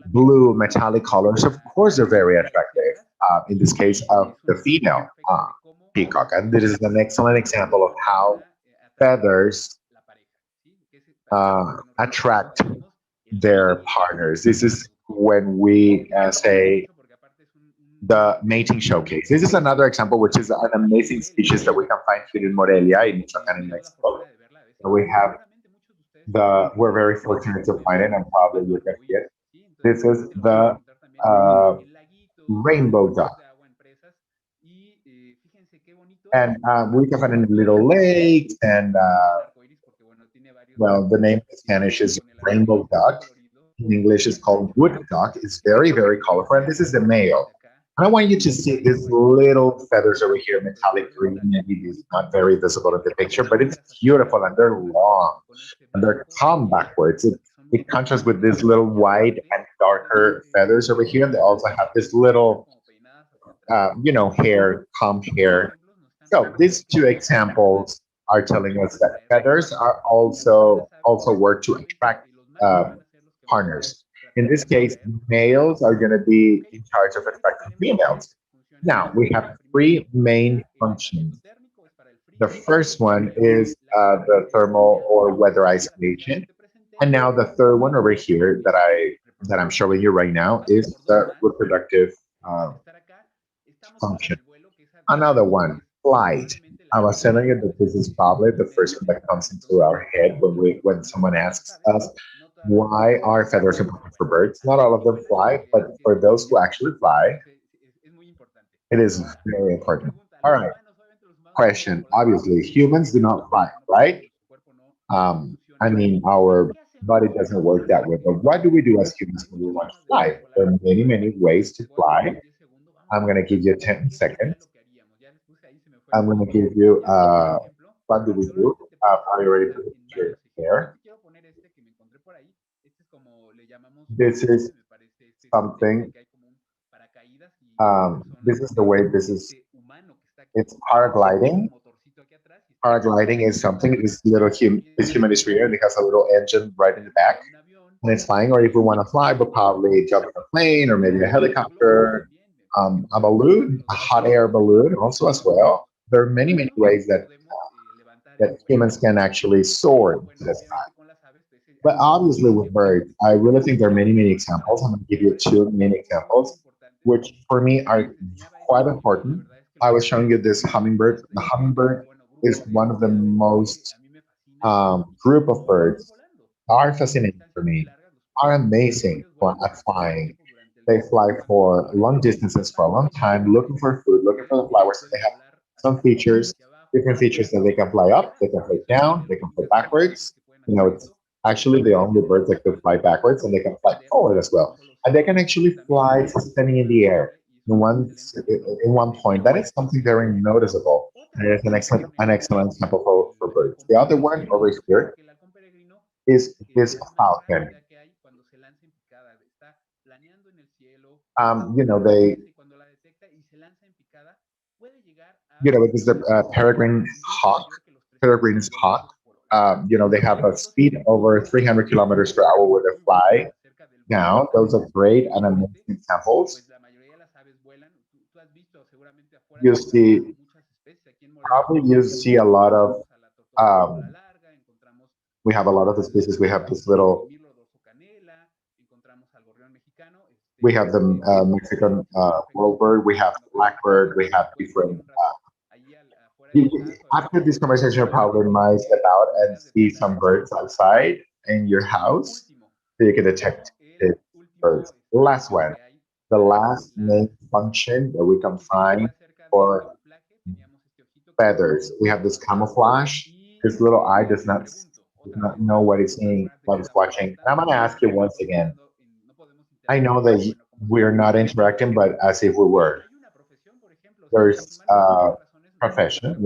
blue, metallic colors. Of course, they're very attractive. In this case of the female peacock, and this is an excellent example of how feathers attract their partners. This is when we say the mating showcase. This is another example, which is an amazing species that we can find here in Morelia, in Michoacan, in Mexico. We have we're very fortunate to find it, and probably you're going to get. This is the rainbow duck. And we can find it in little lakes, and well, the name in Spanish is rainbow duck. In English, it's called wood duck. It's very colorful, and this is the male. And I want you to see these little feathers over here, metallic green. Maybe it's not very visible in the picture, but it's beautiful, and they're long, and they're combed backwards. It contrasts with these little white and darker feathers over here. They also have this little, hair, combed hair. So these two examples are telling us that feathers are also work to attract partners. In this case, males are going to be in charge of attracting females. Now, we have three main functions. The first one is the thermal or weather isolation, and now the third one over here that I'm showing you right now is the reproductive function. Another one, flight. I was telling you that this is probably the first one that comes into our head when someone asks us why are feathers important for birds. Not all of them fly, but for those who actually fly, it is very important. All right. Question. Obviously, humans do not fly, right? I mean, our body doesn't work that way. But what do we do as humans when we want to fly? There are many ways to fly. I'm going to give you 10 seconds. I'm going to give you, what do we do? I already put the picture there. This is something, this is the way it's paragliding. Paragliding is something, this human is rear, and it has a little engine right in the back, and it's flying. Or if we want to fly, we'll probably jump in a plane, or maybe a helicopter, a balloon, a hot air balloon also as well. There are many ways that humans can actually soar to the sky. But obviously with birds, I really think there are many examples. I'm going to give you two main examples, which for me are quite important. I was showing you this hummingbird. The hummingbird is one of the most group of birds are fascinating for me, are amazing at flying. They fly for long distances for a long time, looking for food, looking for the flowers. They have some features, different features that they can fly up, they can fly down, they can fly backwards. You know, it's actually the only birds that can fly backwards, and they can fly forward as well. And they can actually fly suspending in the air in one point. That is something very noticeable. And it is an excellent example for birds. The other one over here is this falcon. You know, it is the peregrine hawk. Peregrine's hawk. They have a speed over 300 kilometers per hour with a fly. Now, those are great and amazing examples. You see a lot of, we have a lot of the species. We have this little We have the Mexican bird, we have blackbird, we have different. After this conversation, you probably might step out and see some birds outside in your house, so you can detect the birds. Last one, the last main function that we can find for feathers. We have this camouflage. This little eye does not know what it's seeing, what it's watching. And I'm gonna ask you once again. I know that we're not interacting, but as if we were. There's a profession,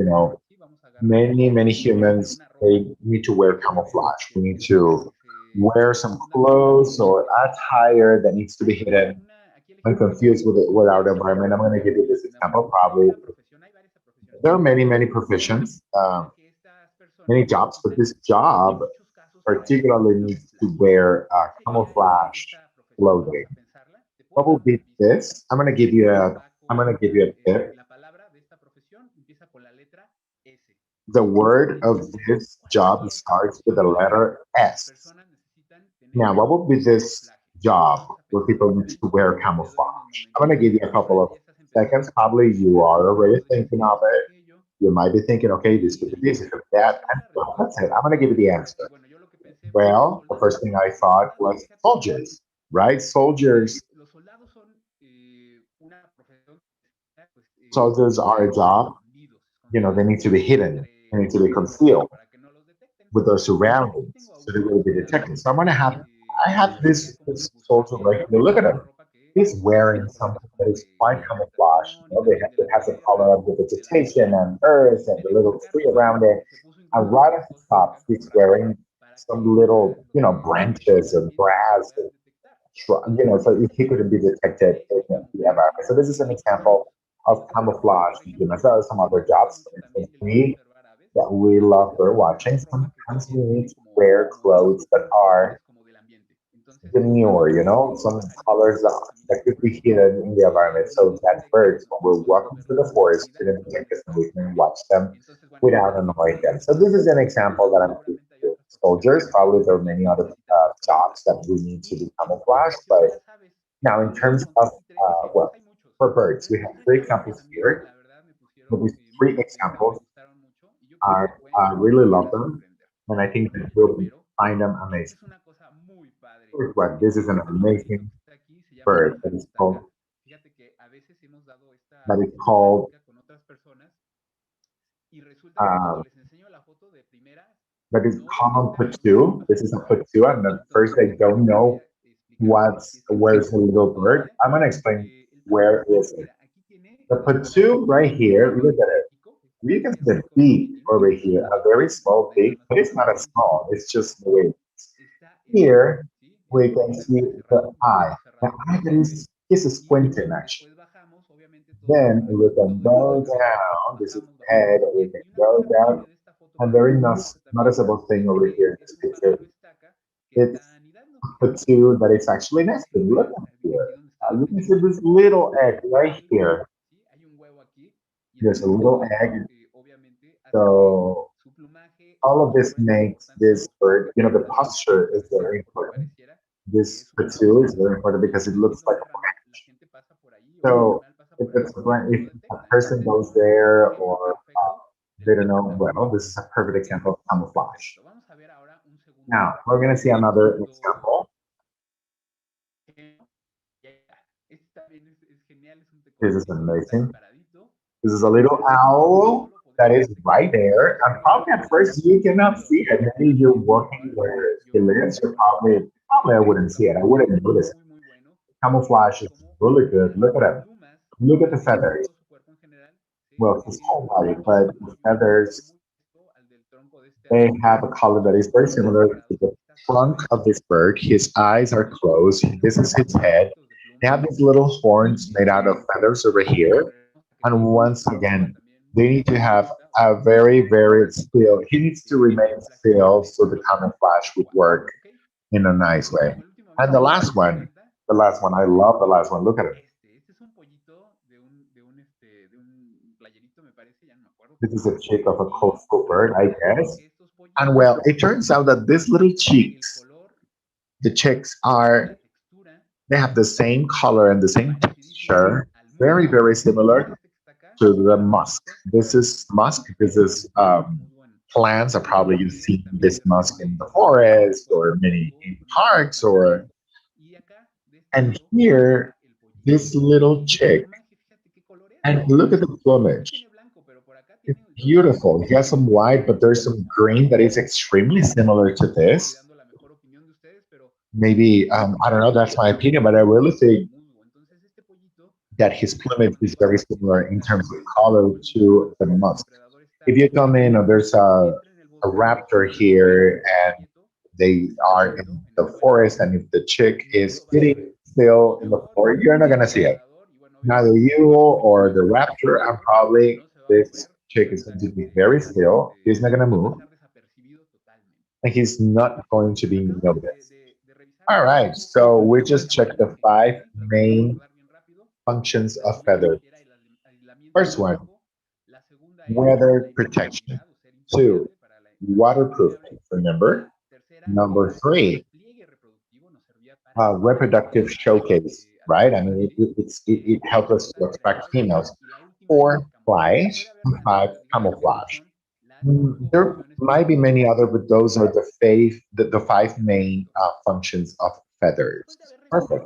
many humans, they need to wear camouflage. We need to wear some clothes or attire that needs to be hidden and confused with our environment. I'm going to give you this example. Probably there are many professions, many jobs, but this job particularly needs to wear camouflage clothing. What will be this? I'm gonna give you a tip. The word of this job starts with the letter S. Now, what would be this job where people need to wear camouflage? I'm gonna give you a couple of seconds. Probably you are already thinking of it. You might be thinking, okay, this could be this, it could be that. And well, that's it. I'm gonna give you the answer. Well, the first thing I thought was soldiers, right? Soldiers are a job, they need to be hidden, they need to be concealed with their surroundings so they will be detected. So I have this soldier right here. Look at him. He's wearing something that is quite camouflage. It has a color of the vegetation and earth and the little tree around it. And right at the top, he's wearing some little, branches and grass and so he couldn't be detected in the environment. So this is an example of camouflage. There are some other jobs, for instance, that we love bird watching. Sometimes we need to wear clothes that are demure, some colors that could be hidden in the environment. So that birds, when we're walking through the forest, couldn't detect us and we can watch them without annoying them. So this is an example that I'm giving you. Soldiers, probably there are many other jobs that we need to be camouflaged, but now in terms of, for birds, we have three examples here. But these three examples I really love them, and I think that you'll find them amazing. First one, this is an amazing bird that is called um, that is common patu. This is a patu, and at first I don't know where's the little bird. I'm gonna explain where is it. The patu right here, look at it. You can see the beak over here, a very small beak, but it's not as small, it's just the way. Here we can see the eye. The eye is squinting actually. Then we can go down. This is the head. We can go down. A very noticeable thing over here in this picture. It's a two that is actually nesting. Look at here. You can see this little egg right here. There's a little egg. So all of this makes this bird, the posture is very important. This pursuit is very important because it looks like a branch. So if a person goes there or they don't know, well, this is a perfect example of camouflage. Now, we're going to see another example. This is amazing. This is a little owl that is right there. And probably at first you cannot see it. Maybe you're walking where he lives, probably I wouldn't see it. I wouldn't notice it. Camouflage is really good. Look at it. Look at the feathers. Well, his whole body, but the feathers, they have a color that is very similar to the trunk of this bird. His eyes are closed. This is his head. They have these little horns made out of feathers over here. And once again, they need to have a very still. He needs to remain still so the camouflage would work in a nice way. And the last one, I love the last one. Look at it. This is a chick of a coastal bird, I guess. And well, it turns out that these little chicks, the chicks are They have the same color and the same texture, very, very similar to the musk. This is musk. This is plants. Are probably you've seen this musk in the forest or many in parks or. And here, this little chick, and look at the plumage. It's beautiful. He has some white, but there's some green that is extremely similar to this. Maybe, I don't know, that's my opinion, but I really think that his plumage is very similar in terms of color to the musk. If you come in, there's a raptor here, and they are in the forest, and if the chick is sitting still in the forest, you're not gonna see it. Neither you or the raptor, and probably this chick is going to be very still. He's not gonna move, and he's not going to be noticed. All right, so we just checked the 5 main functions of feathers. First one, weather protection. 2, waterproofing, remember? Number 3, reproductive showcase, right? I mean, it helps us to attract females. 4, flight, and 5, camouflage. There might be many other, but those are the 5 main functions of feathers. Perfect.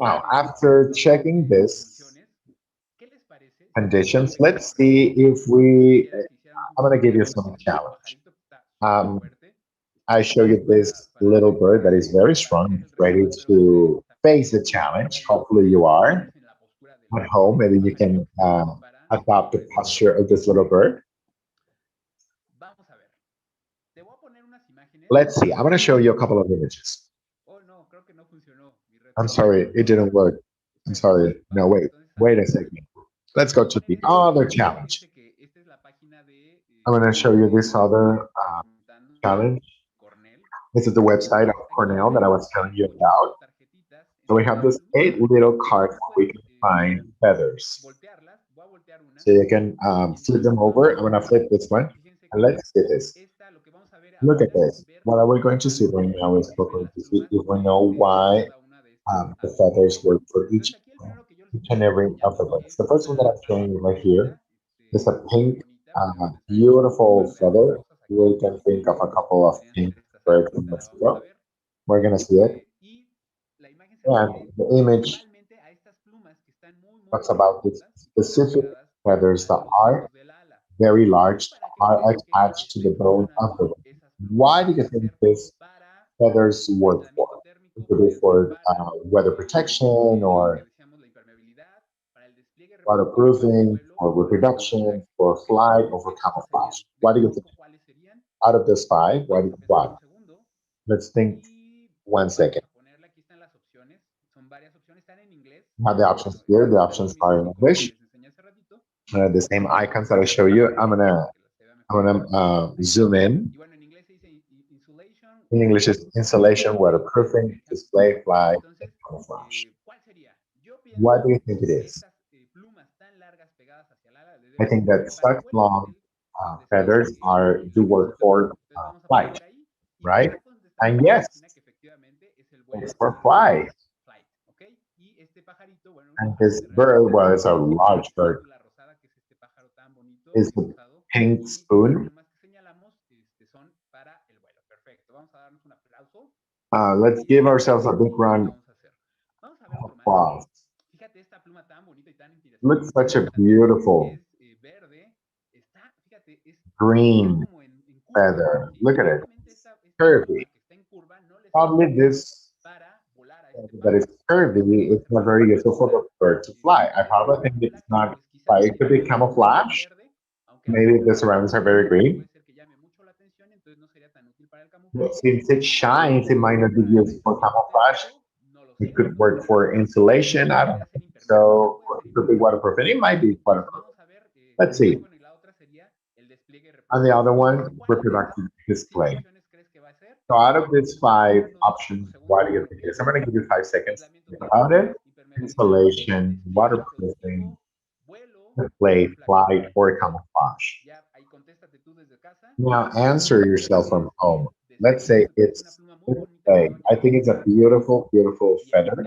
Now, after checking this conditions, let's see if I'm going to give you some challenge. I show you this little bird that is very strong, ready to face the challenge. Hopefully you are at home. Maybe you can adopt the posture of this little bird. Let's see. I'm going to show you a couple of images. I'm sorry, it didn't work. I'm sorry. No, wait a second. Let's go to the other challenge. I'm going to show you this other challenge. This is the website of Cornell that I was telling you about. So we have these 8 little cards where we can find feathers. So you can flip them over. I'm going to flip this one. And let's see this. Look at this. What we're going to see right now is we're going to see if we know why the feathers work for each and every of the birds. The first one that I'm showing you right here is a pink, beautiful feather. We can think of a couple of pink birds in Mexico. We're going to see it. And the image talks about the specific feathers that are very large, are attached to the bone of the wing. Why do you think these feathers work for? It could be for weather protection or waterproofing or reproduction, for flight, or for camouflage. What do you think? Out of those 5, what? Let's think 1 second. You have the options here. The options are in English. The same icons that I show you. I'm gonna zoom in. In English, is insulation, waterproofing, display, flight, and camouflage. What do you think it is? I think that such long feathers do work for flight, right? And yes, it's for flight. And this bird was a large bird. Is the pink spoon. Let's give ourselves a big round of applause. Look, such a beautiful green feather. Look at it. It's curvy. Probably this that is curvy is not very useful for the bird to fly. I probably think it's not fly. It could be camouflage. Maybe the surroundings are very green. But since it shines, it might not be used for camouflage. It could work for insulation. I don't think so. Or it could be waterproof. And it might be waterproof. Let's see. And the other one, reproductive display. So out of these 5 options, what do you think it is? I'm going to give you 5 seconds to think about it. Insulation, waterproofing, display, flight, or camouflage. Now answer yourself from home. Let's say it's display. I think it's a beautiful, beautiful feather.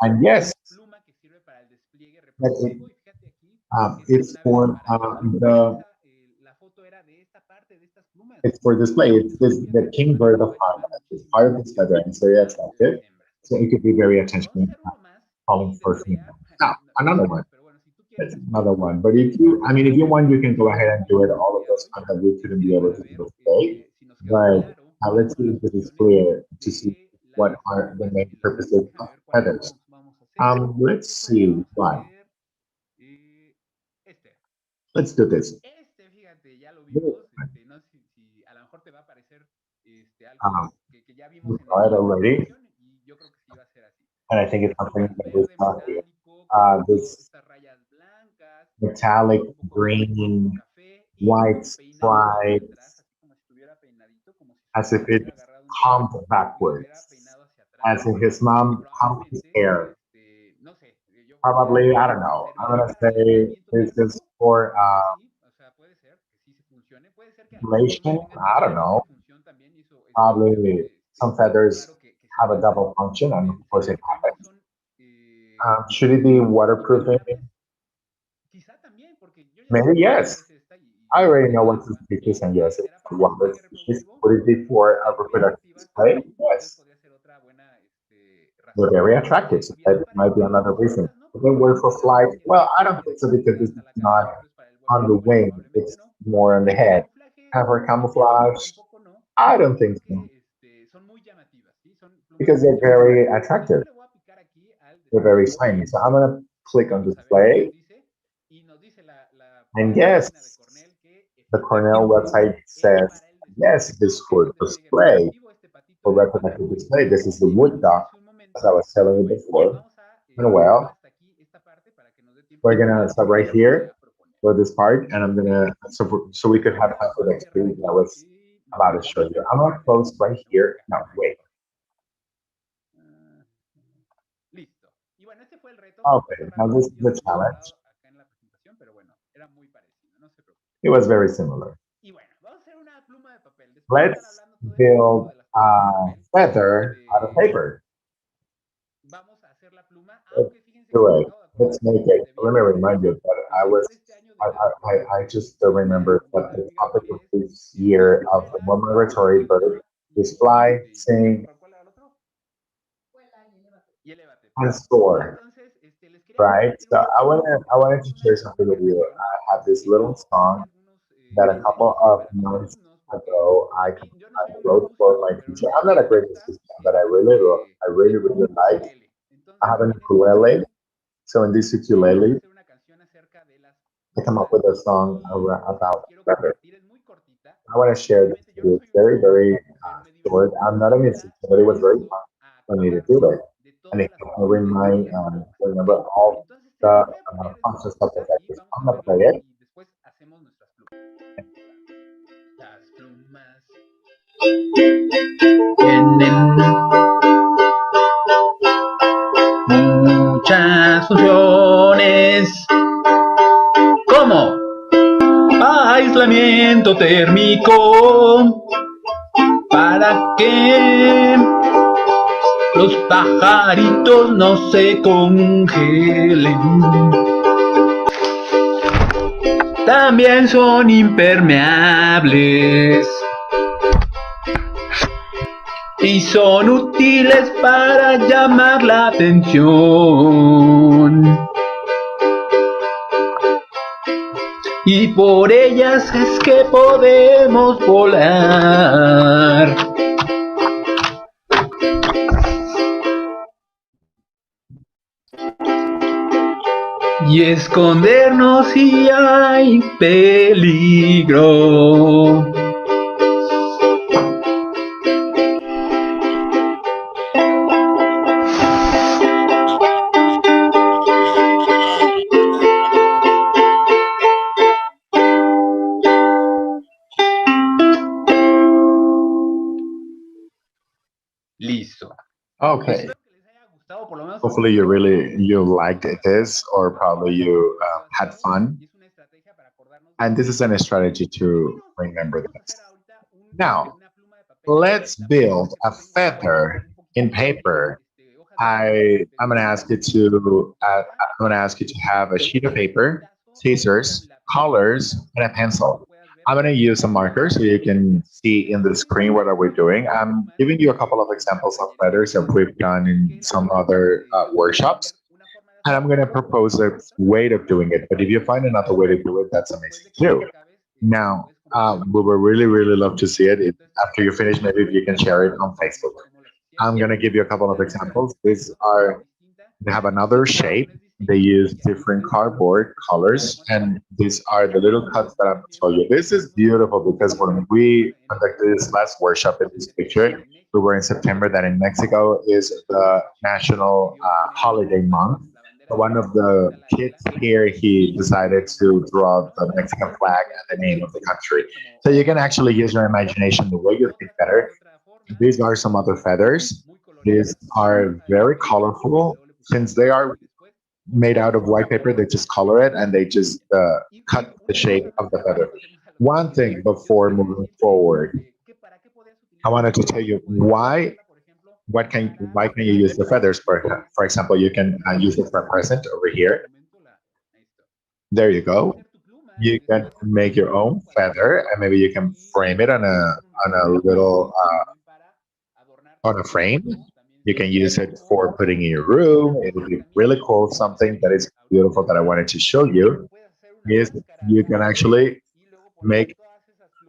And yes, it's for it's for display. It's the king bird of Panama. It's part of this feather and it's very attractive. So it could be very attention calling for female. Now, another one. That's another one. But if you, I mean, if you want, you can go ahead and do it. All of those content we couldn't be able to do today. But let's see if this is clear to see what are the main purposes of feathers. Let's see why. Let's do this. We saw it already, and I think it's something that we saw here. This metallic green, white stripes, as if it's combed backwards, as if his mom combed his hair. Probably, I don't know. I'm gonna say this is for relation. I don't know. Probably some feathers have a double function, and of course it happens. Should it be waterproofing? Maybe yes. I already know what the species, and yes, it's a water species. Would it be for a reproductive display? Yes. They're very attractive, so that might be another reason. If they were for flight, well, I don't think so because this is not on the wing, it's more on the head. However, camouflage, I don't think so because they're very attractive. They're very shiny. So I'm gonna click on display, and yes, the Cornell website says yes, it is for display, for reproductive display. This is the wood duck, as I was telling you before. And well, we're gonna stop right here for this part, and I'm gonna so we could have time for the experience that I was about to show you. I'm gonna close right here. No, wait. Okay, now this is the challenge. It was very similar. Let's build a feather out of paper. Let's do it. Let's make it. Let me remind you that I just remember that the topic of this year of the migratory bird is fly, sing, and soar. Right? So I wanted to share something with you. I have this little song that a couple of months ago I wrote for my teacher. I'm not a great musician, but I really like. I have an ukulele, so in this ukulele, I come up with a song about feather. I want to share this with you. It's very short. I'm not a musician, but it was very fun for me to do it, and it helped me remember all the concepts of the feathers. I'm gonna play it. Tienen muchas funciones como aislamiento térmico para que los pajaritos no se congelen. También son impermeables y son útiles para llamar la atención. Y por ellas es que podemos volar. Y escondernos si hay peligro. Listo. Okay. Hopefully you liked this, or probably you had fun. And this is a strategy to remember this. Now, let's build a feather in paper I'm gonna ask you to have a sheet of paper, scissors, colors, and a pencil. I'm gonna use a marker so you can see in the screen what are we doing. I'm giving you a couple of examples of letters that we've done in some other workshops, and I'm gonna propose a way of doing it. But if you find another way to do it, that's amazing too. Now, we would really, really love to see it. After you finish, maybe if you can share it on Facebook. I'm gonna give you a couple of examples. They have another shape. They use different cardboard colors, and these are the little cuts that I'm going to show you. This is beautiful because when we conducted this last workshop in this picture, we were in September. That in Mexico is the national holiday month. So one of the kids here, he decided to draw the Mexican flag and the name of the country. So you can actually use your imagination the way you think better. These are some other feathers. These are very colorful. Since they are made out of white paper, they just color it and they just cut the shape of the feather. One thing before moving forward, I wanted to tell you why can you use the feathers? For example, you can use it for a present over here. There you go. You can make your own feather, and maybe you can frame it on a little on a frame. You can use it for putting in your room. It would be really cool. Something that is beautiful that I wanted to show you is you can actually make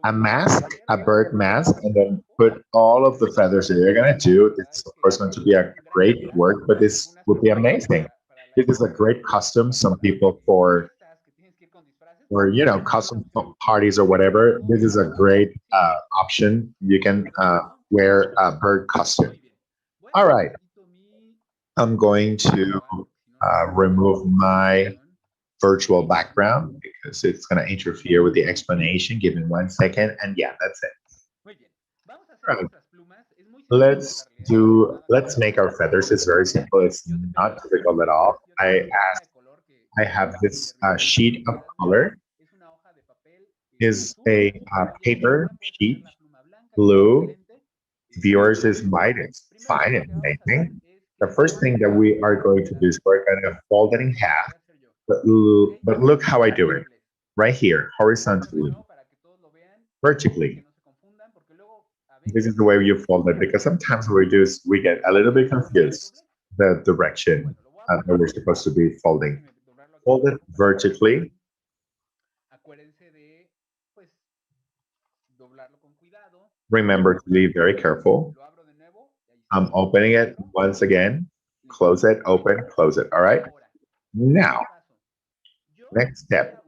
a mask, a bird mask, and then put all of the feathers that you're gonna do. It's of course going to be a great work, but this would be amazing. This is a great custom. Some people for custom parties or whatever. This is a great option. You can wear a bird costume. All right. I'm going to remove my virtual background because it's going to interfere with the explanation. Give me 1 second. And yeah, that's it. Right. Let's make our feathers. It's very simple. It's not difficult at all. I have this sheet of color. Is a paper sheet, blue. Yours is white. It's fine and amazing. The first thing that we are going to do is we're going to fold it in half. But look how I do it. Right here, horizontally, vertically. This is the way you fold it because sometimes we get a little bit confused the direction that we're supposed to be folding. Fold it vertically. Remember to be very careful. I'm opening it once again. Close it, open, close it. All right. Now, next step.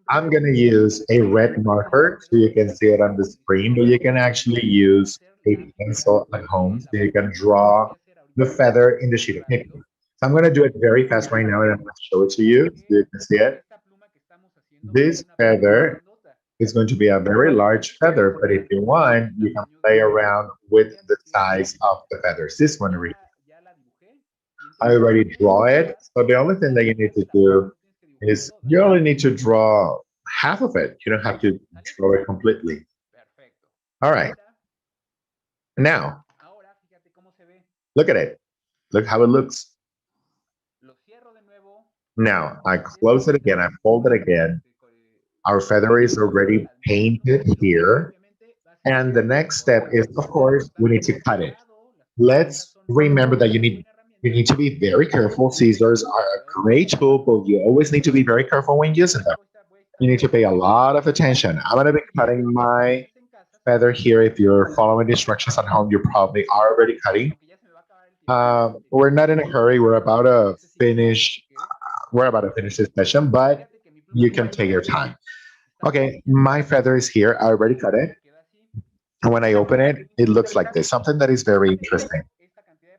I'm going to use a red marker so you can see it on the screen, but you can actually use a pencil at home so you can draw the feather in the sheet of paper. So I'm going to do it very fast right now and I'm going to show it to you so you can see it. This feather is going to be a very large feather, but if you want, you can play around with the size of the feathers. This one right here. I already draw it, so the only thing that you need to do is you only need to draw half of it. You don't have to draw it completely. All right. Now, look at it. Look how it looks. Now, I close it again. I fold it again. Our feather is already painted here. And the next step is, of course, we need to cut it. Let's remember that you need to be very careful. Scissors are a great tool, but you always need to be very careful when using them. You need to pay a lot of attention. I'm going to be cutting my feather here. If you're following the instructions at home, you probably are already cutting. We're not in a hurry. We're about to finish this session, but you can take your time. Okay, my feather is here. I already cut it. And when I open it, it looks like this, something that is very interesting.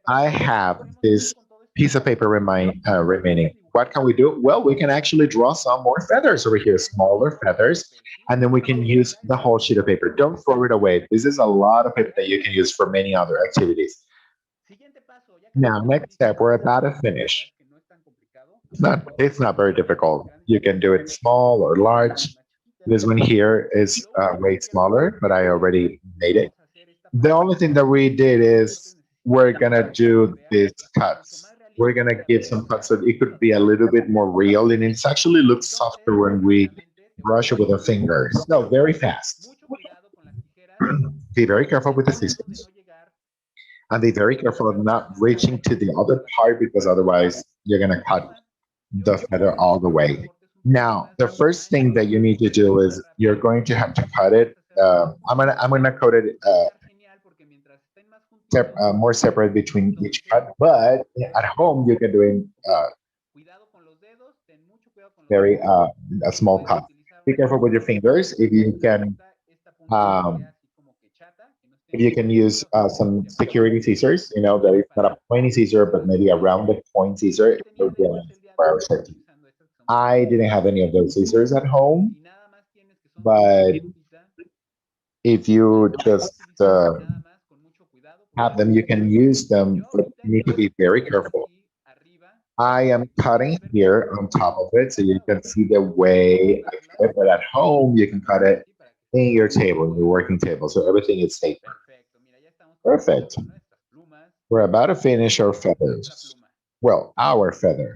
I have this piece of paper remaining. What can we do? Well, we can actually draw some more feathers over here, smaller feathers, and then we can use the whole sheet of paper. Don't throw it away. This is a lot of paper that you can use for many other activities. Now, next step, we're about to finish. It's not very difficult. You can do it small or large. This one here is way smaller, but I already made it. The only thing that we did is we're gonna do these cuts. We're gonna give some cuts so it could be a little bit more real, and it actually looks softer when we brush it with our fingers. No, very fast. Be very careful with the scissors, and be very careful of not reaching to the other part because otherwise you're gonna cut the feather all the way. Now, the first thing that you need to do is you're going to have to cut it. I'm gonna cut it more separate between each cut, but at home you can do it very a small cut. Be careful with your fingers. Um, if you can use some security scissors, you know, that it's not a pointy scissor, but maybe a rounded point scissor, it will be nice for our safety. I didn't have any of those scissors at home, but if you just have them, you can use them, but you need to be very careful. I am cutting here on top of it, so you can see the way I cut it, but at home, you can cut it in your table, in your working table, so everything is safer. Perfect. We're about to finish our feathers. Well, our feather.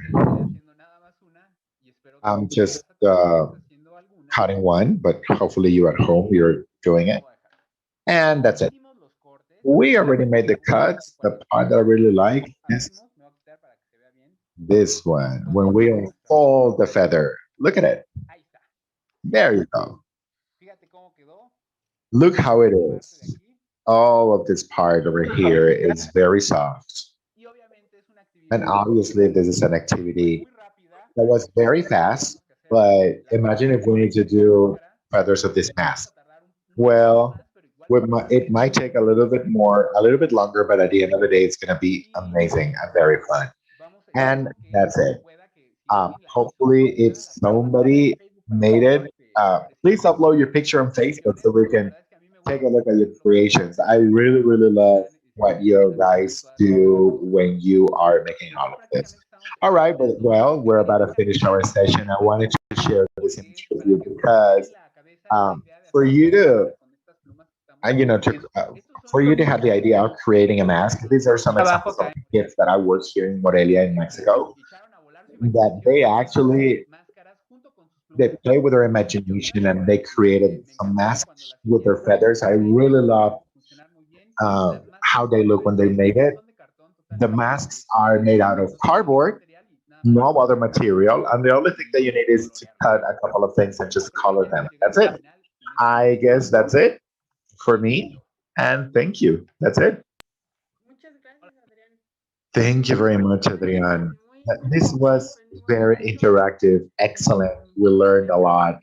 I'm just cutting one, but hopefully you at home, you're doing it. And that's it. We already made the cuts. The part that I really like is this one, when we unfold the feather. Look at it. There you go. Look how it is. All of this part over here is very soft. And obviously, this is an activity that was very fast, but imagine if we need to do feathers of this mask. Well, it might take a little bit more, a little bit longer, but at the end of the day, it's going to be amazing and very fun. And that's it. Hopefully, if somebody made it, please upload your picture on Facebook so we can take a look at your creations. I really, really love what you guys do when you are making all of this. All right, but well, we're about to finish our session. I wanted to share this image with you because for you to, for you to have the idea of creating a mask, these are some examples of kids that I work here in Morelia in Mexico, that they play with their imagination and they created some masks with their feathers. I really love how they look when they made it. The masks are made out of cardboard, no other material, and the only thing that you need is to cut a couple of things and just color them. That's it. I guess that's it for me. And thank you. That's it. Thank you very much, Adrian. This was very interactive, excellent. We learned a lot.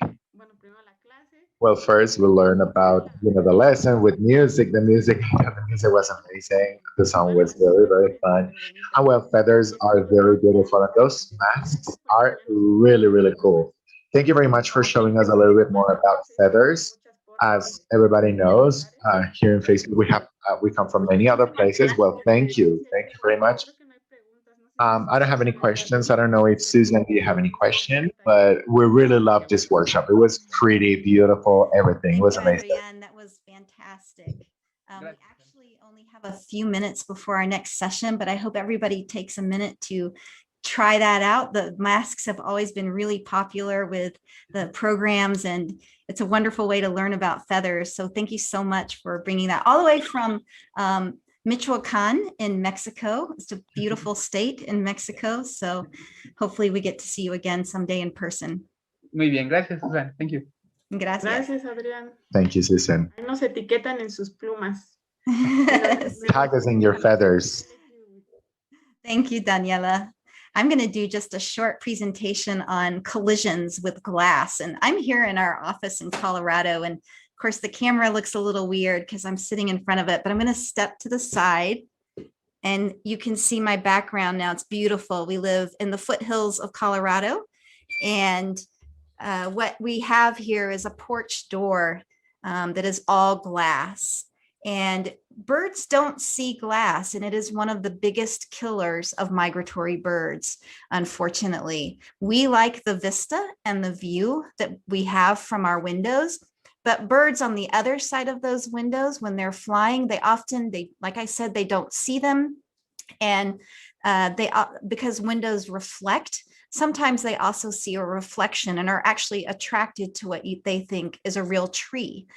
Well, first we learned about the lesson with music. The music was amazing. The song was very very fun. And well, feathers are very beautiful, and those masks are really really cool. Thank you very much for showing us a little bit more about feathers. As everybody knows, here in Facebook we come from many other places. Well, thank you very much. I don't have any questions. I don't know if Susan, do you have any question? But we really loved this workshop. It was pretty beautiful. Everything was amazing. Adrienne, that was fantastic. We actually only have a few minutes before our next session, but I hope everybody takes a minute to try that out. The masks have always been really popular with the programs, and it's a wonderful way to learn about feathers. So thank you so much for bringing that all the way from Michoacan in Mexico. It's a beautiful state in Mexico. So hopefully we get to see you again someday in person. Muy bien, gracias, Susan. Thank you. Gracias. Gracias, Adrián. Thank you, Susan. Ahí nos etiquetan en sus plumas. Tag us in your feathers. Thank you, Daniela. I'm going to do just a short presentation on collisions with glass. And I'm here in our office in Colorado. And of course, the camera looks a little weird because I'm sitting in front of it, but I'm going to step to the side and you can see my background now. It's beautiful. We live in the foothills of Colorado. And what we have here is a porch door that is all glass. And birds don't see glass, and it is one of the biggest killers of migratory birds, unfortunately. We like the vista and the view that we have from our windows, But birds on the other side of those windows, when they're flying, like I said, they don't see them. And because windows reflect, sometimes they also see a reflection and are actually attracted to what they think is a real tree.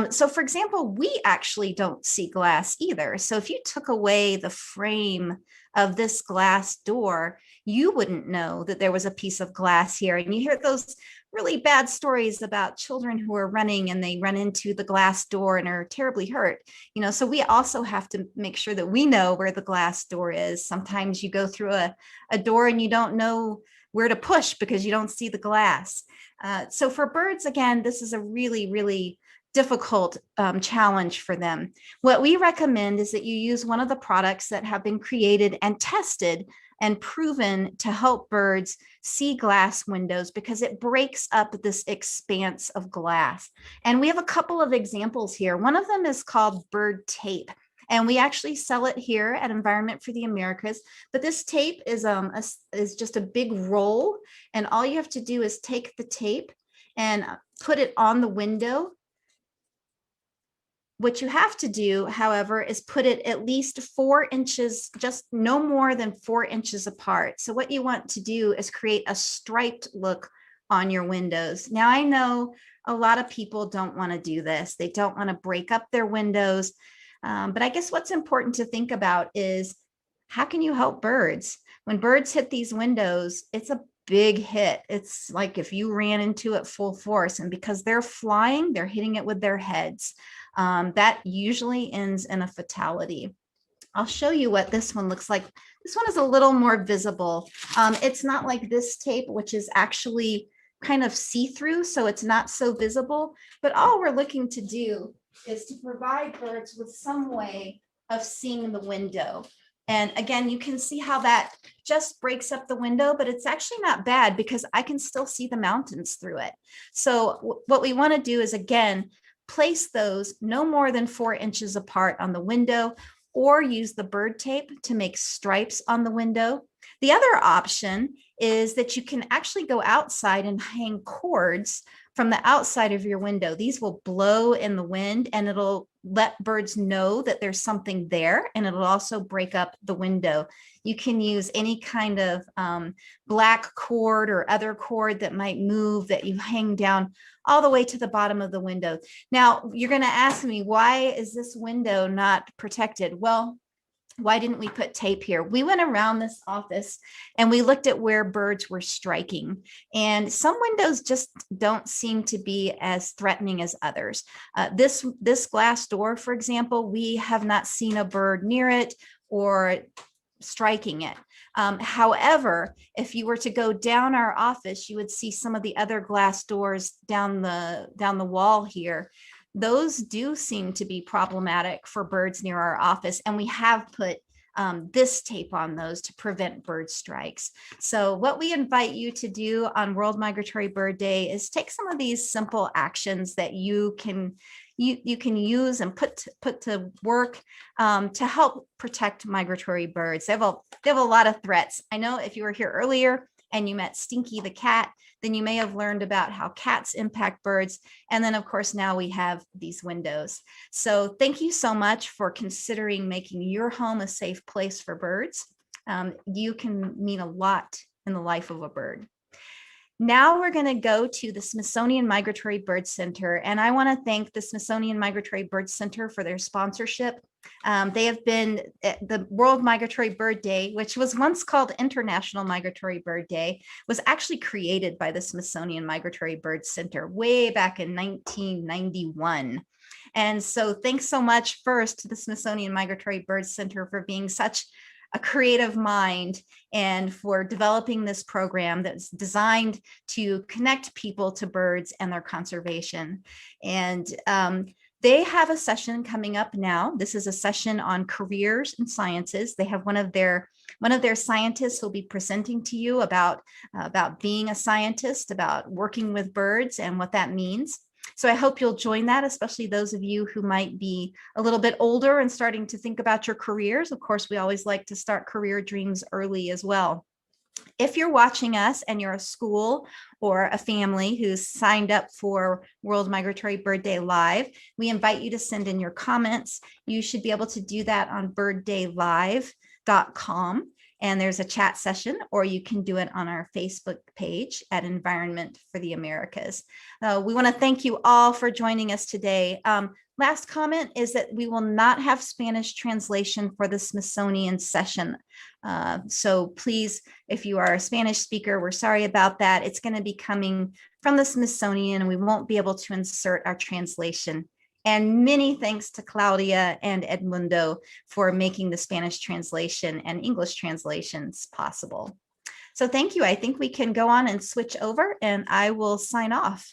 So for example, we actually don't see glass either. So if you took away the frame of this glass door, you wouldn't know that there was a piece of glass here. And you hear those really bad stories about children who are running and they run into the glass door and are terribly hurt. So we also have to make sure that we know where the glass door is. Sometimes you go through a door and you don't know where to push because you don't see the glass. So for birds, again, this is a really, really difficult challenge for them. What we recommend is that you use one of the products that have been created and tested and proven to help birds see glass windows because it breaks up this expanse of glass. And we have a couple of examples here. One of them is called bird tape. And we actually sell it here at Environment for the Americas. But this tape is just a big roll. And all you have to do is take the tape and put it on the window. What you have to do, however, is put it at least 4 inches, just no more than 4 inches apart. So what you want to do is create a striped look on your windows. Now, I know a lot of people don't want to do this. They don't want to break up their windows. But I guess what's important to think about is how can you help birds? When birds hit these windows, it's a big hit. It's like if you ran into it full force, and because they're flying, they're hitting it with their heads. That usually ends in a fatality. I'll show you what this one looks like. This one is a little more visible. It's not like this tape, which is actually kind of see-through, so it's not so visible. But all we're looking to do is to provide birds with some way of seeing the window. And again, you can see how that just breaks up the window, but it's actually not bad because I can still see the mountains through it. So what we want to do is, again, place those no more than 4 inches apart on the window, or use the bird tape to make stripes on the window. The other option is that you can actually go outside and hang cords from the outside of your window. These will blow in the wind and it'll let birds know that there's something there, and it'll also break up the window. You can use any kind of black cord or other cord that might move that you hang down all the way to the bottom of the window. Now, you're going to ask me, why is this window not protected? Well, why didn't we put tape here? We went around this office and we looked at where birds were striking, and some windows just don't seem to be as threatening as others. This glass door, for example, we have not seen a bird near it or striking it. However, if you were to go down our office, you would see some of the other glass doors down the wall here. Those do seem to be problematic for birds near our office, and we have put this tape on those to prevent bird strikes. So what we invite you to do on World Migratory Bird Day is take some of these simple actions that you can use and put to work to help protect migratory birds. They have a lot of threats. I know if you were here earlier and you met Stinky the cat, then you may have learned about how cats impact birds. And then, of course, now we have these windows. So thank you so much for considering making your home a safe place for birds. You can mean a lot in the life of a bird. Now we're going to go to the Smithsonian Migratory Bird Center, and I want to thank the Smithsonian Migratory Bird Center for their sponsorship. They have been the World Migratory Bird Day, which was once called International Migratory Bird Day, was actually created by the Smithsonian Migratory Bird Center way back in 1991. And so thanks so much first to the Smithsonian Migratory Bird Center for being such a creative mind and for developing this program that's designed to connect people to birds and their conservation. And they have a session coming up now. This is a session on careers and sciences. They have one of their scientists who'll be presenting to you about being a scientist, about working with birds and what that means. So I hope you'll join that, especially those of you who might be a little bit older and starting to think about your careers. Of course, we always like to start career dreams early as well. If you're watching us and you're a school or a family who's signed up for World Migratory Bird Day Live, we invite you to send in your comments. You should be able to do that on birddaylive.com. And there's a chat session, or you can do it on our Facebook page at Environment for the Americas. We want to thank you all for joining us today. Last comment is that we will not have Spanish translation for the Smithsonian session. So please, if you are a Spanish speaker, we're sorry about that. It's going to be coming from the Smithsonian, and we won't be able to insert our translation. And many thanks to Claudia and Edmundo for making the Spanish translation and English translations possible. So thank you. I think we can go on and switch over, and I will sign off.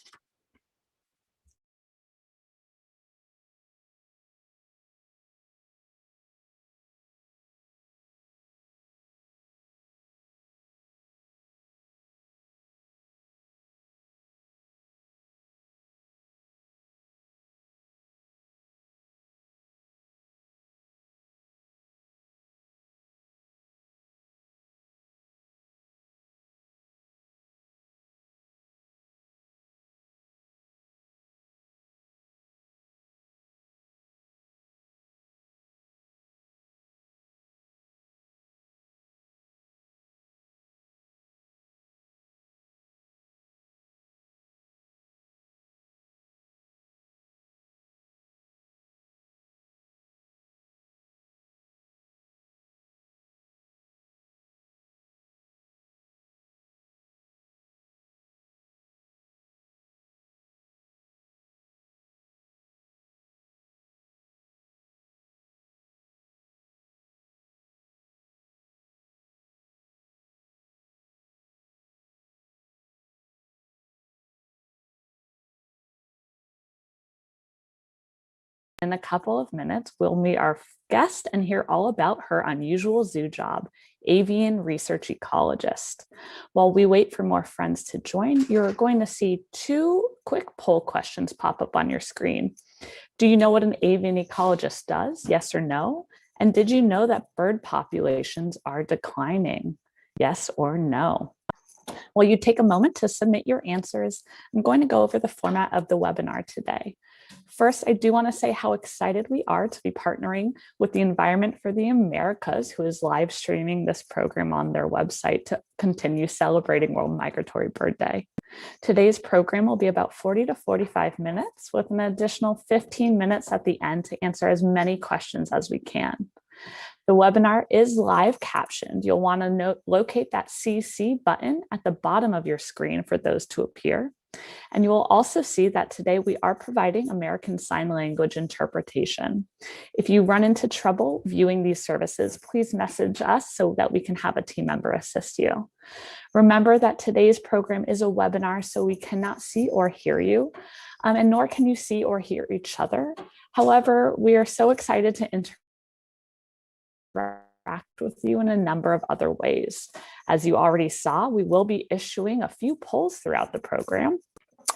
In a couple of minutes, we'll meet our guest and hear all about her unusual zoo job, avian research ecologist. While we wait for more friends to join, you're going to see 2 quick poll questions pop up on your screen. Do you know what an avian ecologist does? Yes or no? And did you know that bird populations are declining? Yes or no? While you take a moment to submit your answers, I'm going to go over the format of the webinar today. First, I do want to say how excited we are to be partnering with the Environment for the Americas, who is live streaming this program on their website to continue celebrating World Migratory Bird Day. Today's program will be about 40 to 45 minutes with an additional 15 minutes at the end to answer as many questions as we can. The webinar is live captioned. You'll want to locate that CC button at the bottom of your screen for those to appear. And you will also see that today we are providing American Sign Language interpretation. If you run into trouble viewing these services, please message us so that we can have a team member assist you. Remember that today's program is a webinar, so we cannot see or hear you, and nor can you see or hear each other. However, we are so excited to interact with you in a number of other ways. As you already saw, we will be issuing a few polls throughout the program.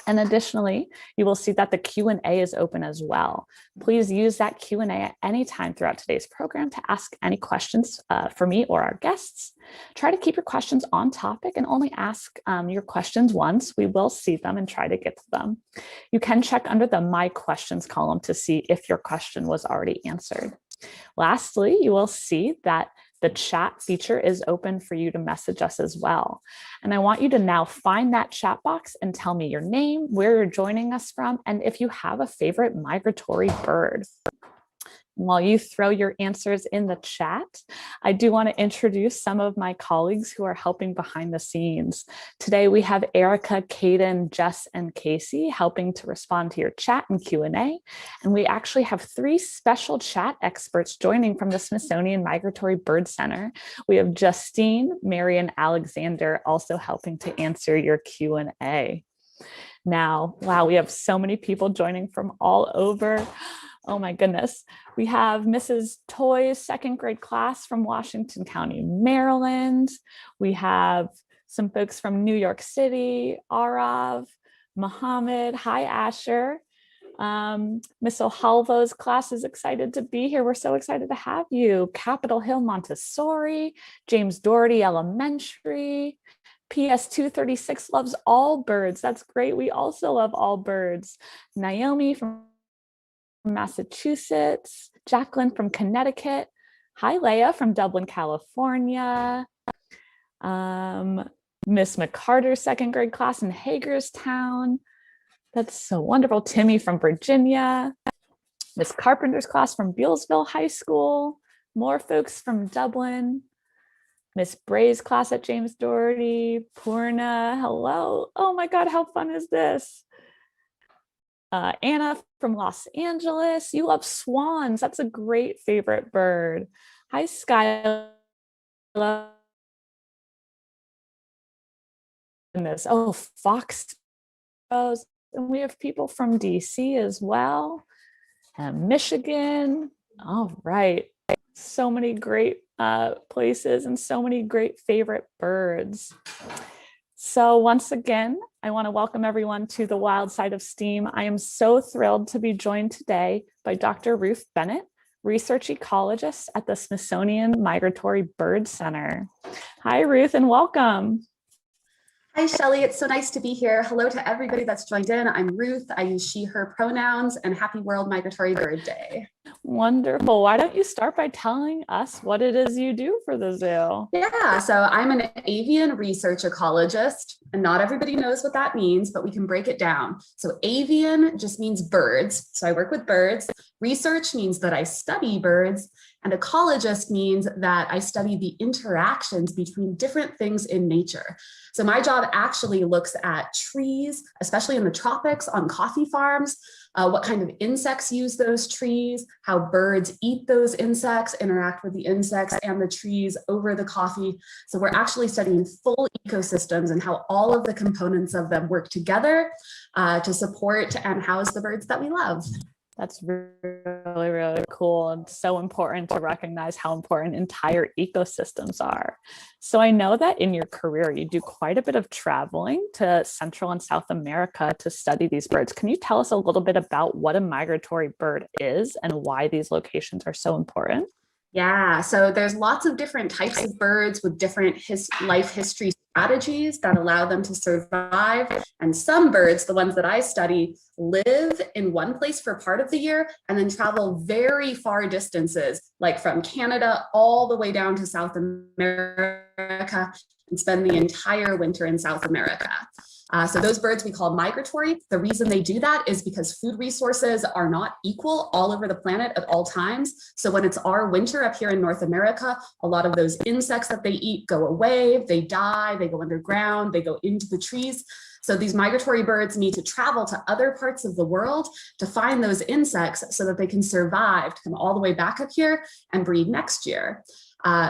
And additionally, you will see that the Q&A is open as well. Please use that Q&A at any time throughout today's program to ask any questions for me or our guests. Try to keep your questions on topic and only ask your questions once. We will see them and try to get to them. You can check under the My Questions column to see if your question was already answered. Lastly, you will see that the chat feature is open for you to message us as well. And I want you to now find that chat box and tell me your name, where you're joining us from, and if you have a favorite migratory bird. While you throw your answers in the chat, I do want to introduce some of my colleagues who are helping behind the scenes. Today, we have Erica, Kaden, Jess, and Casey helping to respond to your chat and Q&A. And we actually have 3 special chat experts joining from the Smithsonian Migratory Bird Center. We have Justine, Mary, and Alexander also helping to answer your Q&A. Now, wow, we have so many people joining from all over. Oh my goodness. We have Mrs. Toy's 2nd grade class from Washington County, Maryland. We have some folks from New York City, Arav, Mohammed. Hi, Asher. Miss O'Halvo's class is excited to be here. We're so excited to have you. Capitol Hill Montessori, James Doherty Elementary, PS 236 loves all birds. That's great. We also love all birds. Naomi from Massachusetts, Jacqueline from Connecticut. Hi, Leah from Dublin, California. Miss McCarter's second grade class in Hagerstown. That's so wonderful. Timmy from Virginia. Miss Carpenter's class from Bealsville High School. More folks from Dublin. Miss Bray's class at James Doherty. Purna, hello. Oh my God, how fun is this? Anna from Los Angeles. You love swans. That's a great favorite bird. Hi, Skyla. Oh, fox. And we have people from DC as well. And Michigan. All right. So many great places and so many great favorite birds. So once again, I want to welcome everyone to the Wild Side of STEAM. I am so thrilled to be joined today by Dr. Ruth Bennett, research ecologist at the Smithsonian Migratory Bird Center. Hi, Ruth, and welcome. Hi, Shelley. It's so nice to be here. Hello to everybody that's joined in. I'm Ruth. I use she, her pronouns, and happy World Migratory Bird Day. Wonderful. Why don't you start by telling us what it is you do for the zoo? Yeah, so I'm an avian research ecologist, and not everybody knows what that means, but we can break it down. So avian just means birds. So I work with birds. Research means that I study birds. And ecologist means that I study the interactions between different things in nature. So my job actually looks at trees, especially in the tropics on coffee farms, what kind of insects use those trees, how birds eat those insects, interact with the insects and the trees over the coffee. So we're actually studying full ecosystems and how all of the components of them work together to support and house the birds that we love. That's really, really cool and so important to recognize how important entire ecosystems are. So I know that in your career, you do quite a bit of traveling to Central and South America to study these birds. Can you tell us a little bit about what a migratory bird is and why these locations are so important? Yeah, so there's lots of different types of birds with different life history strategies that allow them to survive. And some birds, the ones that I study, live in one place for part of the year and then travel very far distances, like from Canada all the way down to South America, and spend the entire winter in South America. So those birds we call migratory. The reason they do that is because food resources are not equal all over the planet at all times. So when it's our winter up here in North America, a lot of those insects that they eat go away, they die, they go underground, they go into the trees. So these migratory birds need to travel to other parts of the world to find those insects so that they can survive to come all the way back up here and breed next year.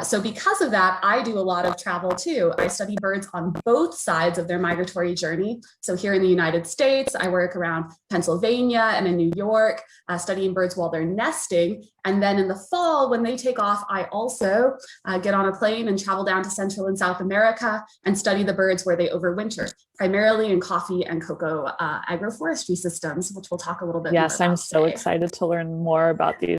So because of that, I do a lot of travel too. I study birds on both sides of their migratory journey. So here in the United States, I work around Pennsylvania and in New York, studying birds while they're nesting. And then in the fall, when they take off, I also get on a plane and travel down to Central and South America and study the birds where they overwinter, primarily in coffee and cocoa agroforestry systems, which we'll talk a little bit more about. Yes, I'm so excited to learn more about these.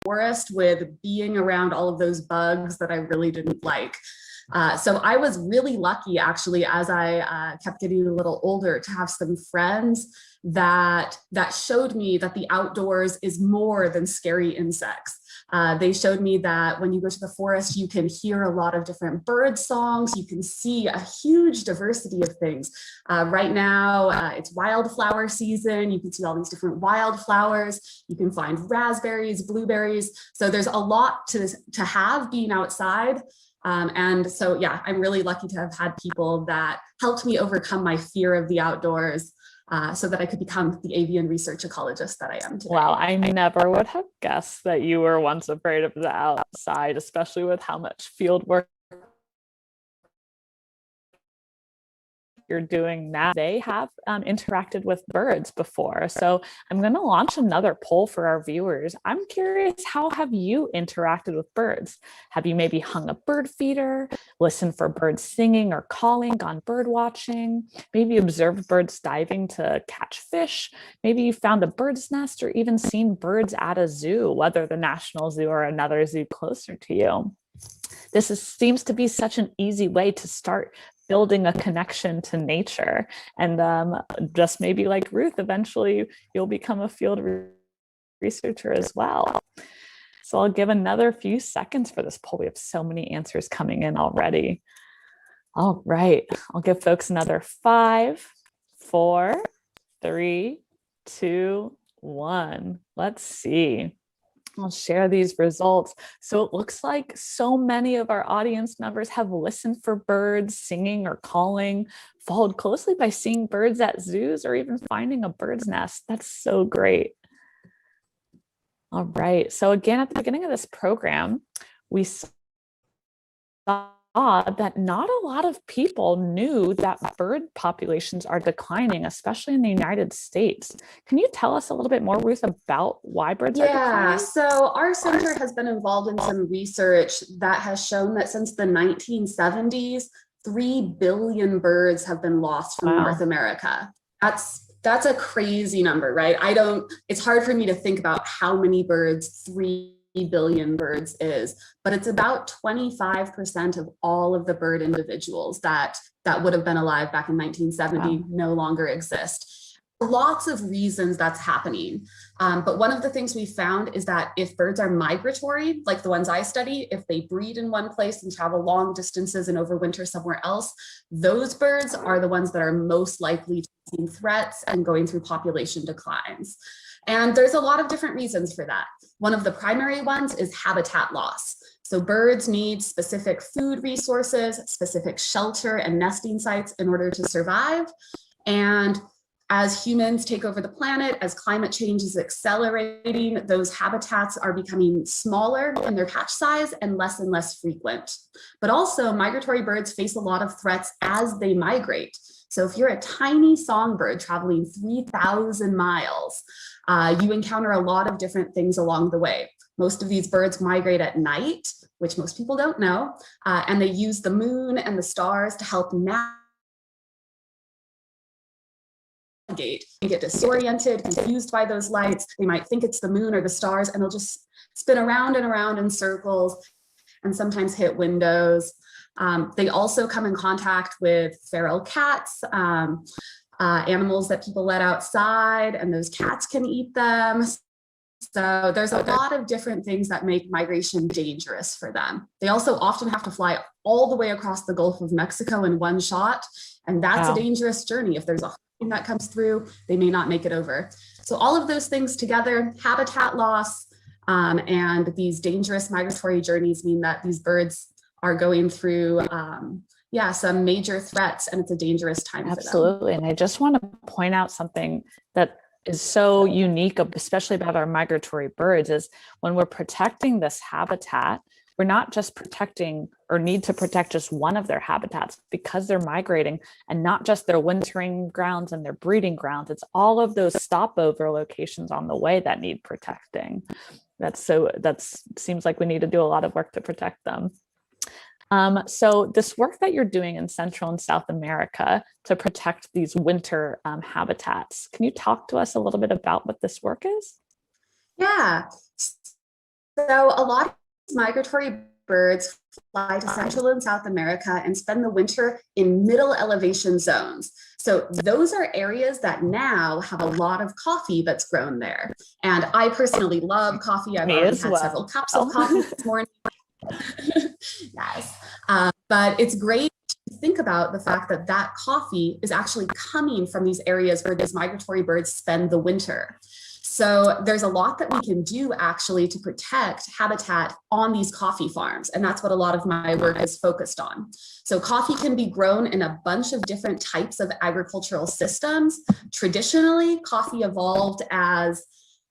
Forest with being around all of those bugs that I really didn't like. So I was really lucky actually as I kept getting a little older to have some friends that showed me that the outdoors is more than scary insects. They showed me that when you go to the forest, you can hear a lot of different bird songs. You can see a huge diversity of things. Right now, it's wildflower season. You can see all these different wildflowers. You can find raspberries, blueberries. So there's a lot to have being outside. And so, yeah, I'm really lucky to have had people that helped me overcome my fear of the outdoors. so that I could become the avian research ecologist that I am today. Wow, I never would have guessed that you were once afraid of the outside, especially with how much field work you're doing now. They have interacted with birds before. So I'm going to launch another poll for our viewers. I'm curious, how have you interacted with birds? Have you maybe hung a bird feeder, listened for birds singing or calling, gone bird watching, maybe observed birds diving to catch fish? Maybe you found a bird's nest or even seen birds at a zoo, whether the National Zoo or another zoo closer to you. This seems to be such an easy way to start building a connection to nature. And just maybe like Ruth, eventually you'll become a field researcher as well. So I'll give another few seconds for this poll. We have so many answers coming in already. All right, I'll give folks another 5, 4, 3, 2, 1. Let's see. I'll share these results. So it looks like so many of our audience members have listened for birds singing or calling, followed closely by seeing birds at zoos or even finding a bird's nest. That's so great. All right. So again, at the beginning of this program, we saw that not a lot of people knew that bird populations are declining, especially in the United States. Can you tell us a little bit more, Ruth, about why birds are declining? Yeah, so our center has been involved in some research that has shown that since the 1970s, 3 billion birds have been lost from North America. That's a crazy number, right? It's hard for me to think about how many birds 3 billion birds is, but it's about 25% of all of the bird individuals that would have been alive back in 1970 no longer exist. Lots of reasons that's happening. But one of the things we found is that if birds are migratory, like the ones I study, if they breed in one place and travel long distances and overwinter somewhere else, those birds are the ones that are most likely to see threats and going through population declines. And there's a lot of different reasons for that. One of the primary ones is habitat loss. So birds need specific food resources, specific shelter and nesting sites in order to survive. And as humans take over the planet, as climate change is accelerating, those habitats are becoming smaller in their patch size and less frequent. But also migratory birds face a lot of threats as they migrate. So if you're a tiny songbird traveling 3,000 miles, you encounter a lot of different things along the way. Most of these birds migrate at night, which most people don't know, and they use the moon and the stars to help navigate. They get disoriented, confused by those lights. They might think it's the moon or the stars, and they'll just spin around and around in circles and sometimes hit windows. They also come in contact with feral cats, animals that people let outside, and those cats can eat them. So there's a lot of different things that make migration dangerous for them. They also often have to fly all the way across the Gulf of Mexico in one shot, and that's a dangerous journey. If there's a hurricane that comes through, they may not make it over. So all of those things together, habitat loss, and these dangerous migratory journeys mean that these birds are going through some major threats, and it's a dangerous time for them. Absolutely. And I just want to point out something that is so unique, especially about our migratory birds, is when we're protecting this habitat, we're not just protecting or need to protect just one of their habitats because they're migrating, and not just their wintering grounds and their breeding grounds. It's all of those stopover locations on the way that need protecting. That seems like we need to do a lot of work to protect them. So this work that you're doing in Central and South America to protect these winter habitats, can you talk to us a little bit about what this work is? Yeah, so a lot of migratory birds fly to Central and South America and spend the winter in middle elevation zones. So those are areas that now have a lot of coffee that's grown there. And I personally love coffee. I've already had several cups of coffee this morning. Yes, but it's great to think about the fact that that coffee is actually coming from these areas where these migratory birds spend the winter. So there's a lot that we can do actually to protect habitat on these coffee farms. And that's what a lot of my work is focused on. So coffee can be grown in a bunch of different types of agricultural systems. Traditionally, coffee evolved as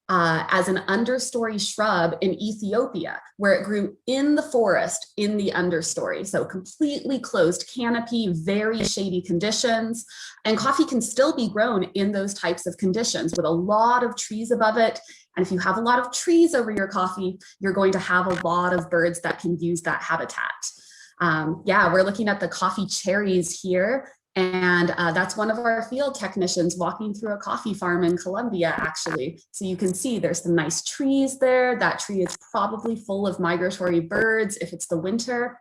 an understory shrub in Ethiopia, where it grew in the forest in the understory. So completely closed canopy, very shady conditions. And coffee can still be grown in those types of conditions with a lot of trees above it. And if you have a lot of trees over your coffee, you're going to have a lot of birds that can use that habitat. Yeah, we're looking at the coffee cherries here. And that's one of our field technicians walking through a coffee farm in Colombia, actually. So you can see there's some nice trees there. That tree is probably full of migratory birds if it's the winter.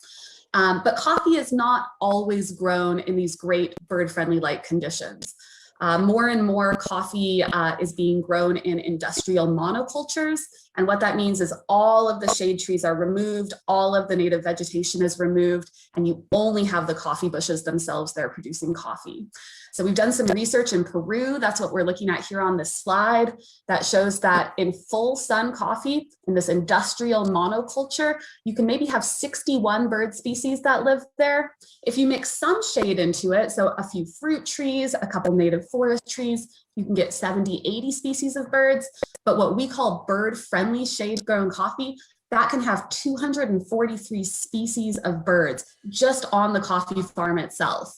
But coffee is not always grown in these great bird-friendly like conditions. More and more coffee is being grown in industrial monocultures. And what that means is all of the shade trees are removed, all of the native vegetation is removed, and you only have the coffee bushes themselves there producing coffee. So we've done some research in Peru. That's what we're looking at here on this slide. That shows that in full sun coffee, in this industrial monoculture, you can maybe have 61 bird species that live there. If you mix some shade into it, so a few fruit trees, a couple native forest trees, you can get 70, 80 species of birds. But what we call bird-friendly shade-grown coffee, that can have 243 species of birds just on the coffee farm itself.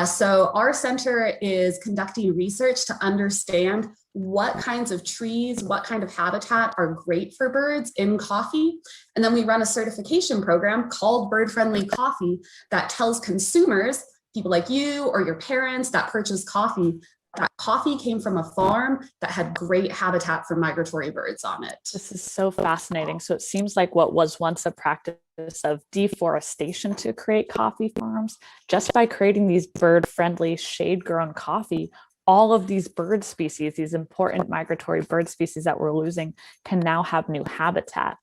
So our center is conducting research to understand what kinds of trees, what kind of habitat are great for birds in coffee. And then we run a certification program called Bird Friendly Coffee that tells consumers, people like you or your parents that purchase coffee, that coffee came from a farm that had great habitat for migratory birds on it. This is so fascinating. So it seems like what was once a practice of deforestation to create coffee farms, just by creating these bird-friendly shade-grown coffee, all of these bird species, these important migratory bird species that we're losing, can now have new habitat.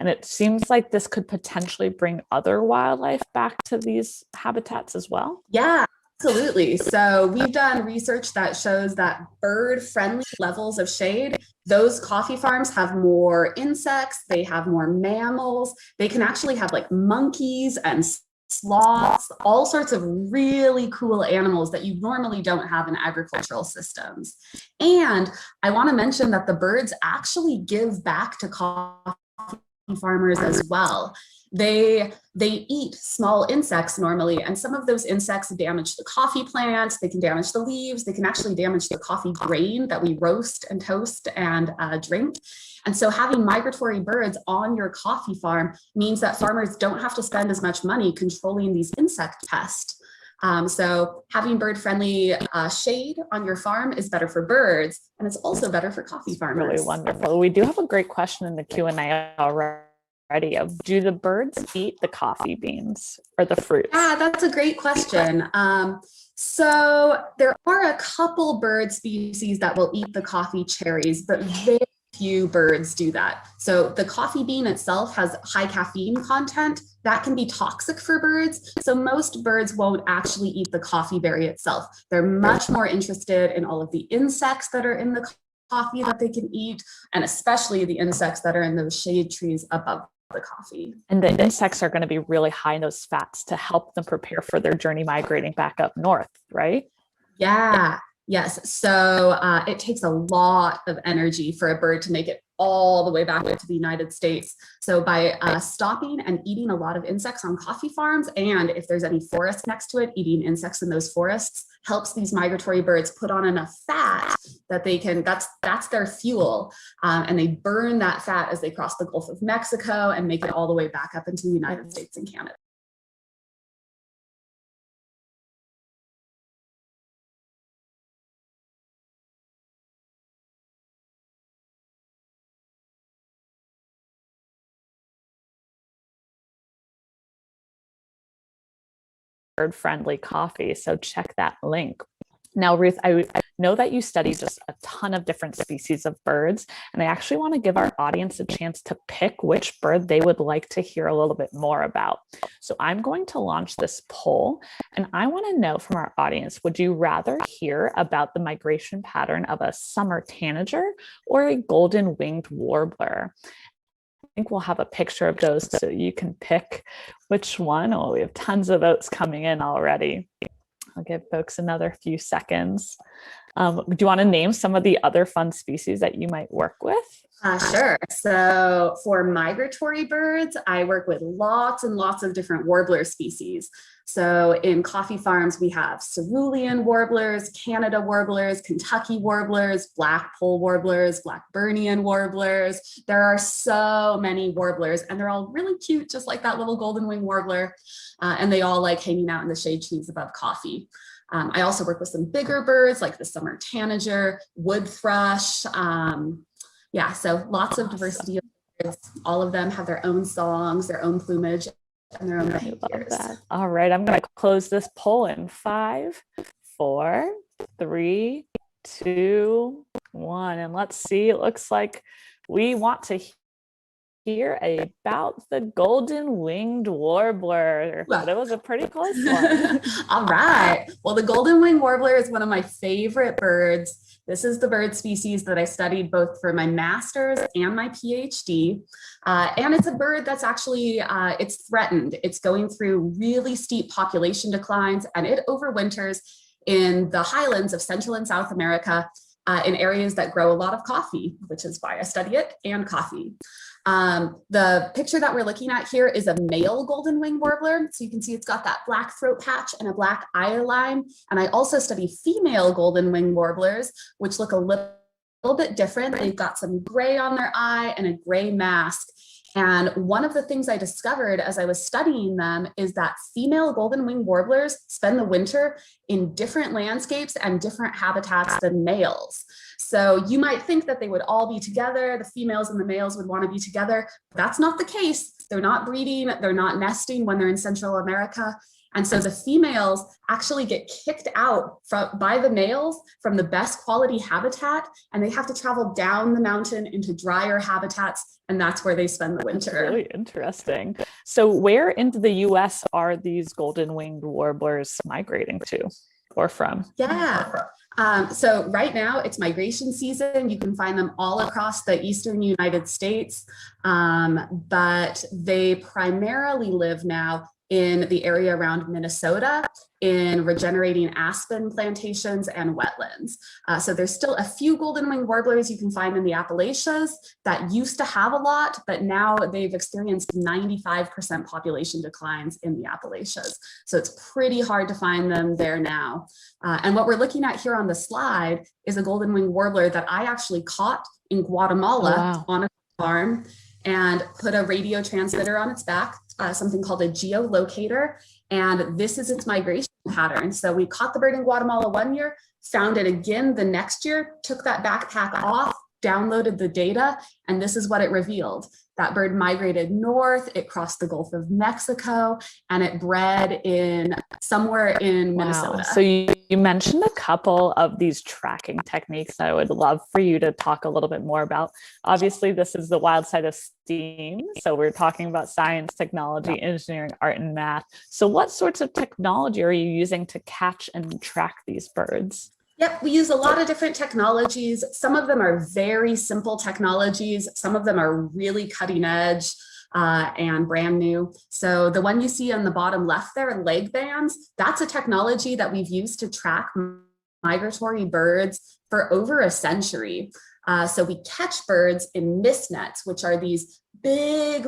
And it seems like this could potentially bring other wildlife back to these habitats as well. Yeah. Absolutely. So we've done research that shows that bird-friendly levels of shade, those coffee farms have more insects, they have more mammals, they can actually have like monkeys and sloths, all sorts of really cool animals that you normally don't have in agricultural systems. And I want to mention that the birds actually give back to coffee farmers as well. They eat small insects normally, and some of those insects damage the coffee plant, they can damage the leaves, they can actually damage the coffee grain that we roast and toast and drink. And so having migratory birds on your coffee farm means that farmers don't have to spend as much money controlling these insect pests. So having bird-friendly shade on your farm is better for birds, and it's also better for coffee farmers. Really wonderful. We do have a great question in the Q&A already of, do the birds eat the coffee beans or the fruits? Yeah, that's a great question. So there are a couple bird species that will eat the coffee cherries, but very few birds do that. So the coffee bean itself has high caffeine content that can be toxic for birds. So most birds won't actually eat the coffee berry itself. They're much more interested in all of the insects that are in the coffee that they can eat, and especially the insects that are in those shade trees above the coffee. And the insects are going to be really high in those fats to help them prepare for their journey migrating back up north, right? Yeah. Yes. So it takes a lot of energy for a bird to make it all the way back to the United States. So by stopping and eating a lot of insects on coffee farms, and if there's any forest next to it, eating insects in those forests helps these migratory birds put on enough fat that they can, that's their fuel. And they burn that fat as they cross the Gulf of Mexico and make it all the way back up into the United States and Canada. Bird-friendly coffee. So check that link. Now, Ruth, I know that you study just a ton of different species of birds, and I actually want to give our audience a chance to pick which bird they would like to hear a little bit more about. So I'm going to launch this poll, and I want to know from our audience, would you rather hear about the migration pattern of a summer tanager or a golden winged warbler? I think we'll have a picture of those so you can pick which one. Oh, we have tons of votes coming in already. I'll give folks another few seconds. Do you want to name some of the other fun species that you might work with? Sure. So for migratory birds, I work with lots and lots of different warbler species. So in coffee farms, we have cerulean warblers, Canada warblers, Kentucky warblers, blackpoll warblers, Blackburnian warblers. There are so many warblers, and they're all really cute, just like that little golden wing warbler. And they all like hanging out in the shade trees above coffee. I also work with some bigger birds like the summer tanager, wood thrush. Yeah, so lots of diversity of birds. All of them have their own songs, their own plumage, and their own behaviors. All right, I'm going to close this poll in 5, 4, 3, 2, 1. And let's see, it looks like we want to hear about the golden winged warbler, but it was a pretty close one. All right. Well, the golden winged warbler is one of my favorite birds. This is the bird species that I studied both for my master's and my PhD. And it's a bird that's actually, it's threatened. It's going through really steep population declines, and it overwinters in the highlands of Central and South America in areas that grow a lot of coffee, which is why I study it, and coffee. The picture that we're looking at here is a male golden winged warbler. So you can see it's got that black throat patch and a black eye line. And I also study female golden winged warblers, which look a little bit different. They've got some gray on their eye and a gray mask. And one of the things I discovered as I was studying them is that female golden winged warblers spend the winter in different landscapes and different habitats than males. So you might think that they would all be together, the females and the males would want to be together. That's not the case. They're not breeding, they're not nesting when they're in Central America. And so the females actually get kicked out by the males from the best quality habitat, and they have to travel down the mountain into drier habitats, and that's where they spend the winter. That's really interesting. So where into the US are these golden winged warblers migrating to or from? Yeah. So right now it's migration season. You can find them all across the eastern United States, but they primarily live now in the area around Minnesota in regenerating aspen plantations and wetlands. So there's still a few golden winged warblers you can find in the Appalachians that used to have a lot, but now they've experienced 95% population declines in the Appalachians. So it's pretty hard to find them there now. And what we're looking at here on the slide is a golden winged warbler that I actually caught in Guatemala on a farm and put a radio transmitter on its back, something called a geolocator. And this is its migration pattern. So we caught the bird in Guatemala one year, found it again the next year, took that backpack off, downloaded the data, and this is what it revealed. That bird migrated north, it crossed the Gulf of Mexico, and it bred in somewhere in Minnesota. So you mentioned a couple of these tracking techniques that I would love for you to talk a little bit more about. Obviously, this is the wild side of STEAM. So we're talking about science, technology, engineering, art, and math. So what sorts of technology are you using to catch and track these birds? Yep, we use a lot of different technologies. Some of them are very simple technologies. Some of them are really cutting edge and brand new. So the one you see on the bottom left there, leg bands, that's a technology that we've used to track migratory birds for over a century. So we catch birds in mist nets, which are these big,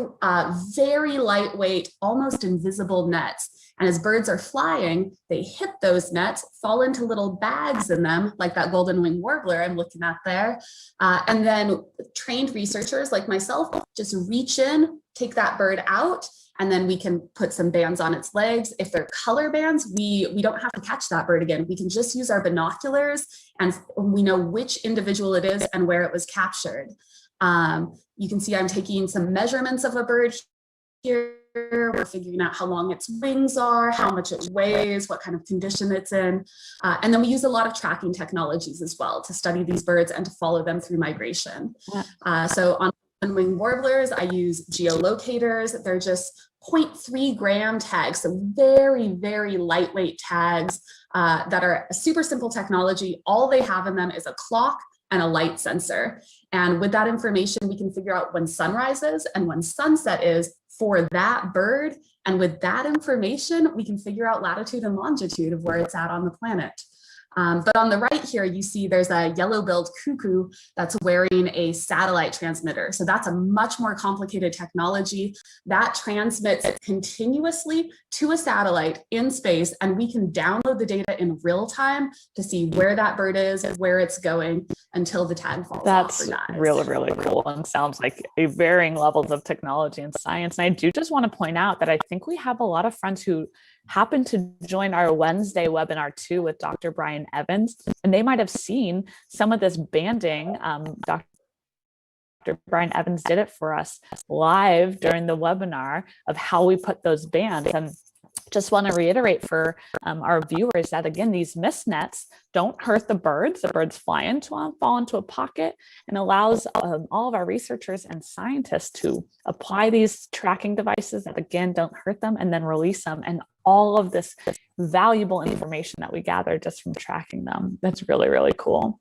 very lightweight, almost invisible nets. And as birds are flying, they hit those nets, fall into little bags in them, like that golden winged warbler I'm looking at there. And then trained researchers like myself just reach in, take that bird out, and then we can put some bands on its legs. If they're color bands, we don't have to catch that bird again. We can just use our binoculars and we know which individual it is and where it was captured. You can see I'm taking some measurements of a bird here We're figuring out how long its wings are, how much it weighs, what kind of condition it's in. And then we use a lot of tracking technologies as well to study these birds and to follow them through migration. So on wing warblers, I use geolocators. They're just 0.3 gram tags, so very, very lightweight tags that are a super simple technology. All they have in them is a clock and a light sensor. And with that information, we can figure out when sunrise is and when sunset is for that bird. And with that information, we can figure out latitude and longitude of where it's at on the planet. But on the right here, you see there's a yellow-billed cuckoo that's wearing a satellite transmitter. So that's a much more complicated technology that transmits continuously to a satellite in space, and we can download the data in real time to see where that bird is, where it's going until the tag falls off or dies. That's really, really cool and sounds like a varying levels of technology and science. And I do just want to point out that I think we have a lot of friends who happen to join our Wednesday webinar too with Dr. Brian Evans, and they might have seen some of this banding. Dr. Brian Evans did it for us live during the webinar of how we put those bands. And just want to reiterate for our viewers that, again, these mist nets don't hurt the birds. The birds fly into them, fall into a pocket, and allows all of our researchers and scientists to apply these tracking devices that, again, don't hurt them, and then release them. And all of this valuable information that we gather just from tracking them. That's really, really cool.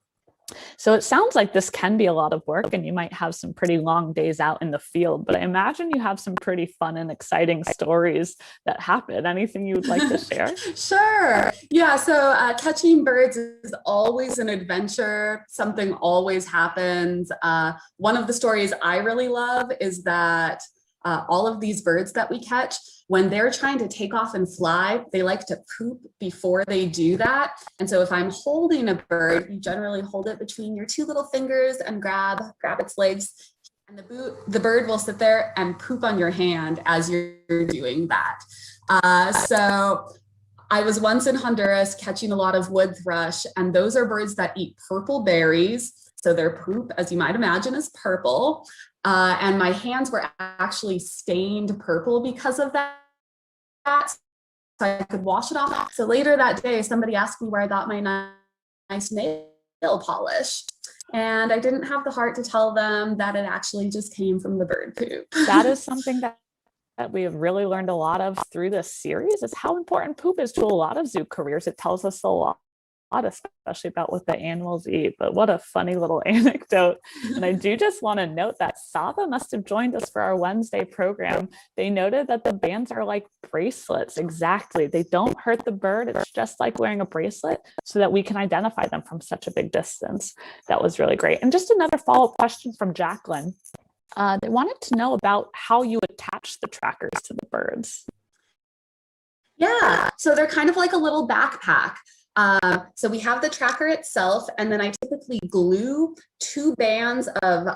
So it sounds like this can be a lot of work, and you might have some pretty long days out in the field, but I imagine you have some pretty fun and exciting stories that happen. Anything you would like to share? Sure. Yeah. So catching birds is always an adventure. Something always happens. One of the stories I really love is that all of these birds that we catch, when they're trying to take off and fly, they like to poop before they do that. And so if I'm holding a bird, you generally hold it between your two little fingers and grab its legs. And the bird will sit there and poop on your hand as you're doing that. So I was once in Honduras catching a lot of wood thrush, and those are birds that eat purple berries. So their poop, as you might imagine, is purple. And my hands were actually stained purple because of that. So I could wash it off. So later that day, somebody asked me where I got my nice nail polish. And I didn't have the heart to tell them that it actually just came from the bird poop. That is something that we have really learned a lot of through this series, is how important poop is to a lot of zoo careers. It tells us a lot, especially about what the animals eat. But what a funny little anecdote. And I do just want to note that Saba must have joined us for our Wednesday program. They noted that the bands are like bracelets. Exactly. They don't hurt the bird. It's just like wearing a bracelet, so that we can identify them from such a big distance. That was really great. And just another follow-up question from Jacqueline. They wanted to know about how you attach the trackers to the birds. Yeah, so they're kind of like a little backpack. So we have the tracker itself, and then I typically glue 2 bands of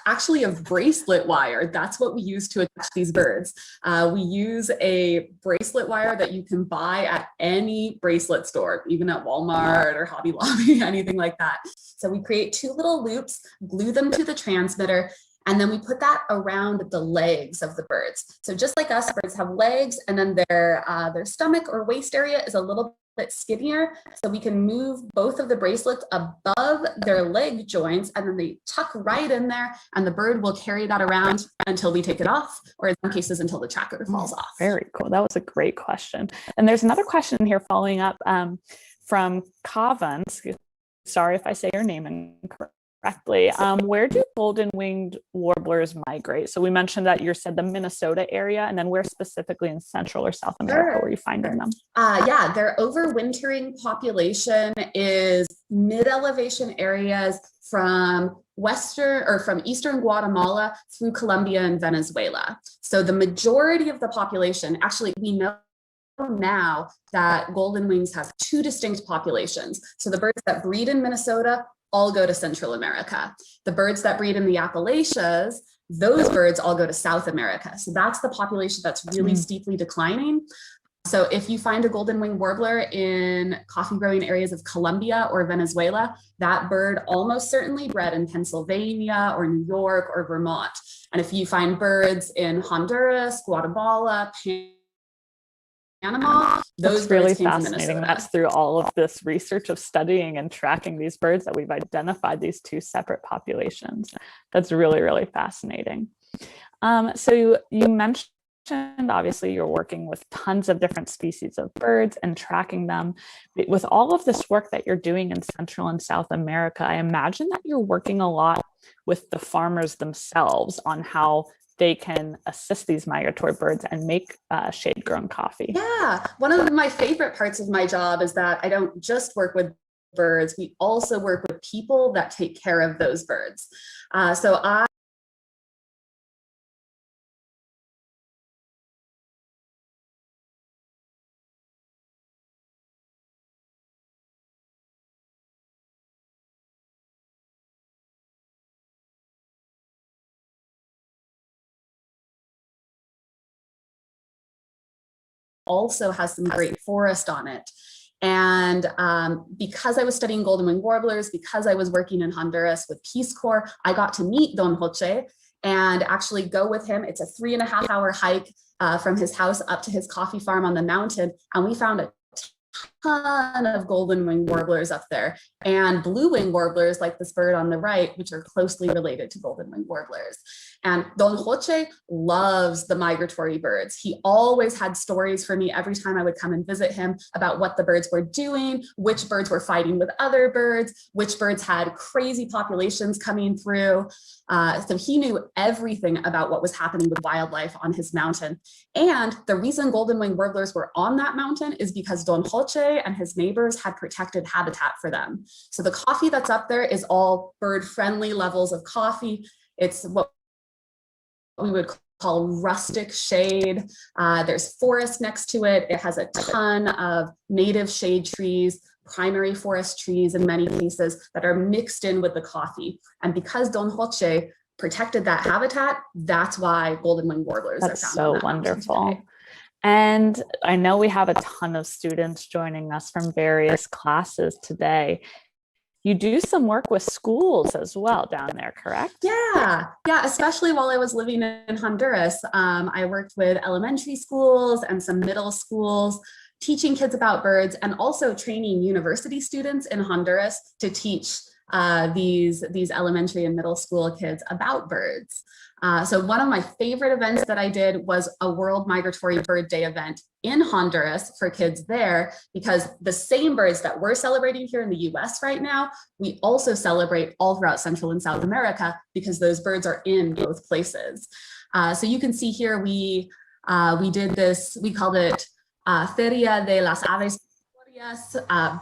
actually of bracelet wire. That's what we use to attach these birds. We use a bracelet wire that you can buy at any bracelet store, even at Walmart or Hobby Lobby, anything like that. So we create 2 little loops, glue them to the transmitter, and then we put that around the legs of the birds. So just like us, birds have legs, and then their stomach or waist area is a little bit skinnier. So we can move both of the bracelets above their leg joints, and then they tuck right in there, and the bird will carry that around until we take it off, or in some cases until the tracker falls off. Very cool. That was a great question. And there's another question here following up from Kavan. Sorry if I say your name incorrectly. Where do golden-winged warblers migrate? So we mentioned that you said the Minnesota area, and then where specifically in Central or South America were you finding them? Yeah, their overwintering population is mid-elevation areas from eastern Guatemala through Colombia and Venezuela. So the majority of the population, actually, we know now that golden wings have 2 distinct populations. So the birds that breed in Minnesota all go to Central America. The birds that breed in the Appalachias, those birds all go to South America. So that's the population that's really steeply declining. So if you find a golden winged warbler in coffee growing areas of Colombia or Venezuela, that bird almost certainly bred in Pennsylvania or New York or Vermont. And if you find birds in Honduras, Guatemala, Panama, those That's really birds came from fascinating. Minnesota. That's through all of this research of studying and tracking these birds that we've identified these two separate populations. That's really, really fascinating. So you mentioned, obviously, you're working with tons of different species of birds and tracking them. With all of this work that you're doing in Central and South America, I imagine that you're working a lot with the farmers themselves on how they can assist these migratory birds and make shade-grown coffee. Yeah, one of my favorite parts of my job is that I don't just work with birds, we also work with people that take care of those birds. So I also has some great forest on it. And because I was studying golden winged warblers, because I was working in Honduras with Peace Corps, I got to meet Don Jose and actually go with him. It's a 3.5-hour hike from his house up to his coffee farm on the mountain. And we found a ton of golden winged warblers up there and blue winged warblers like this bird on the right, which are closely related to golden winged warblers. And Don Jose loves the migratory birds. He always had stories for me every time I would come and visit him about what the birds were doing, which birds were fighting with other birds, which birds had crazy populations coming through. So he knew everything about what was happening with wildlife on his mountain. And the reason golden winged warblers were on that mountain is because Don Jose and his neighbors had protected habitat for them. So the coffee that's up there is all bird-friendly levels of coffee. It's what we would call rustic shade. There's forest next to it. It has a ton of native shade trees, primary forest trees in many cases that are mixed in with the coffee. And because Don Jose protected that habitat, that's why golden winged warblers That's are found. so wonderful. And I know we have a ton of students joining us from various classes today. You do some work with schools as well down there, correct? Yeah, especially while I was living in Honduras. I worked with elementary schools and some middle schools, teaching kids about birds and also training university students in Honduras to teach these elementary and middle school kids about birds. So one of my favorite events that I did was a World Migratory Bird Day event in Honduras for kids there, because the same birds that we're celebrating here in the US right now, we also celebrate all throughout Central and South America because those birds are in both places. So you can see here, we did this, we called it Feria de las Aves.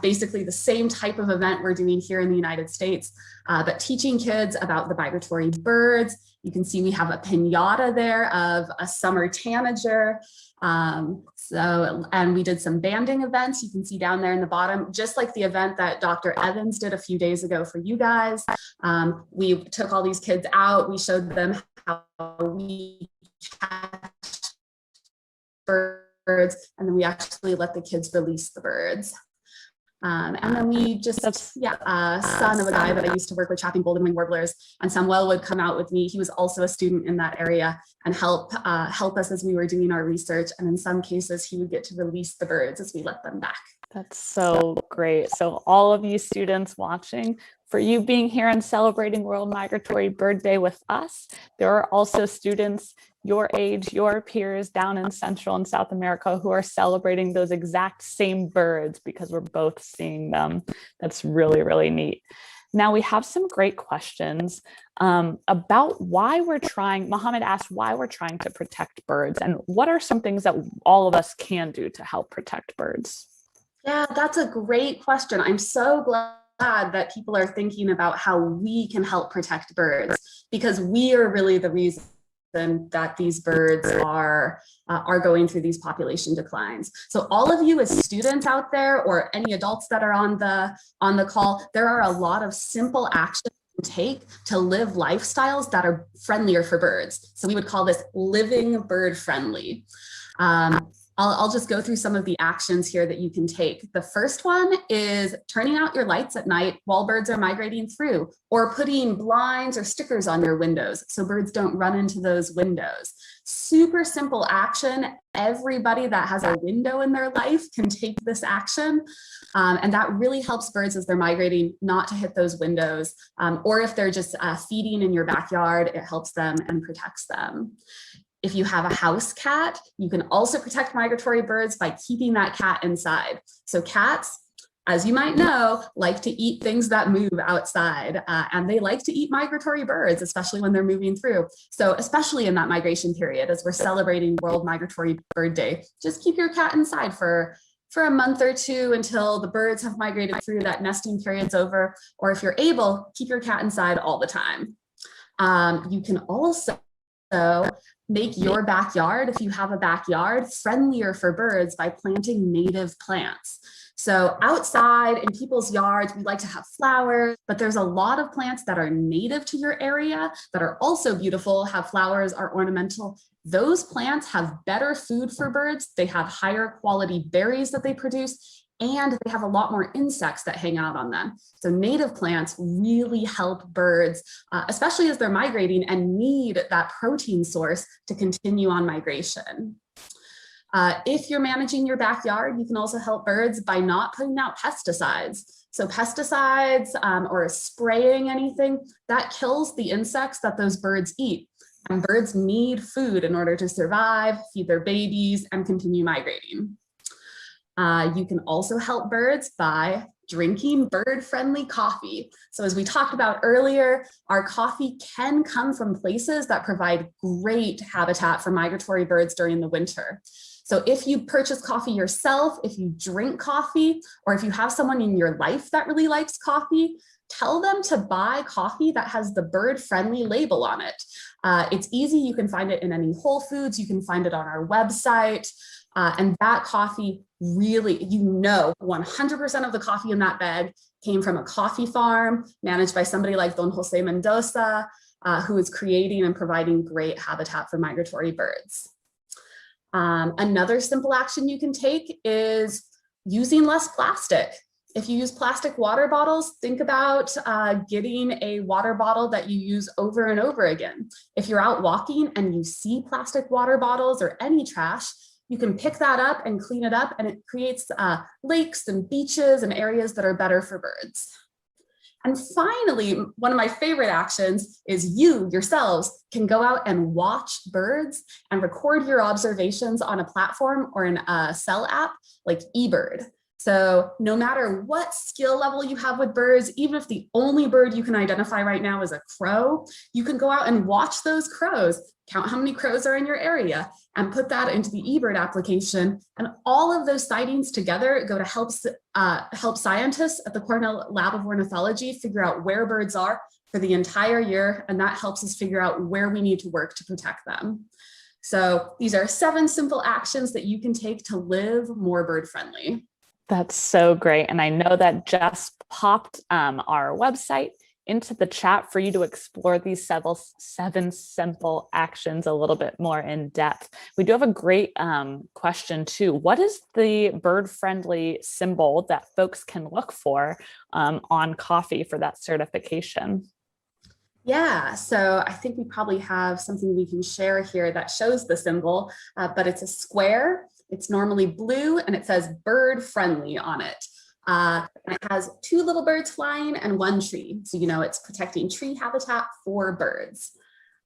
Basically the same type of event we're doing here in the United States, but teaching kids about the migratory birds. You can see we have a piñata there of a summer tanager. And we did some banding events. You can see down there in the bottom, just like the event that Dr. Evans did a few days ago for you guys. We took all these kids out. We showed them how we catch birds, and then we actually let the kids release the birds. And then we just, son of a guy that I used to work with trapping golden winged warblers, and Samuel would come out with me. He was also a student in that area and help us as we were doing our research. And in some cases, he would get to release the birds as we let them back. That's so great. So all of you students watching, for you being here and celebrating World Migratory Bird Day with us, there are also students your age, your peers down in Central and South America who are celebrating those exact same birds because we're both seeing them. That's really, really neat. Now we have some great questions about why we're trying. Mohammed asked why we're trying to protect birds and what are some things that all of us can do to help protect birds? Yeah, that's a great question. I'm so glad that people are thinking about how we can help protect birds, because we are really the reason that these birds are going through these population declines. So all of you as students out there, or any adults that are on the call, there are a lot of simple actions you can take to live lifestyles that are friendlier for birds. So we would call this living bird friendly. I'll just go through some of the actions here that you can take. The first one is turning out your lights at night while birds are migrating through, or putting blinds or stickers on your windows so birds don't run into those windows. Super simple action. Everybody that has a window in their life can take this action. And that really helps birds as they're migrating not to hit those windows. Or if they're just feeding in your backyard, it helps them and protects them. If you have a house cat, you can also protect migratory birds by keeping that cat inside. So cats, as you might know, like to eat things that move outside, and they like to eat migratory birds, especially when they're moving through. So especially in that migration period, as we're celebrating World Migratory Bird Day, just keep your cat inside for a month or two until the birds have migrated through, that nesting period's over, or if you're able, keep your cat inside all the time. You can also make your backyard, if you have a backyard, friendlier for birds by planting native plants. So outside in people's yards, we like to have flowers, but there's a lot of plants that are native to your area that are also beautiful, have flowers, are ornamental. Those plants have better food for birds. They have higher quality berries that they produce, and they have a lot more insects that hang out on them. So native plants really help birds, especially as they're migrating and need that protein source to continue on migration. If you're managing your backyard, you can also help birds by not putting out pesticides. So pesticides or spraying anything, that kills the insects that those birds eat. And birds need food in order to survive, feed their babies, and continue migrating. You can also help birds by drinking bird-friendly coffee. So as we talked about earlier, our coffee can come from places that provide great habitat for migratory birds during the winter. So if you purchase coffee yourself, if you drink coffee, or if you have someone in your life that really likes coffee, tell them to buy coffee that has the bird-friendly label on it. It's easy, you can find it in any Whole Foods, you can find it on our website. And that coffee really, 100% of the coffee in that bag came from a coffee farm managed by somebody like Don Jose Mendoza, who is creating and providing great habitat for migratory birds. Another simple action you can take is using less plastic. If you use plastic water bottles, think about getting a water bottle that you use over and over again. If you're out walking and you see plastic water bottles or any trash, you can pick that up and clean it up, and it creates lakes and beaches and areas that are better for birds. And finally, one of my favorite actions is you yourselves can go out and watch birds and record your observations on a platform or in a cell app like eBird. So no matter what skill level you have with birds, even if the only bird you can identify right now is a crow, you can go out and watch those crows, count how many crows are in your area, and put that into the eBird application. And all of those sightings together go to help scientists at the Cornell Lab of Ornithology figure out where birds are for the entire year, and that helps us figure out where we need to work to protect them. So these are 7 simple actions that you can take to live more bird-friendly. That's so great. And I know that Jess popped our website into the chat for you to explore these 7 simple actions a little bit more in depth. We do have a great question too. What is the bird-friendly symbol that folks can look for on coffee for that certification? Yeah, so I think we probably have something we can share here that shows the symbol, but it's a square. It's normally blue and it says bird friendly on it. And it has 2 little birds flying and 1 tree. So, it's protecting tree habitat for birds.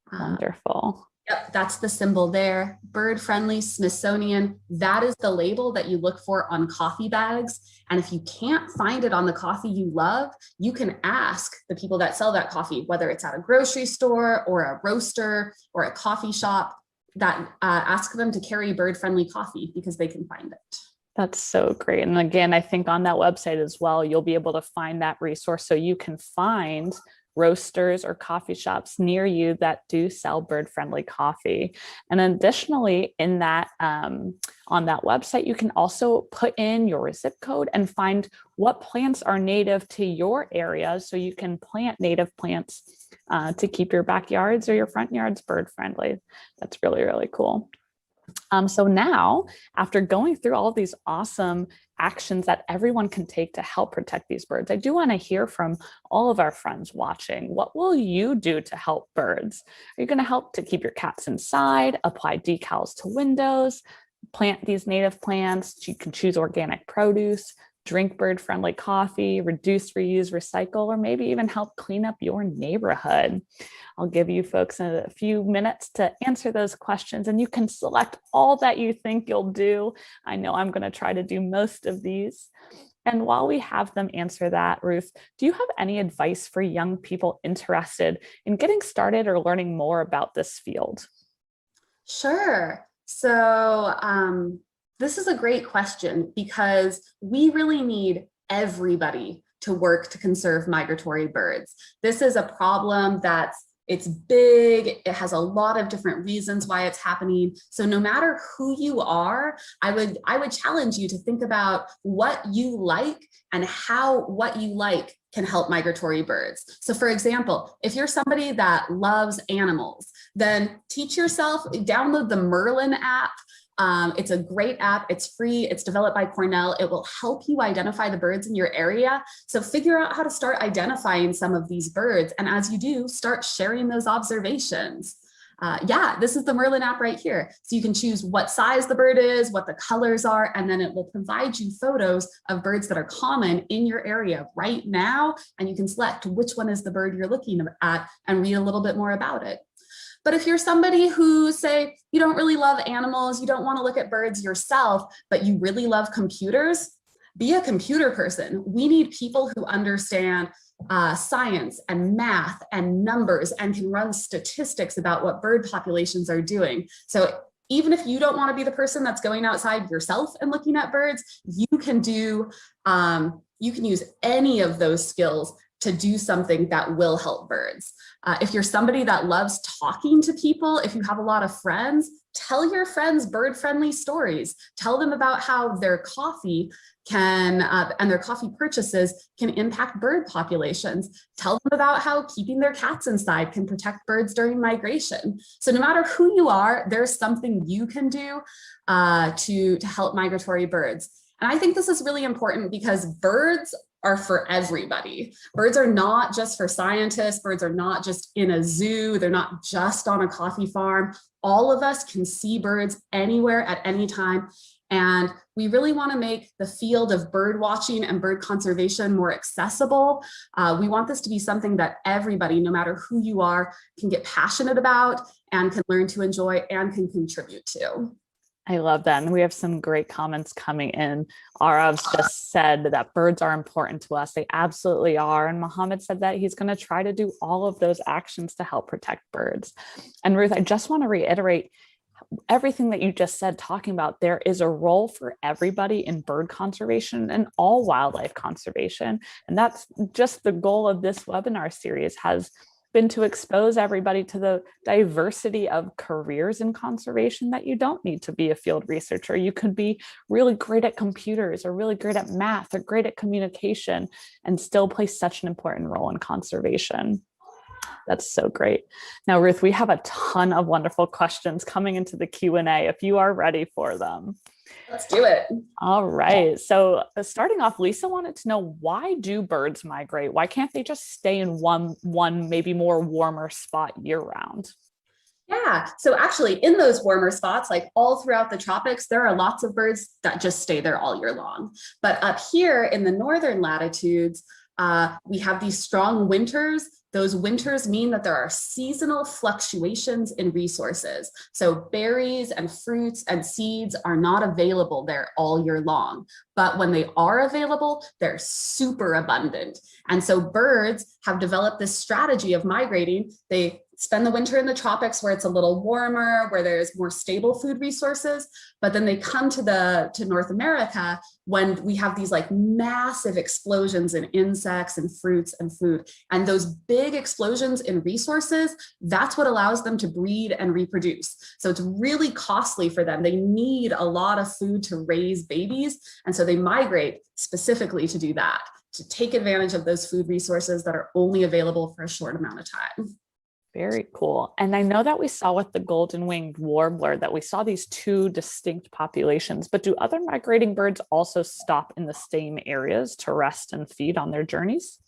Wonderful. Yep, that's the symbol there. Bird friendly, Smithsonian. That is the label that you look for on coffee bags. And if you can't find it on the coffee you love, you can ask the people that sell that coffee, whether it's at a grocery store or a roaster or a coffee shop, that ask them to carry bird-friendly coffee because they can find it. That's so great. And again, I think on that website as well, you'll be able to find that resource so you can find roasters or coffee shops near you that do sell bird-friendly coffee. And additionally, in that on that website, you can also put in your zip code and find what plants are native to your area, so you can plant native plants to keep your backyards or your front yards bird-friendly. That's really, really cool. So now, after going through all of these awesome actions that everyone can take to help protect these birds, I do want to hear from all of our friends watching. What will you do to help birds? Are you going to help to keep your cats inside, apply decals to windows, plant these native plants? You can choose organic produce, drink bird-friendly coffee, reduce, reuse, recycle, or maybe even help clean up your neighborhood. I'll give you folks a few minutes to answer those questions, and you can select all that you think you'll do. I know I'm going to try to do most of these. And while we have them answer that, Ruth, do you have any advice for young people interested in getting started or learning more about this field? Sure. So this is a great question because we really need everybody to work to conserve migratory birds. This is a problem it's big, it has a lot of different reasons why it's happening. So no matter who you are, I would challenge you to think about what you like and how what you like can help migratory birds. So for example, if you're somebody that loves animals, then teach yourself, download the Merlin app. It's a great app. It's free. It's developed by Cornell. It will help you identify the birds in your area. So figure out how to start identifying some of these birds. And as you do, start sharing those observations. Yeah, this is the Merlin app right here. So you can choose what size the bird is, what the colors are, and then it will provide you photos of birds that are common in your area right now. And you can select which one is the bird you're looking at and read a little bit more about it. But if you're somebody who, say, you don't really love animals, you don't want to look at birds yourself, but you really love computers, be a computer person. We need people who understand science and math and numbers and can run statistics about what bird populations are doing. So even if you don't want to be the person that's going outside yourself and looking at birds, you can use any of those skills to do something that will help birds. If you're somebody that loves talking to people, if you have a lot of friends, tell your friends bird-friendly stories. Tell them about how their coffee and their coffee purchases can impact bird populations. Tell them about how keeping their cats inside can protect birds during migration. So no matter who you are, there's something you can do to help migratory birds. And I think this is really important because birds are for everybody. Birds are not just for scientists. Birds are not just in a zoo. They're not just on a coffee farm. All of us can see birds anywhere at any time. And we really want to make the field of bird watching and bird conservation more accessible. We want this to be something that everybody, no matter who you are, can get passionate about and can learn to enjoy and can contribute to. I love that. And we have some great comments coming in. Arav's just said that birds are important to us. They absolutely are. And Mohammed said that he's going to try to do all of those actions to help protect birds. And Ruth, I just want to reiterate everything that you just said, talking about there is a role for everybody in bird conservation and all wildlife conservation. And that's just the goal of this webinar series, has been to expose everybody to the diversity of careers in conservation, that you don't need to be a field researcher. You could be really great at computers or really great at math or great at communication and still play such an important role in conservation. That's so great. Now, Ruth, we have a ton of wonderful questions coming into the Q&A if you are ready for them. Let's do it. All right. So starting off, Lisa wanted to know, why do birds migrate? Why can't they just stay in one maybe more warmer spot year round? Yeah, so actually in those warmer spots, like all throughout the tropics, there are lots of birds that just stay there all year long. But up here in the northern latitudes, we have these strong winters. Those winters mean that there are seasonal fluctuations in resources. So berries and fruits and seeds are not available there all year long. But when they are available, they're super abundant. And so birds have developed this strategy of migrating. They spend the winter in the tropics where it's a little warmer, where there's more stable food resources, but then they come to North America when we have these like massive explosions in insects and fruits and food. And those big explosions in resources, that's what allows them to breed and reproduce. So it's really costly for them. They need a lot of food to raise babies. And so they migrate specifically to do that, to take advantage of those food resources that are only available for a short amount of time. Very cool. And I know that we saw with the golden-winged warbler that we saw these two distinct populations, but do other migrating birds also stop in the same areas to rest and feed on their journeys?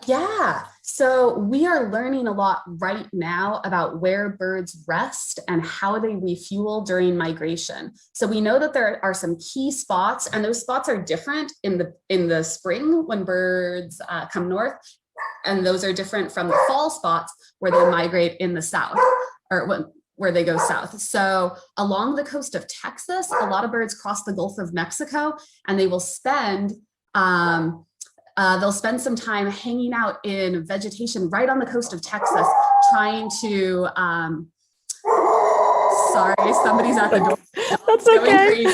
Yeah, so we are learning a lot right now about where birds rest and how they refuel during migration. So we know that there are some key spots, and those spots are different in the spring when birds come north, and those are different from the fall spots where they migrate in the south, or where they go south. So along the coast of Texas, a lot of birds cross the Gulf of Mexico, and they will spend they'll spend some time hanging out in vegetation right on the coast of Texas, trying to, sorry, somebody's at the door. That's okay.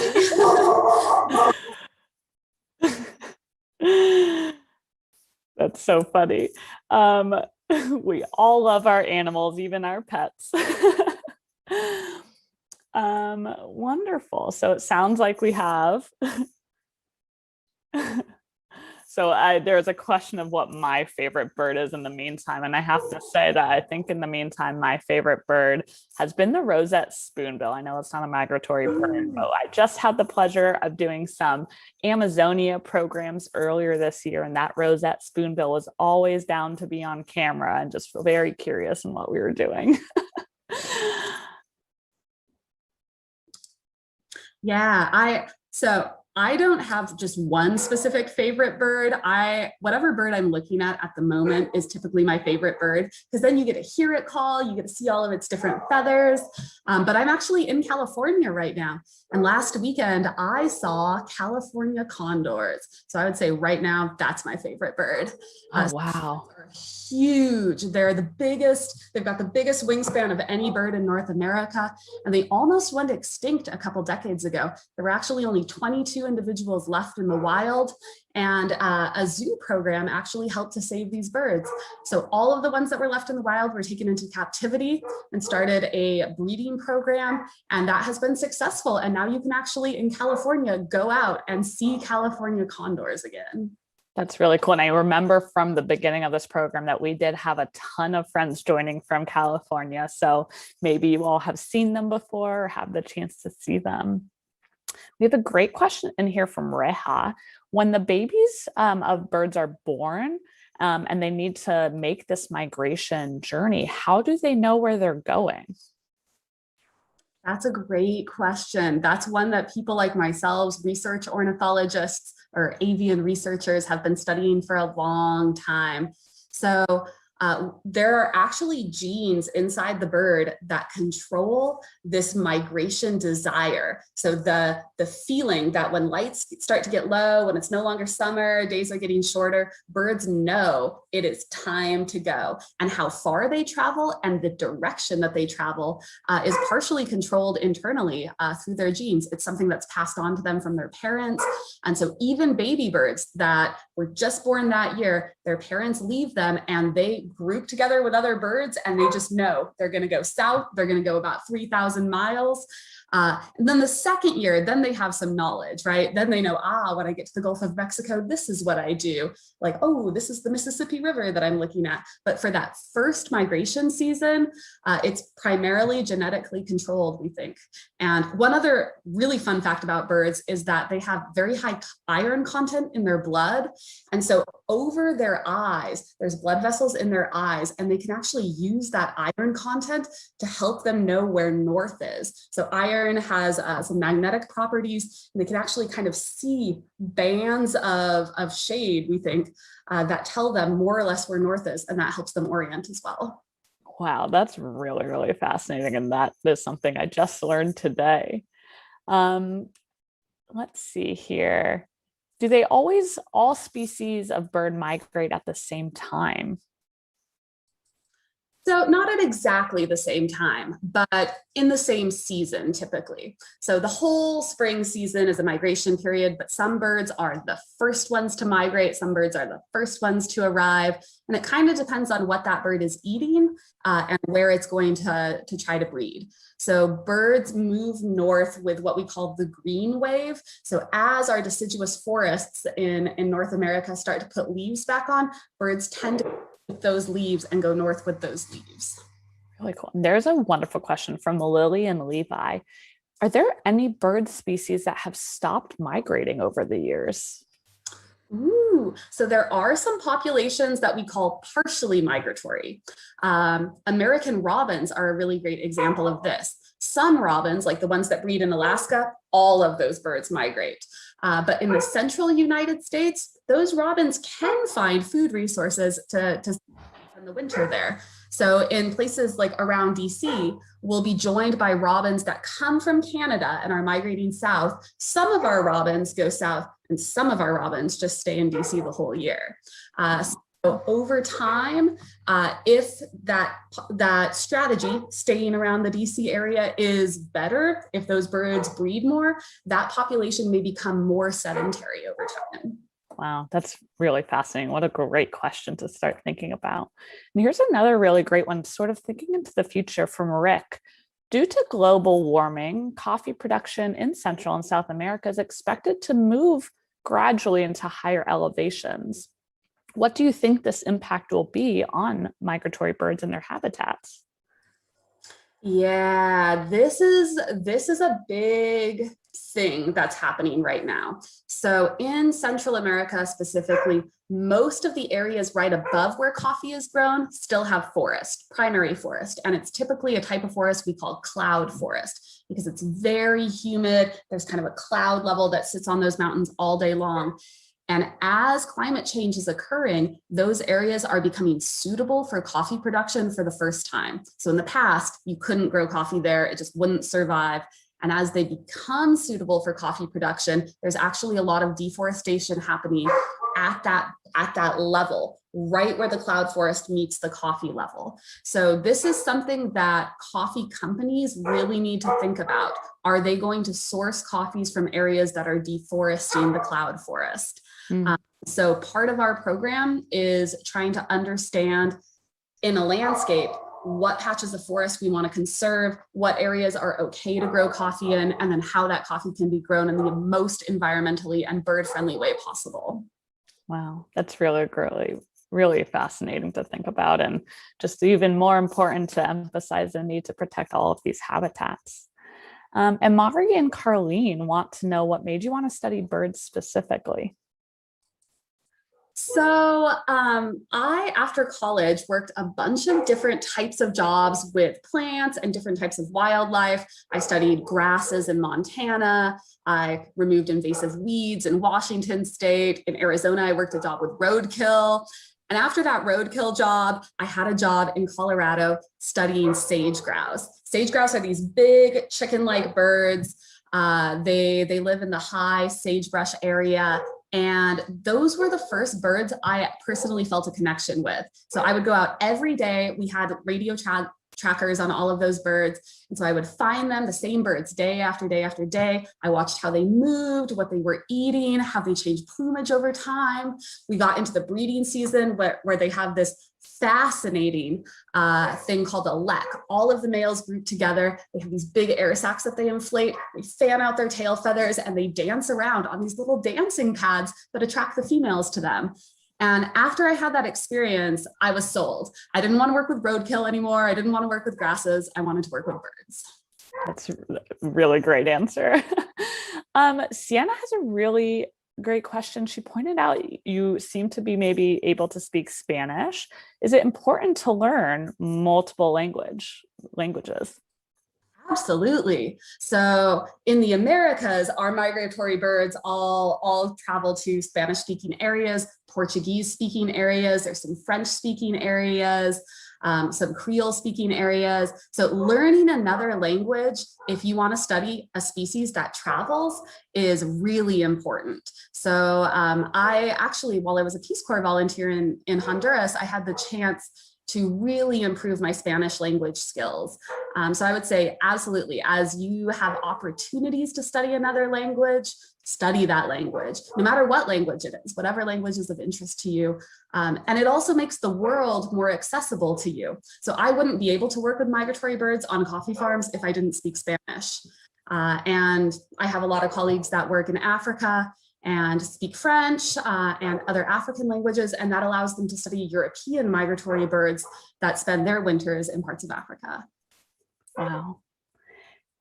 That's so funny. We all love our animals, even our pets. Wonderful. So it sounds like we have So there's a question of what my favorite bird is in the meantime. And I have to say that I think in the meantime, my favorite bird has been the roseate spoonbill. I know it's not a migratory bird, but I just had the pleasure of doing some Amazonia programs earlier this year. And that roseate spoonbill was always down to be on camera and just very curious in what we were doing. Yeah, so I don't have just one specific favorite bird. Whatever bird I'm looking at the moment is typically my favorite bird, because then you get to hear it call, you get to see all of its different feathers. But I'm actually in California right now. And last weekend I saw California condors. So I would say right now, that's my favorite bird. Oh, wow. They're huge. They're the biggest, they've got the biggest wingspan of any bird in North America. And they almost went extinct a couple decades ago. There were actually only 22 individuals left in the wild. And a zoo program actually helped to save these birds. So all of the ones that were left in the wild were taken into captivity and started a breeding program. And that has been successful. And now you can actually, in California, go out and see California condors again. That's really cool. And I remember from the beginning of this program that we did have a ton of friends joining from California. So maybe you all have seen them before or have the chance to see them. We have a great question in here from Reha. When the babies of birds are born and they need to make this migration journey, how do they know where they're going? That's a great question. That's one that people like myself, research ornithologists or avian researchers, have been studying for a long time. So there are actually genes inside the bird that control this migration desire. So the feeling that when lights start to get low, when it's no longer summer, days are getting shorter, birds know it is time to go. And how far they travel and the direction that they travel is partially controlled internally through their genes. It's something that's passed on to them from their parents. And so even baby birds that were just born that year, their parents leave them and they group together with other birds, and they just know they're going to go south. They're going to go about 3,000 miles. And then the second year, then they have some knowledge, right? Then they know, when I get to the Gulf of Mexico, this is what I do. Like, oh, this is the Mississippi River that I'm looking at. But for that first migration season, it's primarily genetically controlled, we think. And one other really fun fact about birds is that they have very high iron content in their blood. And so over their eyes, there's blood vessels in their eyes, and they can actually use that iron content to help them know where north is. So iron has some magnetic properties, and they can actually kind of see bands of shade, we think, that tell them more or less where north is, and that helps them orient as well. Wow, that's really, really fascinating. And that is something I just learned today. Let's see here. Do they always, all species of bird migrate at the same time? So not at exactly the same time, but in the same season typically. So the whole spring season is a migration period, but some birds are the first ones to migrate, some birds are the first ones to arrive, and it kind of depends on what that bird is eating and where it's going to try to breed. So birds move north with what we call the green wave. So as our deciduous forests in North America start to put leaves back on, birds tend to with those leaves and go north with those leaves. Really cool. There's a wonderful question from Lily and Levi. Are there any bird species that have stopped migrating over the years? Ooh, so there are some populations that we call partially migratory. American robins are a really great example of this. Some robins, like the ones that breed in Alaska, all of those birds migrate. But in the central United States, those robins can find food resources to in the winter there. So in places like around DC, we'll be joined by robins that come from Canada and are migrating south. Some of our robins go south and some of our robins just stay in DC the whole year. So over time, if that strategy, staying around the DC area, is better, if those birds breed more, that population may become more sedentary over time. Wow, that's really fascinating. What a great question to start thinking about. And here's another really great one, sort of thinking into the future from Rick. Due to global warming, coffee production in Central and South America is expected to move gradually into higher elevations. What do you think this impact will be on migratory birds and their habitats? Yeah, this is a big thing that's happening right now. So in Central America specifically, most of the areas right above where coffee is grown still have forest, primary forest. And it's typically a type of forest we call cloud forest because it's very humid. There's kind of a cloud level that sits on those mountains all day long. And as climate change is occurring, those areas are becoming suitable for coffee production for the first time. So in the past, you couldn't grow coffee there, it just wouldn't survive. And as they become suitable for coffee production, there's actually a lot of deforestation happening at that level, right where the cloud forest meets the coffee level. So this is something that coffee companies really need to think about. Are they going to source coffees from areas that are deforesting the cloud forest? So part of our program is trying to understand in a landscape what patches of forest we want to conserve, what areas are okay to grow coffee in, and then how that coffee can be grown in the most environmentally and bird-friendly way possible. Wow, that's really, really, really fascinating to think about, and just even more important to emphasize the need to protect all of these habitats. And Mari and Carlene want to know what made you want to study birds specifically. So I, after college, worked a bunch of different types of jobs with plants and different types of wildlife. I studied grasses in Montana. I removed invasive weeds in Washington State. In Arizona, I worked a job with roadkill. And after that roadkill job, I had a job in Colorado studying sage grouse. Sage grouse are these big chicken-like birds. They live in the high sagebrush area. And those were the first birds I personally felt a connection with. So I would go out every day. We had radio trackers on all of those birds. And so I would find them, the same birds, day after day after day. I watched how they moved, what they were eating, how they changed plumage over time. We got into the breeding season where they have this fascinating thing called a lek. All of the males group together. They have these big air sacs that they inflate. They fan out their tail feathers and they dance around on these little dancing pads that attract the females to them. And after I had that experience, I was sold. I didn't want to work with roadkill anymore. I didn't want to work with grasses. I wanted to work with birds. That's a really great answer. Sienna has a really great question. She pointed out you seem to be maybe able to speak Spanish. Is it important to learn multiple languages? Absolutely. So in the Americas, our migratory birds all travel to Spanish-speaking areas, Portuguese-speaking areas. There's some French-speaking areas, some Creole-speaking areas. So learning another language, if you want to study a species that travels, is really important. So I actually, while I was a Peace Corps volunteer in Honduras, I had the chance to really improve my Spanish language skills. So I would say absolutely, as you have opportunities to study another language, study that language, no matter what language it is, whatever language is of interest to you. And it also makes the world more accessible to you. So I wouldn't be able to work with migratory birds on coffee farms if I didn't speak Spanish. And I have a lot of colleagues that work in Africa, and speak French and other African languages, and that allows them to study European migratory birds that spend their winters in parts of Africa. Wow.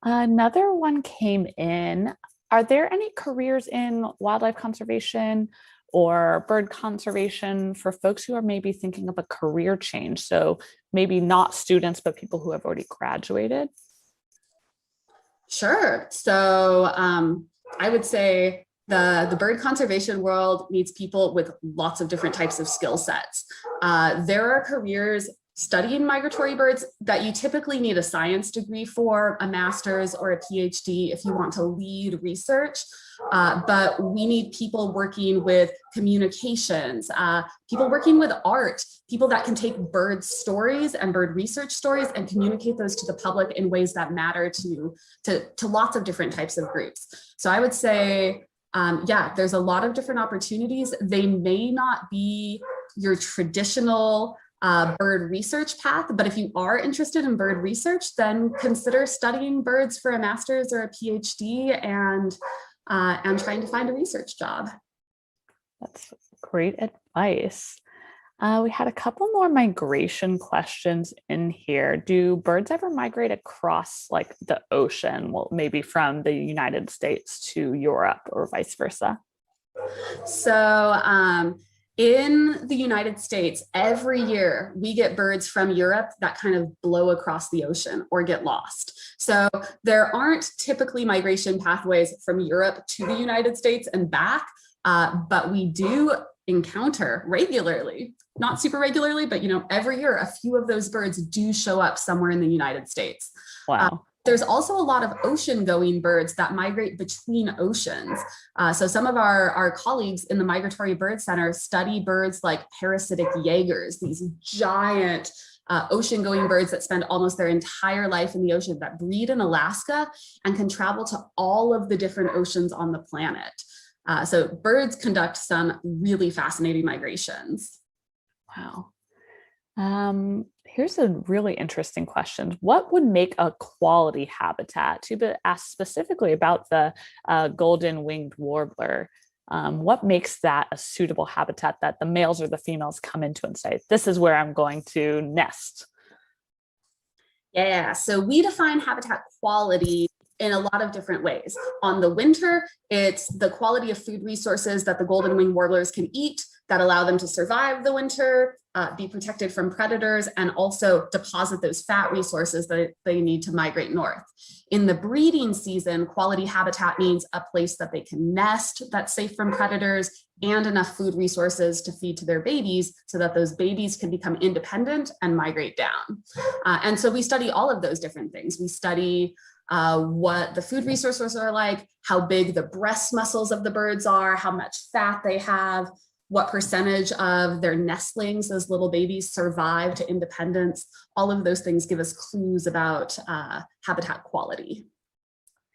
Another one came in. Are there any careers in wildlife conservation or bird conservation for folks who are maybe thinking of a career change? So maybe not students, but people who have already graduated? Sure. So I would say the bird conservation world needs people with lots of different types of skill sets. There are careers studying migratory birds that you typically need a science degree for, a master's or a PhD if you want to lead research. But we need people working with communications, people working with art, people that can take bird stories and bird research stories and communicate those to the public in ways that matter to lots of different types of groups. So I would say, yeah, there's a lot of different opportunities. They may not be your traditional bird research path, but if you are interested in bird research, then consider studying birds for a master's or a PhD and trying to find a research job. That's great advice. We had a couple more migration questions in here. Do birds ever migrate across like the ocean? Well, maybe from the United States to Europe or vice versa? So in the United States, every year we get birds from Europe that kind of blow across the ocean or get lost. So there aren't typically migration pathways from Europe to the United States and back, but we do encounter regularly, not super regularly, but every year a few of those birds do show up somewhere in the United States. Wow. There's also a lot of ocean-going birds that migrate between oceans. So some of our colleagues in the Migratory Bird Center study birds like parasitic jaegers, these giant ocean-going birds that spend almost their entire life in the ocean, that breed in Alaska and can travel to all of the different oceans on the planet. So birds conduct some really fascinating migrations. Wow. Here's a really interesting question. What would make a quality habitat? To ask specifically about the golden winged warbler, what makes that a suitable habitat that the males or the females come into and say, this is where I'm going to nest? Yeah, so we define habitat quality in a lot of different ways. On the winter, it's the quality of food resources that the golden winged warblers can eat that allow them to survive the winter, be protected from predators, and also deposit those fat resources that they need to migrate north. In the breeding season, quality habitat means a place that they can nest that's safe from predators and enough food resources to feed to their babies so that those babies can become independent and migrate down. And so we study all of those different things. We study what the food resources are like, how big the breast muscles of the birds are, how much fat they have, what percentage of their nestlings, those little babies, survive to independence. All of those things give us clues about habitat quality.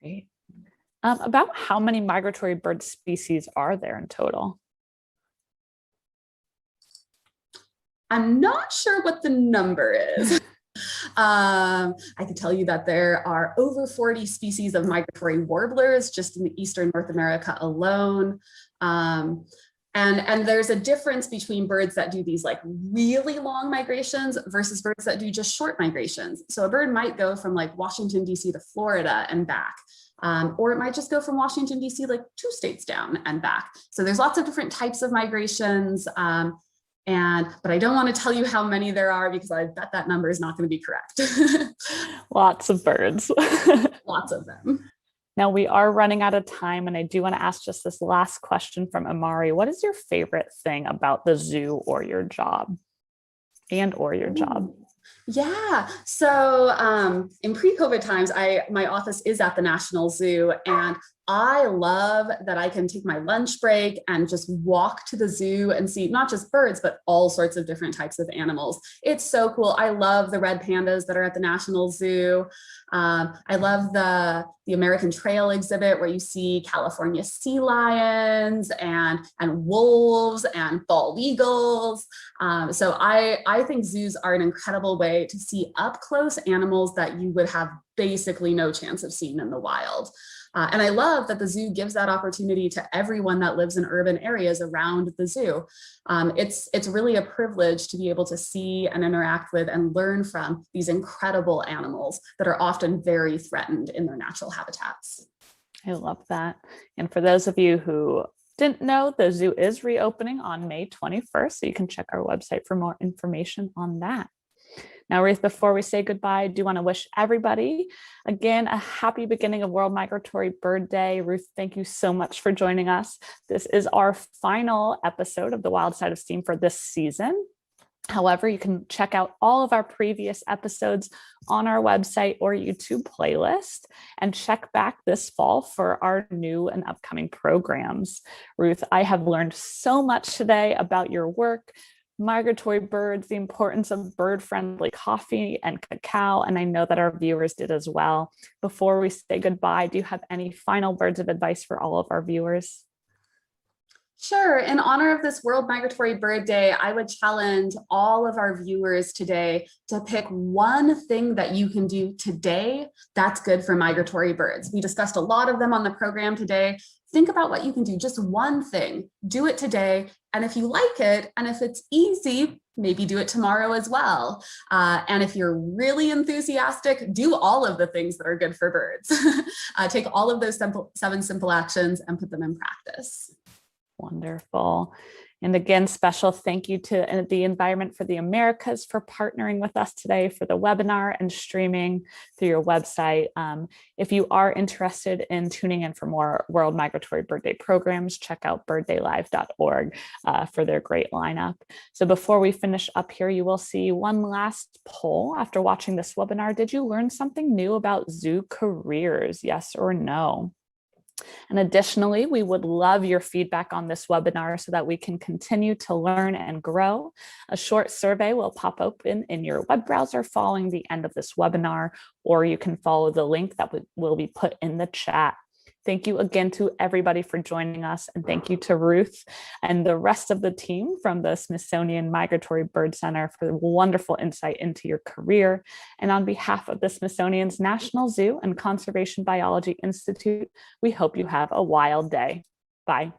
Great. About how many migratory bird species are there in total? I'm not sure what the number is. I can tell you that there are over 40 species of migratory warblers just in the Eastern North America alone. And there's a difference between birds that do these like really long migrations versus birds that do just short migrations. So a bird might go from like Washington, DC to Florida and back. Or it might just go from Washington, DC, like 2 states down and back. So there's lots of different types of migrations. But I don't want to tell you how many there are because I bet that number is not going to be correct. Lots of birds. Lots of them. Now we are running out of time, and I do want to ask just this last question from Amari. What is your favorite thing about the zoo or your job? Or your job? Yeah, so in pre-COVID times, my office is at the National Zoo, and I love that I can take my lunch break and just walk to the zoo and see not just birds, but all sorts of different types of animals. It's so cool. I love the red pandas that are at the National Zoo. I love the American Trail exhibit where you see California sea lions and wolves and bald eagles. So I think zoos are an incredible way to see up close animals that you would have basically no chance of seeing in the wild. And I love that the zoo gives that opportunity to everyone that lives in urban areas around the zoo. It's really a privilege to be able to see and interact with and learn from these incredible animals that are often very threatened in their natural habitats. I love that. And for those of you who didn't know, the zoo is reopening on May 21st, so you can check our website for more information on that. Now, Ruth, before we say goodbye, I do want to wish everybody, again, a happy beginning of World Migratory Bird Day. Ruth, thank you so much for joining us. This is our final episode of The Wild Side of STEAM for this season. However, you can check out all of our previous episodes on our website or YouTube playlist and check back this fall for our new and upcoming programs. Ruth, I have learned so much today about your work, migratory birds, the importance of bird-friendly coffee and cacao, and I know that our viewers did as well. Before we say goodbye, do you have any final words of advice for all of our viewers? Sure. In honor of this World Migratory Bird Day, I would challenge all of our viewers today to pick one thing that you can do today that's good for migratory birds. We discussed a lot of them on the program today. Think about what you can do, just one thing, do it today. And if you like it, and if it's easy, maybe do it tomorrow as well. And if you're really enthusiastic, do all of the things that are good for birds. Take all of those 7 simple actions and put them in practice. Wonderful. And again, special thank you to the Environment for the Americas for partnering with us today for the webinar and streaming through your website. If you are interested in tuning in for more World Migratory Bird Day programs, check out birddaylive.org for their great lineup. So before we finish up here, you will see one last poll after watching this webinar. Did you learn something new about zoo careers? Yes or no? And additionally, we would love your feedback on this webinar so that we can continue to learn and grow. A short survey will pop open in your web browser following the end of this webinar, or you can follow the link that will be put in the chat. Thank you again to everybody for joining us, and thank you to Ruth and the rest of the team from the Smithsonian Migratory Bird Center for the wonderful insight into your career. And on behalf of the Smithsonian's National Zoo and Conservation Biology Institute, we hope you have a wild day. Bye.